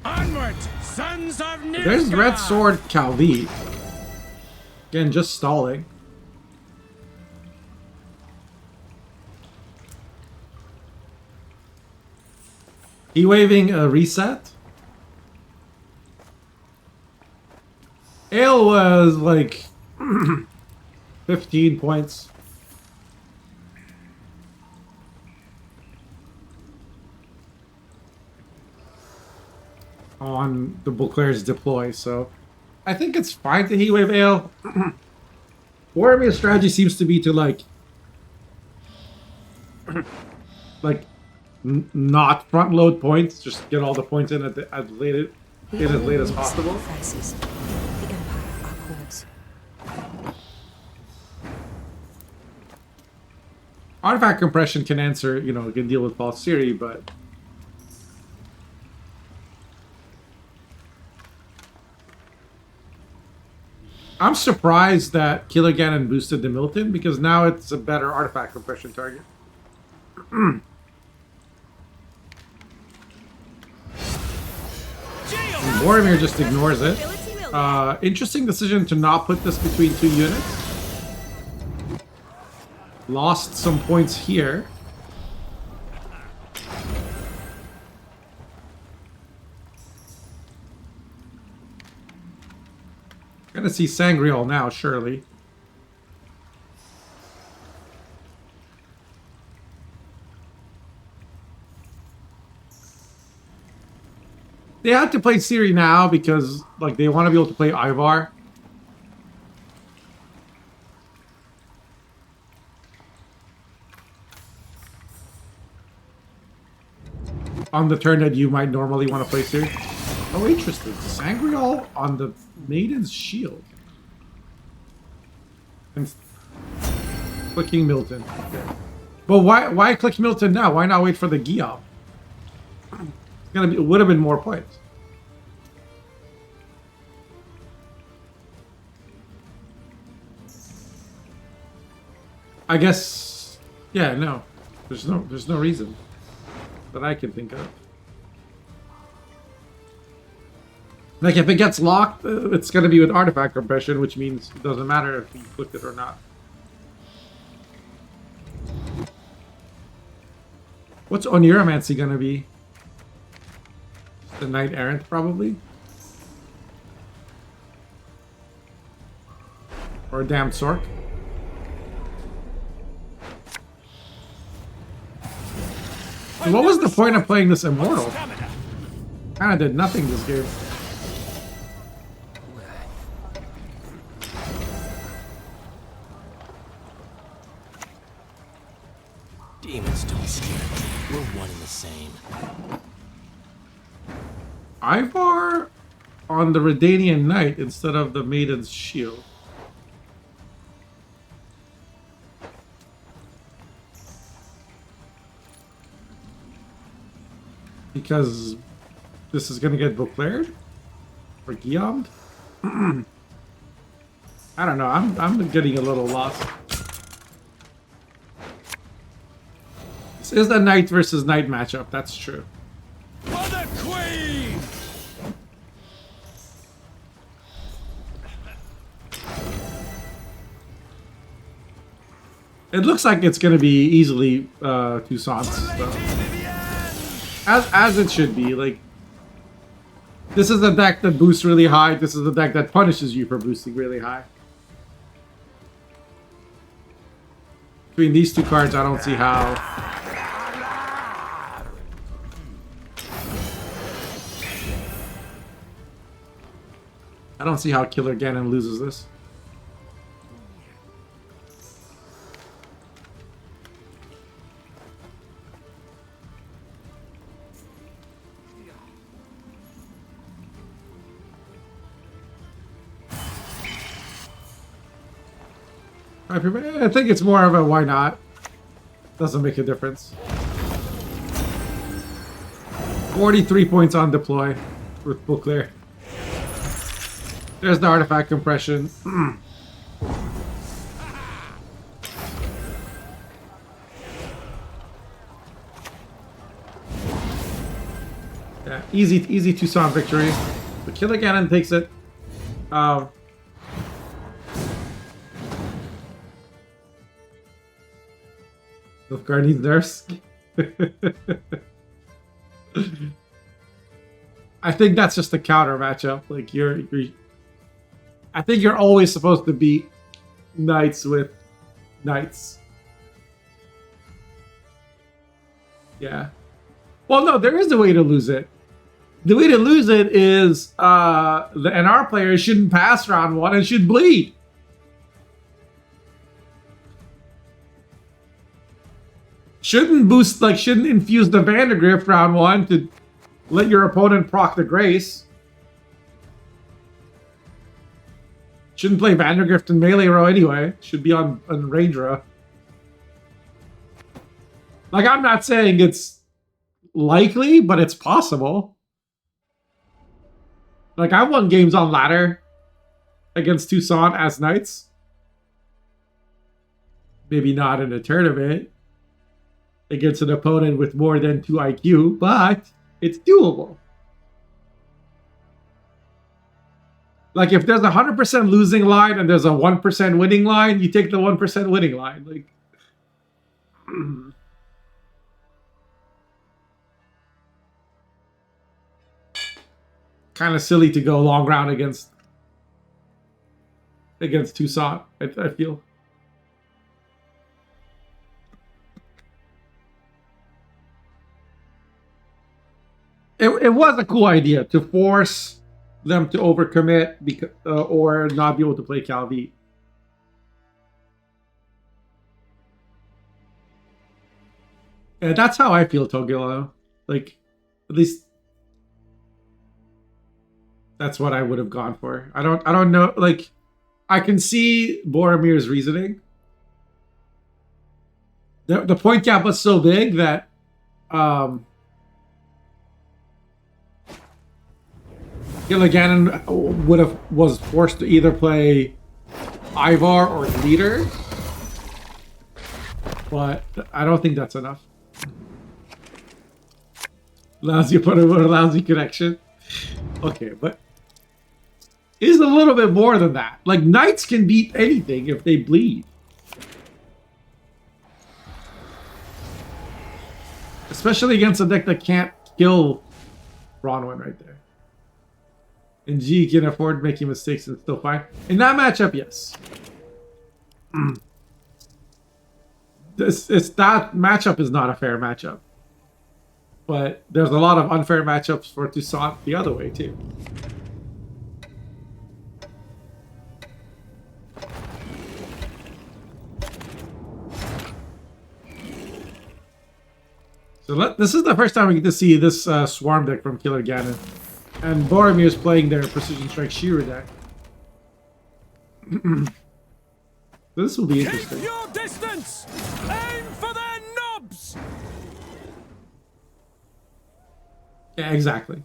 [SPEAKER 2] Onward, sons of Nilfgaard!
[SPEAKER 1] There's Red Sword Calvi. Again, just stalling. He waving a reset. Ale was like 15 points. On the Beauclair's deploy, so I think it's fine to Heatwave Ale. Boromir's strategy seems to be to like not front load points, just get all the points in as late as possible. Artifact compression can answer, can deal with False Fury, but I'm surprised that Killer Ganon boosted the Milton because now it's a better artifact compression target. Boromir just ignores it. Interesting decision to not put this between 2 units. Lost some points here. Gonna see Sangreal now, surely. They have to play Ciri now because, like, they want to be able to play Ivar. On the turn that you might normally want to play Ciri. Oh, interesting. Sangreal on the Maiden's Shield. And clicking Milton. But why click Milton now? Why not wait for the Giab? It would have been more points. I guess, yeah, no. There's no reason that I can think of. Like, if it gets locked, it's going to be with artifact compression, which means it doesn't matter if you clicked it or not. What's Oniromancy going to be? The Knight Errant, probably? Or a damned Sork? So what was the point of playing this Immortal? Kinda did nothing this game.
[SPEAKER 8] Demons don't scare me. We're one and the same.
[SPEAKER 1] Ivar on the Redanian Knight instead of the Maiden's Shield. Because this is going to get declared? Or Guillaumed? I don't know. I'm getting a little lost. This is the Knight versus Knight matchup. That's true.
[SPEAKER 2] For the Queen!
[SPEAKER 1] It looks like it's going to be easily Toussaint's, though. As it should be. Like, this is the deck that boosts really high. This is the deck that punishes you for boosting really high. Between these two cards, I don't see how. I don't see how Killer Ganon loses this. I think it's more of a why not. Doesn't make a difference. 43 points on deploy with full clear. There's the artifact compression. Yeah, easy Toussaint victory. But Killer Ganon takes it. Nilfgaard needs nerfs. I think that's just a counter matchup. Like you're I think you're always supposed to beat knights with knights. Yeah. Well, no, there is a way to lose it. The way to lose it is the NR player shouldn't pass round 1 and should bleed. Shouldn't infuse the Vandergrift round 1 to let your opponent proc the Grace. Shouldn't play Vandergrift in melee row anyway. Should be on range row. Like, I'm not saying it's likely, but it's possible. Like, I've won games on ladder against Toussaint as knights. Maybe not in a tournament against an opponent with more than 2 IQ, but it's doable. Like if there's a 100% losing line and there's a 1% winning line, you take the 1% winning line. Like, kind of silly to go long round against Toussaint, I feel. It was a cool idea to force them to overcommit or not be able to play Calvi. Yeah, that's how I feel, Togilo. Like, at least that's what I would have gone for. I don't know. Like, I can see Boromir's reasoning. The point gap was so big that Gilligan was forced to either play Ivar or leader, but I don't think that's enough. Allows you to put a lousy connection. Okay, but it is a little bit more than that. Like, knights can beat anything if they bleed. Especially against a deck that can't kill Bronwyn right there. And G can afford making mistakes and still fine. In that matchup, yes. That matchup is not a fair matchup. But there's a lot of unfair matchups for Toussaint the other way, too. So this is the first time we get to see this Swarm deck from Killer Ganon. And Boromir's playing their Precision Strike Shearer deck. This will be interesting.
[SPEAKER 2] Keep your distance! Aim for their knobs!
[SPEAKER 1] Yeah, exactly.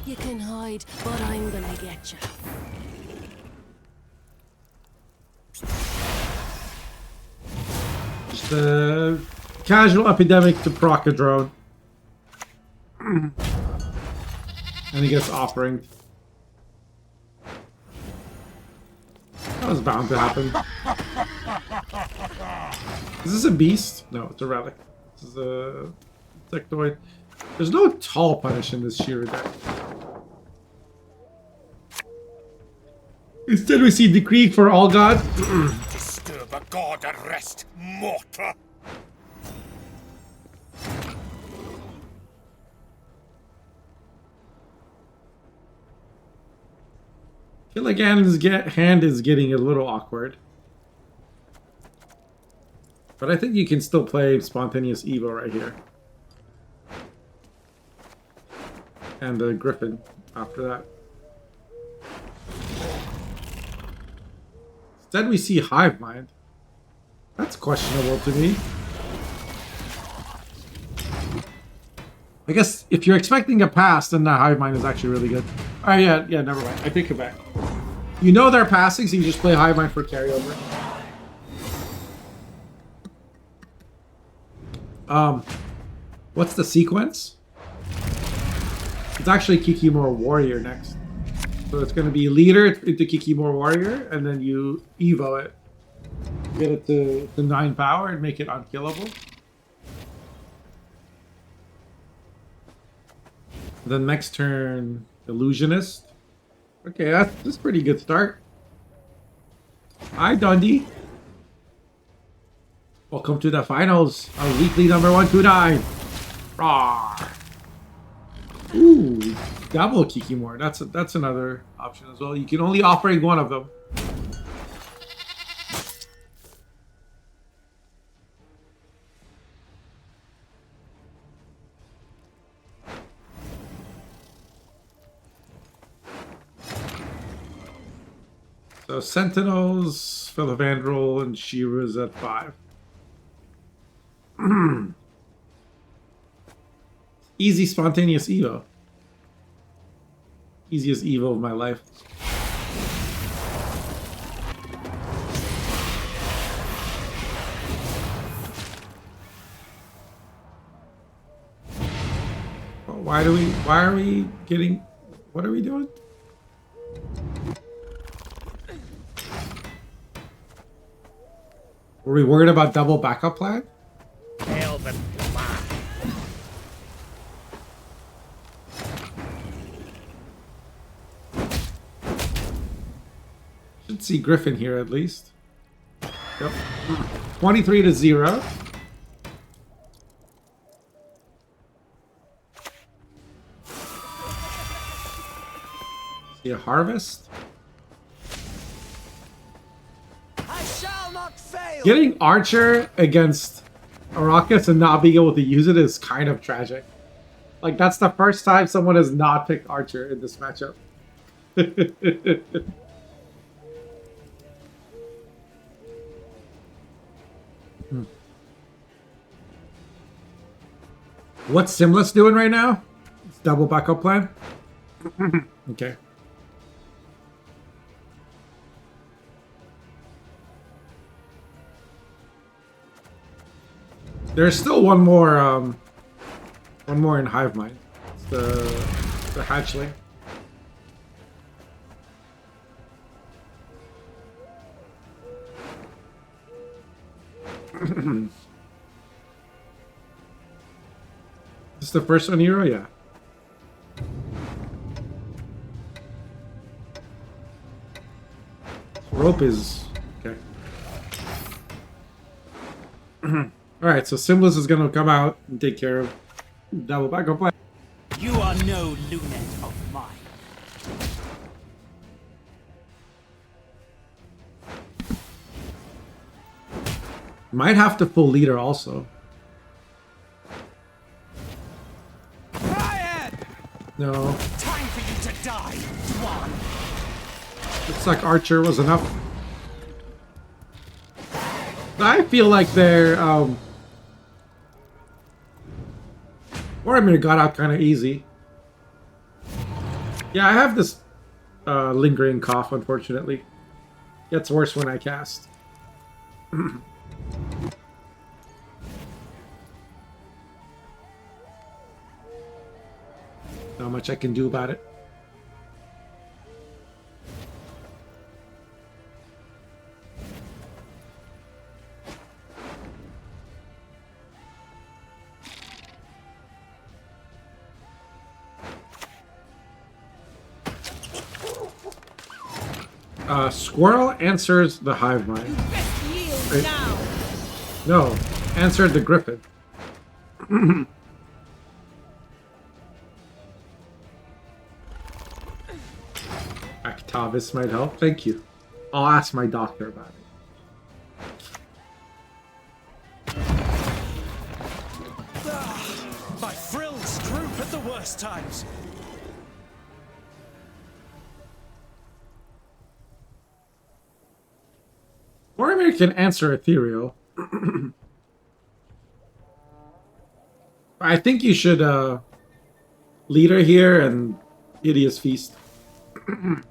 [SPEAKER 10] You can hide, but I'm gonna get you.
[SPEAKER 1] Just a casual epidemic to proc a drone. And he gets offering. That was bound to happen. Is this a beast? No, it's a relic. This is a insectoid. There's no tall punish in this Shearer deck. Instead, we see Decree for all gods.
[SPEAKER 7] Disturb a god at rest, mortal.
[SPEAKER 1] I feel like Ganon's hand is getting a little awkward. But I think you can still play Spontaneous Evo right here. And the Griffin after that. Instead we see Hive Mind. That's questionable to me. I guess if you're expecting a pass, then the Hive Mind is actually really good. Oh yeah, never mind. I take it back. You know they're passing, so you just play Hive Mind for carryover. What's the sequence? It's actually Kikimor Warrior next. So it's going to be leader into Kikimor Warrior, and then you Evo it. Get it to 9 power and make it unkillable. Then next turn, Illusionist. Okay, that's a pretty good start. Hi, Dundee. Welcome to the finals of weekly number 129. Rawr. Ooh, double Kikimor. That's another option as well. You can only operate one of them. So Sentinels, Philovandrel, and Shira's at 5. Easy spontaneous Evo. Easiest Evo of my life. Why are we getting, what are we doing? Were we worried about double backup plan?
[SPEAKER 7] Hail them.
[SPEAKER 1] Should see Griffin here at least. Yep. 23-0. See a harvest.
[SPEAKER 3] I shall not fail.
[SPEAKER 1] Getting Archer against Arrakis and not being able to use it is kind of tragic. Like, that's the first time someone has not picked Archer in this matchup. What's Simless doing right now? It's double backup plan. Okay. There's still one more in Hive Mind. It's the hatchling. This is the first one hero, yeah. Rope is okay. Alright, so Simless is gonna come out and take care of double backup plan.
[SPEAKER 3] You are no lunet of mine.
[SPEAKER 1] Might have to full leader also. No.
[SPEAKER 3] Time for you to die, Dwan.
[SPEAKER 1] Looks like Archer was enough. I feel like they're Warhammer got out kind of easy. Yeah, I have this lingering cough, unfortunately. Gets worse when I cast. Not much I can do about it. Squirrel answers the hive mind. Right. No, answered the griffin. Actavis might help. Thank you. I'll ask my doctor about it.
[SPEAKER 3] My frills droop at the worst times.
[SPEAKER 1] Warhammer can answer ethereal. I think you should leader here and hideous feast. At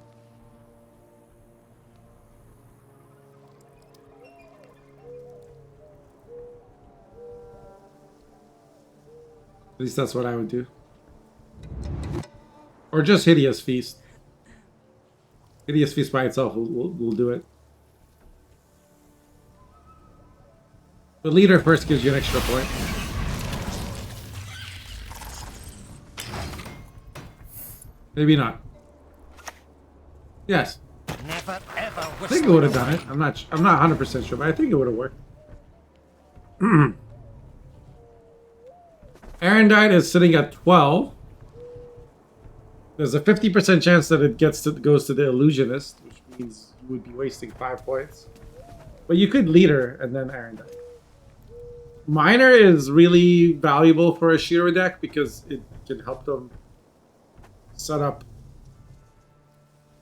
[SPEAKER 1] least that's what I would do. Or just hideous feast. Hideous feast by itself will do it. The leader first gives you an extra point. Maybe not. Yes.
[SPEAKER 3] Never ever.
[SPEAKER 1] I think it would have done it. I'm not 100% sure, but I think it would have worked. Arendite is sitting at 12. There's a 50% chance that it goes to the illusionist, which means you would be wasting 5 points. But you could leader and then Arendite. Miner is really valuable for a Shiro deck because it can help them set up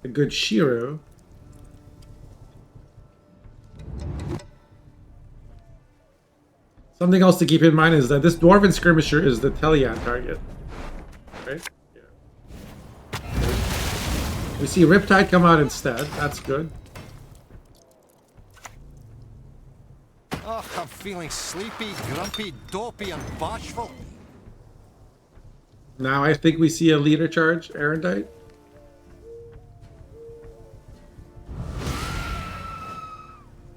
[SPEAKER 1] a good Shiro. Something else to keep in mind is that this Dwarven Skirmisher is the Telian target. Right? Yeah. We see Riptide come out instead. That's good.
[SPEAKER 14] Oh, I'm feeling sleepy, grumpy, dopey, and bashful.
[SPEAKER 1] Now I think we see a leader charge, Erendite.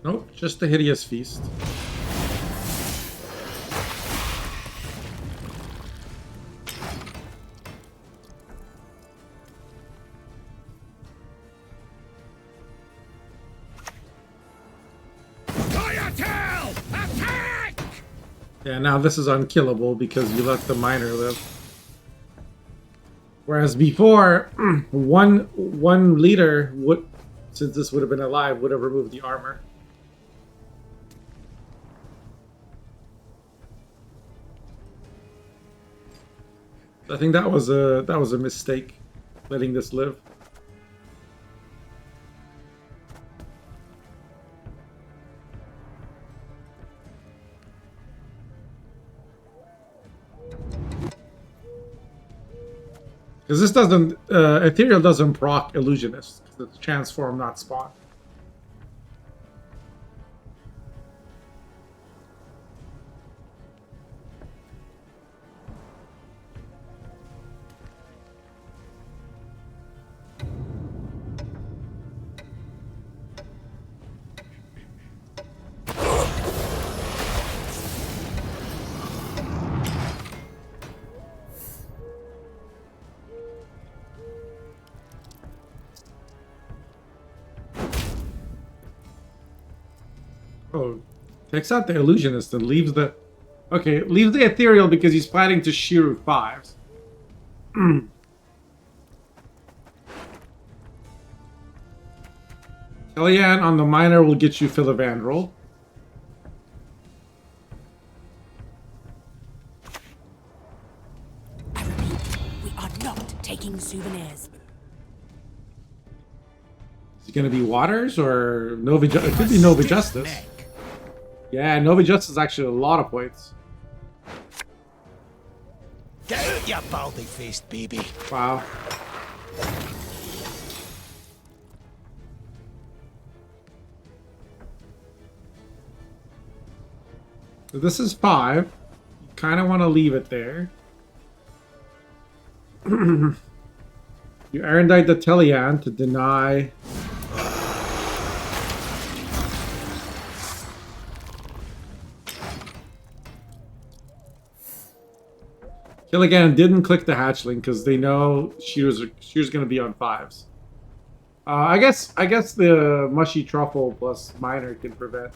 [SPEAKER 1] Nope, just the Hideous Feast.
[SPEAKER 2] Scoia'tael! Attack!
[SPEAKER 1] Yeah, now this is unkillable because you let the miner live. Whereas before, one leader would, since this would have been alive, would have removed the armor. I think that was a mistake, letting this live. Because this doesn't, Ethereal doesn't proc Illusionist, because it's transform, not spawn. Oh, takes out the Illusionist and leaves the... Okay, leaves the Ethereal because he's planning to Shiru 5s. Telian on the Miner will get you Philivandrel.
[SPEAKER 10] I repeat, we are not taking souvenirs.
[SPEAKER 1] Is it going to be Waters or Nova Justice? It could be Nova Justice. Yeah, Nova Justice is actually a lot of points.
[SPEAKER 3] Get out, you baldy-faced baby.
[SPEAKER 1] Wow. So this is 5. You kind of want to leave it there. You Erendite the Telian to deny... Killigan didn't click the hatchling because they know she was going to be on 5s. I guess the mushy truffle plus miner can prevent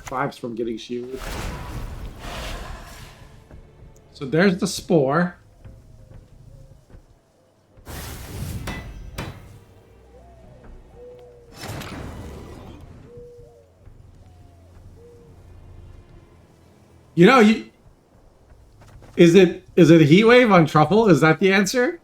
[SPEAKER 1] 5s from getting shielded. So there's the spore. You know, Is it a heat wave on truffle? Is that the answer?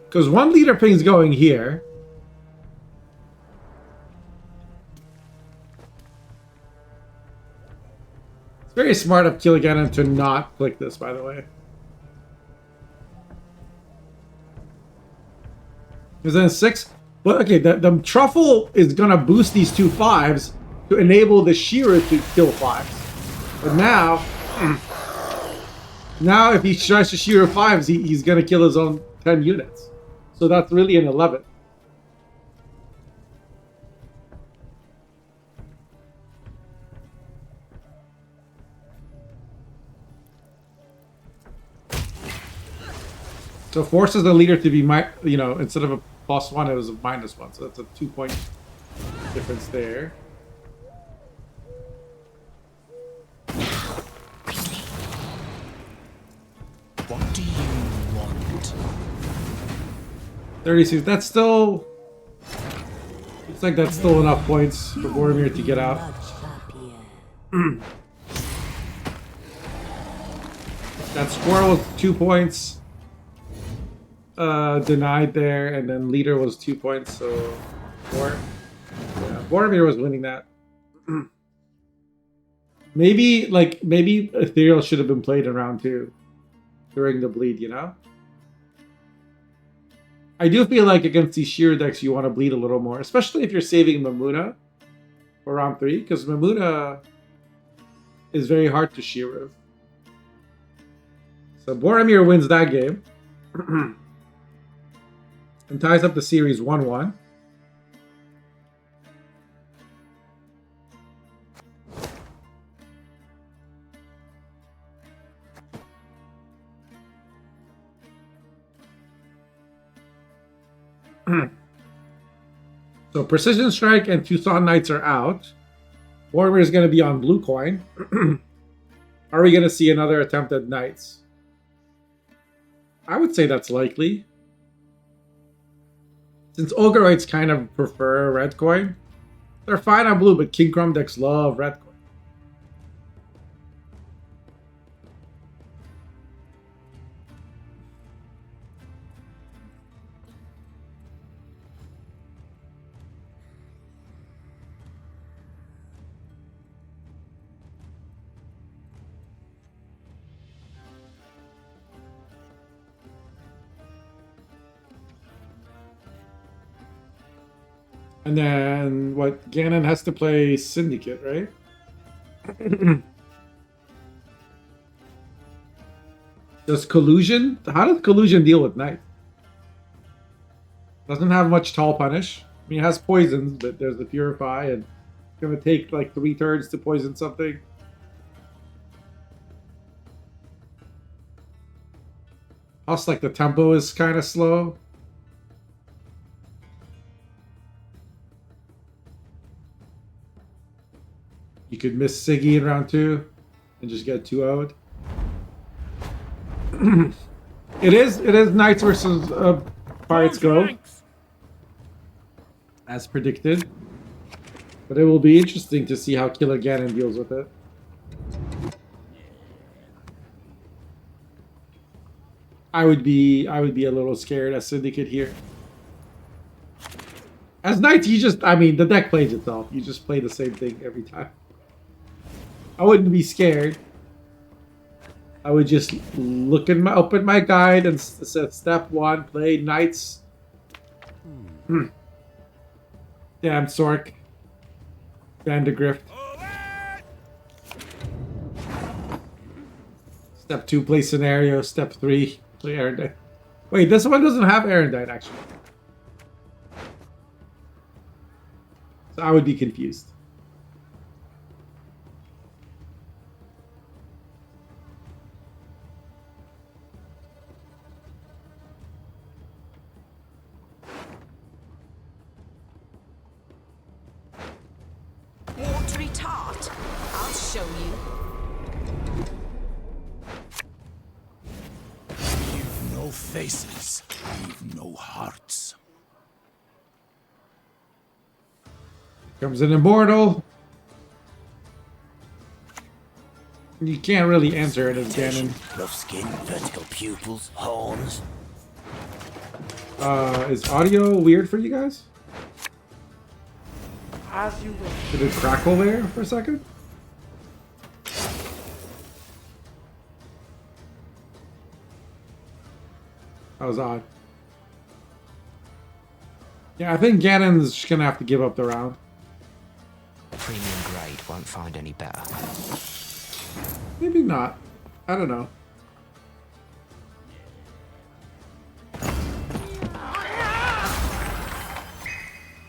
[SPEAKER 1] Because 1 leader ping's going here. It's very smart of Killigan to not click this, by the way. Because then 6. But okay, the truffle is gonna boost these 2 5s to enable the Shearer to kill 5s. But now if he tries to Shearer 5s, he's gonna kill his own 10 units. So that's really an 11. So forces the leader to be, instead of a +1, it was a -1. So that's a 2-point difference there.
[SPEAKER 3] What do you want?
[SPEAKER 1] 36. That's still... Looks like that's still enough points for Boromir to get out. That squirrel with 2 points. denied there, and then leader was 2 points, so 4. Yeah, Boromir was winning that. maybe Ethereal should have been played in round 2 during the bleed, you know? I do feel like against these sheer decks you want to bleed a little more, especially if you're saving Mamuna for round 3, because Mamuna is very hard to shear with. So Boromir wins that game. And ties up the series 1-1. So Precision Strike and Tucson Knights are out. Boromir is going to be on blue coin. Are we going to see another attempt at Knights? I would say that's likely. Since Ogreites kind of prefer red coin, they're fine on blue, but King Crumb decks love red coin. And then, what, Ganon has to play Syndicate, right? Does Collusion? How does Collusion deal with Knight? Doesn't have much tall punish. I mean, it has poisons, but there's the Purify, and it's going to take like 3 turns to poison something. Plus, like, the tempo is kind of slow. You could miss Siggy in round 2 and just get 2-0'd. It is Knights versus Pirates Go, as predicted. But it will be interesting to see how Killer Ganon deals with it. I would be a little scared as Syndicate here. As Knights, the deck plays itself. You just play the same thing every time. I wouldn't be scared. I would just open my guide and set step 1, play Knights. Damn Sork. Vandegrift. Step 2, play Scenario. Step 3, play Erendite. Wait, this one doesn't have Erendite, actually. So I would be confused.
[SPEAKER 10] Watery tart. I'll show you.
[SPEAKER 3] You've no faces, you've no hearts.
[SPEAKER 1] Comes an Immortal. You can't really answer it as Ganon.
[SPEAKER 3] Rough skin, vertical pupils, horns.
[SPEAKER 1] Is audio weird for you guys?
[SPEAKER 12] As you will.
[SPEAKER 1] Did it crackle there for a second? That was odd. Yeah, I think Ganon's just gonna have to give up the round.
[SPEAKER 6] Premium grade won't find any better.
[SPEAKER 1] Maybe not. I don't know.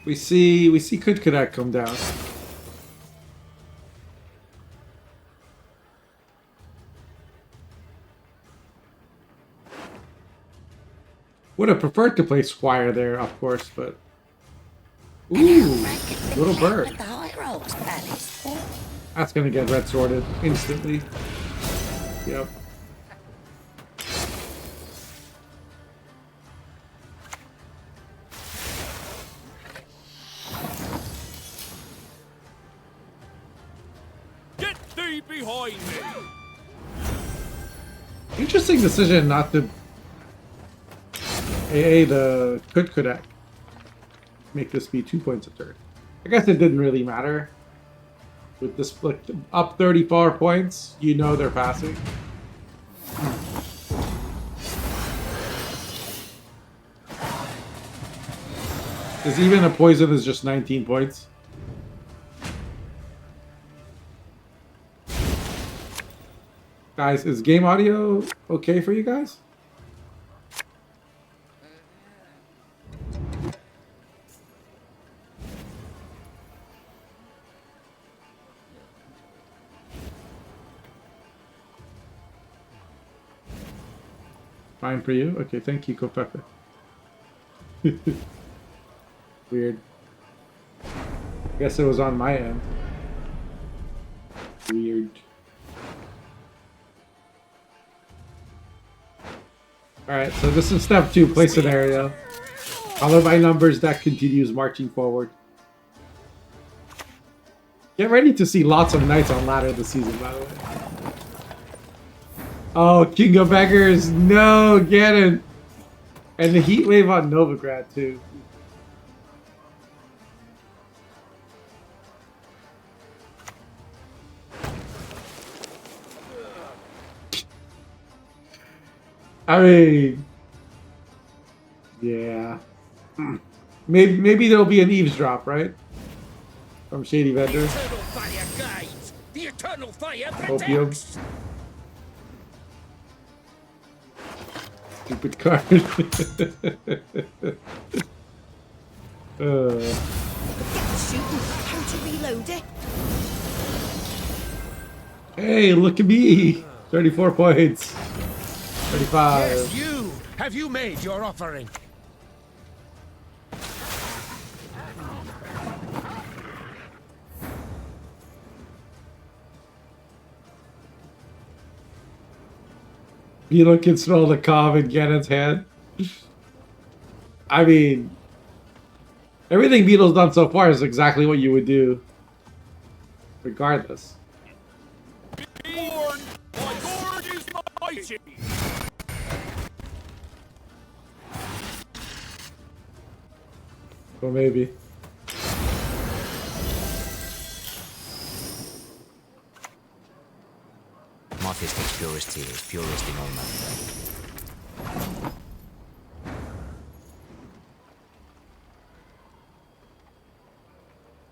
[SPEAKER 1] We see Kudkadak come down. Would have preferred to play Squire there, of course, but ooh, little bird. That's gonna get red sorted instantly. Yep.
[SPEAKER 2] Behind me.
[SPEAKER 1] Interesting decision not to AA the could make this be 2 points a turn. I guess it didn't really matter. With this split up 34 points, you know they're passing. Because even a poison is just 19 points. Guys, is game audio okay for you guys? Fine for you? Okay, thank you, Kopepe. Weird. Guess it was on my end. Weird. Alright, so this is step 2, play scenario. Color by numbers deck continues marching forward. Get ready to see lots of knights on ladder this season, by the way. Oh, King of Beggars! No, get it! And the heat wave on Novigrad, too. I mean, yeah. Maybe there'll be an eavesdrop, right? From Shady Vendor.
[SPEAKER 3] The eternal fire guides. The eternal fire
[SPEAKER 1] Opium.
[SPEAKER 3] protects.
[SPEAKER 1] Stupid card.
[SPEAKER 10] How to reload it?
[SPEAKER 1] Hey, look at me! 34 points. 35.
[SPEAKER 7] Yes, you! Have you made your offering?
[SPEAKER 1] Beetle can smell the cob in Gannon's hand. I mean, everything Beetle's done so far is exactly what you would do, regardless.
[SPEAKER 2] Born, my lord is mighty.
[SPEAKER 1] Well, maybe.
[SPEAKER 6] Martys takes purest tears, purest in all mankind.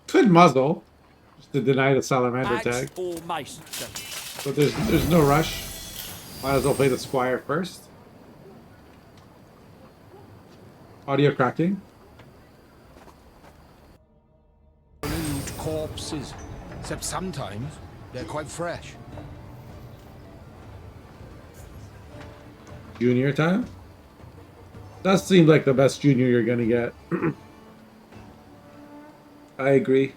[SPEAKER 1] Could muzzle, just to deny the salamander tag.
[SPEAKER 2] Or mason.
[SPEAKER 1] But there's no rush. Might as well play the squire first. Audio cracking.
[SPEAKER 14] Nude corpses. Except sometimes they're quite fresh.
[SPEAKER 1] Junior time? That seemed like the best junior you're gonna get. I agree.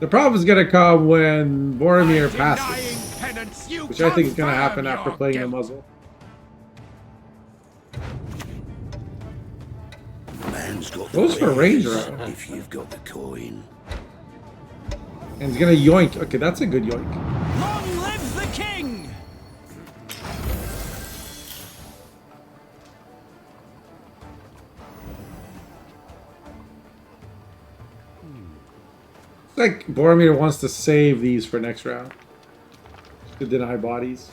[SPEAKER 1] The problem is gonna come when Boromir passes. Which I think is going to happen after playing the muzzle.
[SPEAKER 3] Man's got
[SPEAKER 1] Those for ranger.
[SPEAKER 3] if you've got the coin.
[SPEAKER 1] And he's going to yoink. Okay, that's a good yoink.
[SPEAKER 2] Long live the king!
[SPEAKER 1] It's like Boromir wants to save these for next round. To deny bodies.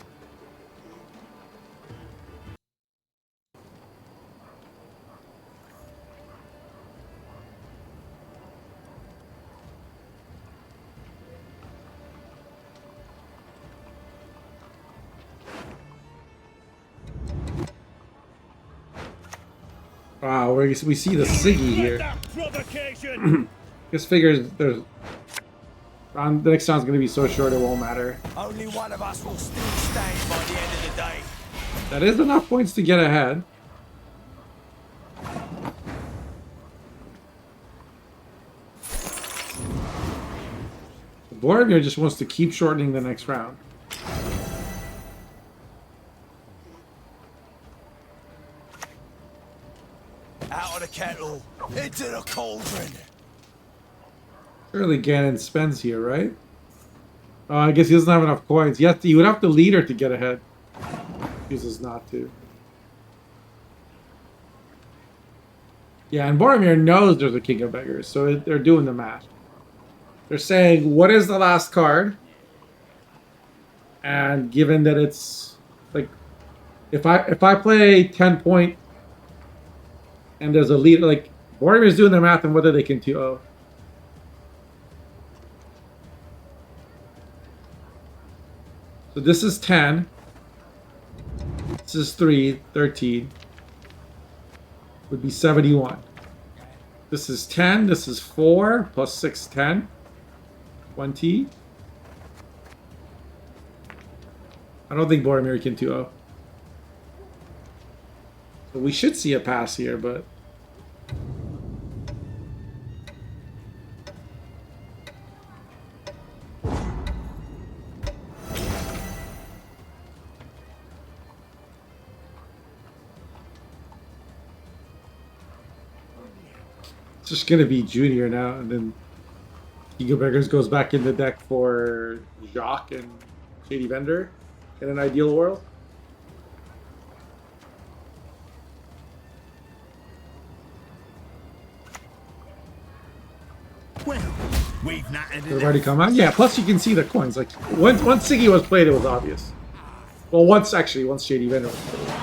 [SPEAKER 1] Wow, we see the Siggy here. This figures there's the next round's gonna be so short it won't matter.
[SPEAKER 3] Only one of us will still stand by the end of the day.
[SPEAKER 1] That is enough points to get ahead. Boromir just wants to keep shortening the next round.
[SPEAKER 3] metal into the cauldron.
[SPEAKER 1] Surely Ganon spends here, right? Oh, I guess he doesn't have enough coins. He would have to lead her to get ahead. Chooses not to. Yeah, and Boromir knows there's a King of Beggars, so they're doing the math. They're saying, what is the last card? And given that it's like, if I play 10 point and there's a lead, like Boromir's doing the math on whether they can 2-0. So this is 10. This is 3, 13. Would be 71. This is 10. This is 4 plus 6, 10. 20. I don't think Boromir can 2-0. So we should see a pass here, but... It's just going to be Junior now, and then King of Beggars goes back in the deck for Jacques and Shady Vendor in an ideal world.
[SPEAKER 3] Well, we've nattered
[SPEAKER 1] They've already come out? Yeah, plus you can see the coins. Like, once Siggy was played, it was obvious. Well, once Shady Vendor was played.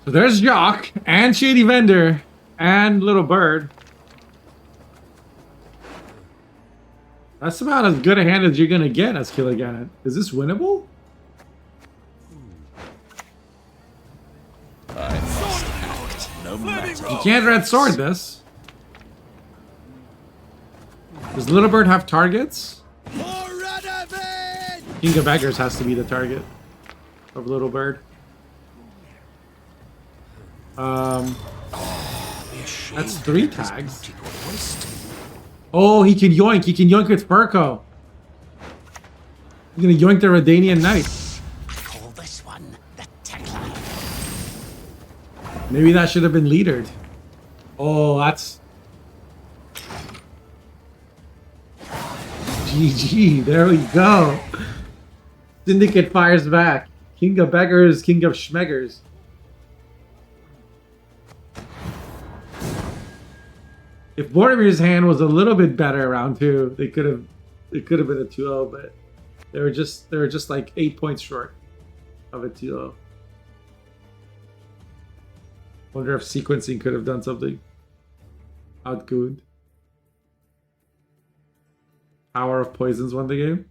[SPEAKER 1] So there's Jacques and Shady Vendor and Little Bird. That's about as good a hand as you're gonna get as Killer Ganon. Is this winnable?
[SPEAKER 3] I must act, no matter.
[SPEAKER 1] You can't red sword this. Does Little Bird have targets? King of Beggars has to be the target of Little Bird. That's 3 tags. Oh, he can yoink. He can yoink with Furco. He's gonna yoink the Redanian Knight.
[SPEAKER 3] Call this one the Techline.
[SPEAKER 1] Maybe that should have been leadered. Oh, that's... GG. There we go. Syndicate fires back. King of Beggars, King of Schmeggers. If Boromir's hand was a little bit better round 2, it could have been a 2-0, but they were just like 8 points short of a 2-0. Wonder if sequencing could have done something. Outgooned. Power of Poisons won the game.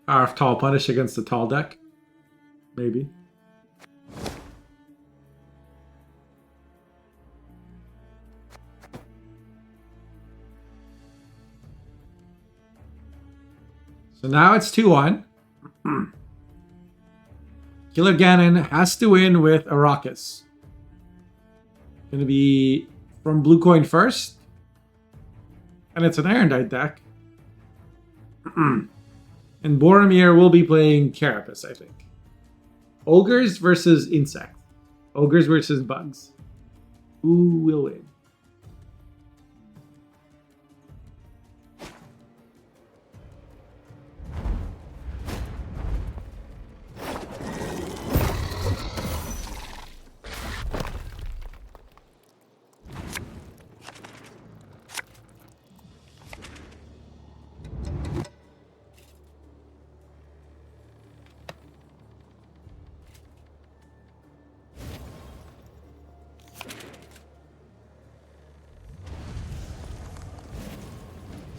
[SPEAKER 1] Power of Tall Punish against the Tall deck. Maybe. So now it's 2-1. Killer Ganon has to win with Arrakis. Gonna be from Blue Coin first. And it's an Erendite deck. And Boromir will be playing Carapace, I think. Ogres versus insects. Ogres versus bugs. Who will win?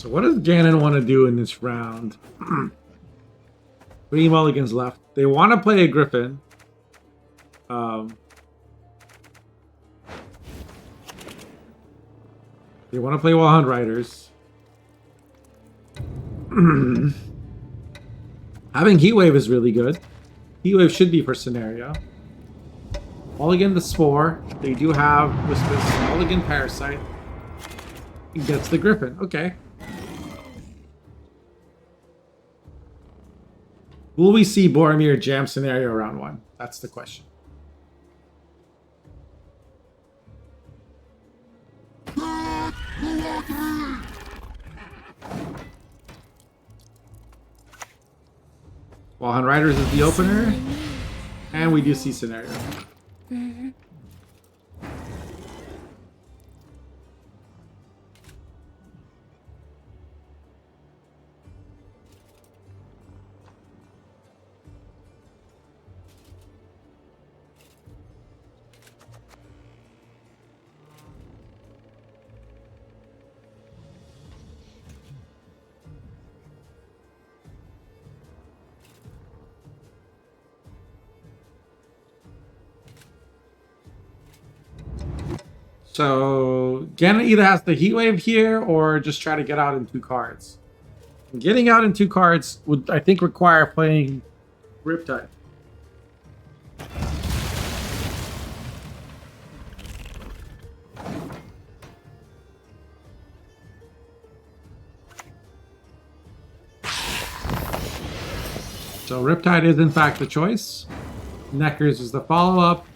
[SPEAKER 1] So what does Ganon want to do in this round? 3 mulligans left. They want to play a Griffin. They want to play Wallhound Riders. Having Heatwave is really good. Heatwave should be for scenario. Mulligan the Spore. They do have Whispers. Mulligan Parasite. He gets the Griffin. Okay. Will we see Boromir jam scenario round 1? That's the question. Wallhound Riders is the opener. And we do see scenario. So Ganon either has the Heatwave here or just try to get out in 2 cards. Getting out in 2 cards would, I think, require playing Riptide. So Riptide is in fact the choice. Neckers is the follow-up.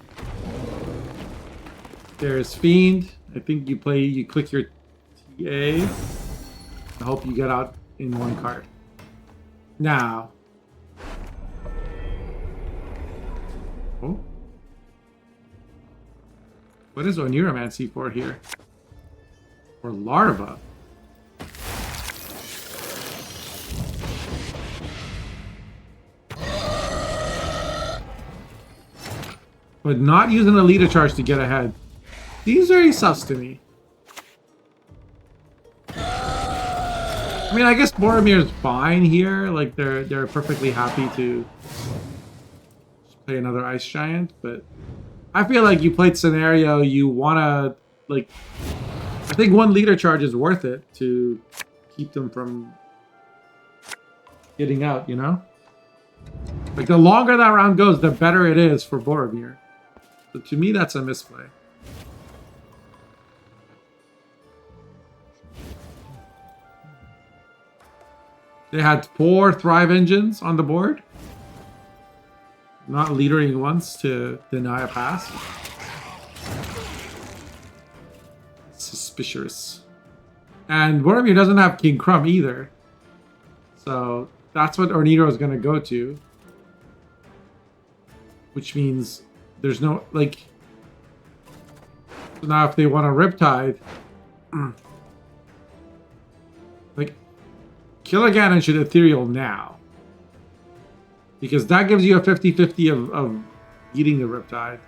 [SPEAKER 1] There's Fiend. I think you click your TA. I hope you get out in 1 card. Now. Oh. What is Oniromancy for here? Or Larva? But not using a leader charge to get ahead. Seems very sus to me. I mean, I guess Boromir's fine here. Like, they're perfectly happy to play another Ice Giant, but I feel like you played scenario, you wanna, like, I think 1 leader charge is worth it to keep them from getting out, you know? Like, the longer that round goes, the better it is for Boromir. So to me, that's a misplay. They had 4 Thrive Engines on the board. Not leadering once to deny a pass. Suspicious. And Boromir doesn't have King Crumb either. So that's what Ornito is going to go to. Which means there's no, like... So now if they want a Riptide... like... Kill a Ganon should Ethereal now. Because that gives you a 50-50 of eating the Riptide.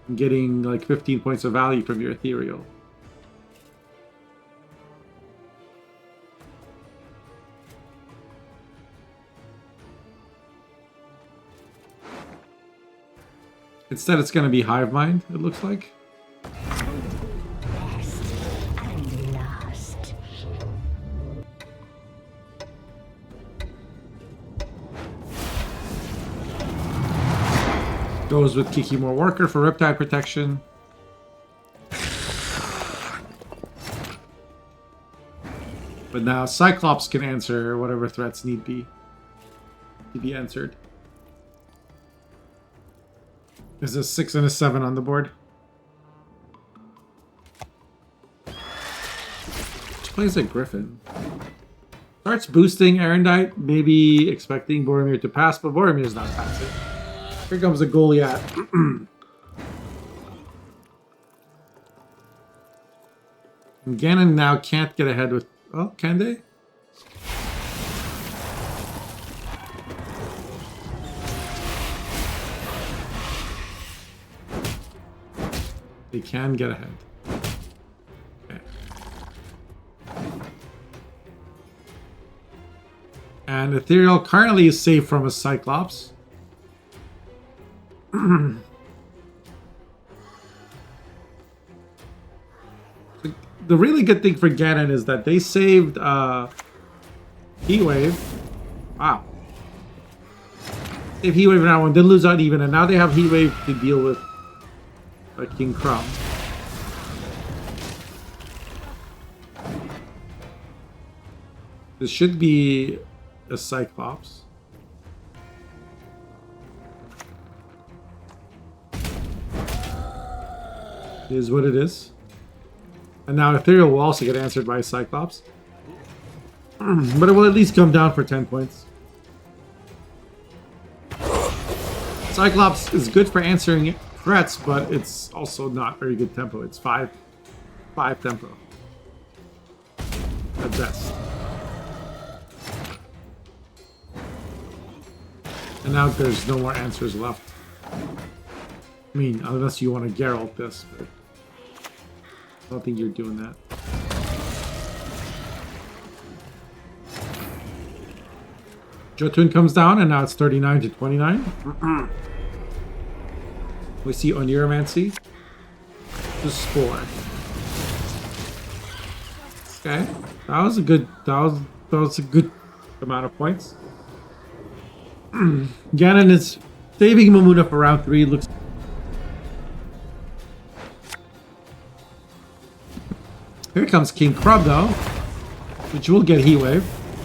[SPEAKER 1] And getting like 15 points of value from your Ethereal. Instead it's going to be Hive Mind, it looks like. Goes with Kikimor Worker for Riptide protection. But now Cyclops can answer whatever threats need be to be answered. There's a 6 and a 7 on the board. Which plays a Griffin. Starts boosting Erendite, maybe expecting Boromir to pass, but Boromir's not passing. Here comes a Goliath. And Ganon now can't get ahead with... Oh, can they? They can get ahead. And Ethereal currently is safe from a Cyclops. The really good thing for Ganon is that they saved Heatwave. Wow. If Heatwave now one did lose out even, and now they have Heatwave to deal with King Crumb. This should be a Cyclops. It is what it is. And now Ethereal will also get answered by Cyclops. But it will at least come down for 10 points. Cyclops is good for answering threats, but it's also not very good tempo. It's 5 tempo. At best. And now there's no more answers left. I mean, unless you want to Geralt this, but I don't think you're doing that. Jotun comes down, and now it's 39 to 29. We see Oniromancy. The Spore. Okay, that was a good. That was a good amount of points. Ganon is saving Mamuna for round 3. Looks. Here comes King Crumb though, which will get Heatwave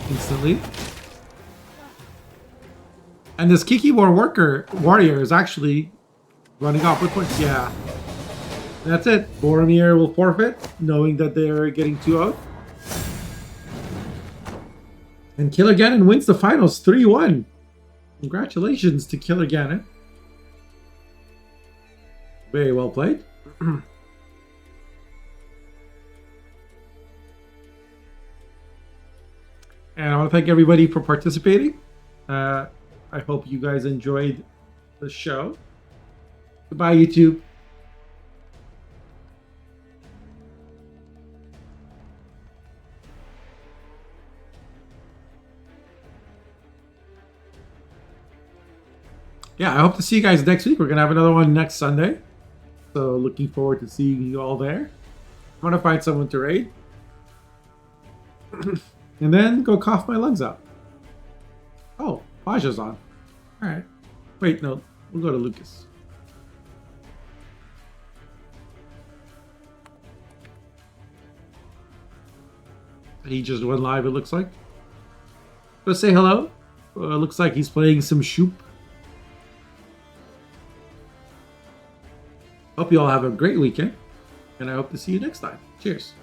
[SPEAKER 1] instantly. And this Kiki warrior is actually running off with points. Yeah. That's it. Boromir will forfeit, knowing that they're getting 2 out. And Killer Ganon wins the finals 3-1. Congratulations to Killer Ganon. Very well played. And I want to thank everybody for participating. I hope you guys enjoyed the show. Goodbye, YouTube. Yeah, I hope to see you guys next week. We're going to have another one next Sunday. So looking forward to seeing you all there. I want to find someone to raid. And then go cough my lungs out. Oh, Faja's on. Alright. Wait, no. We'll go to Lucas. He just went live, it looks like. Go say hello. Looks like he's playing some Shoop. Hope you all have a great weekend. And I hope to see you next time. Cheers.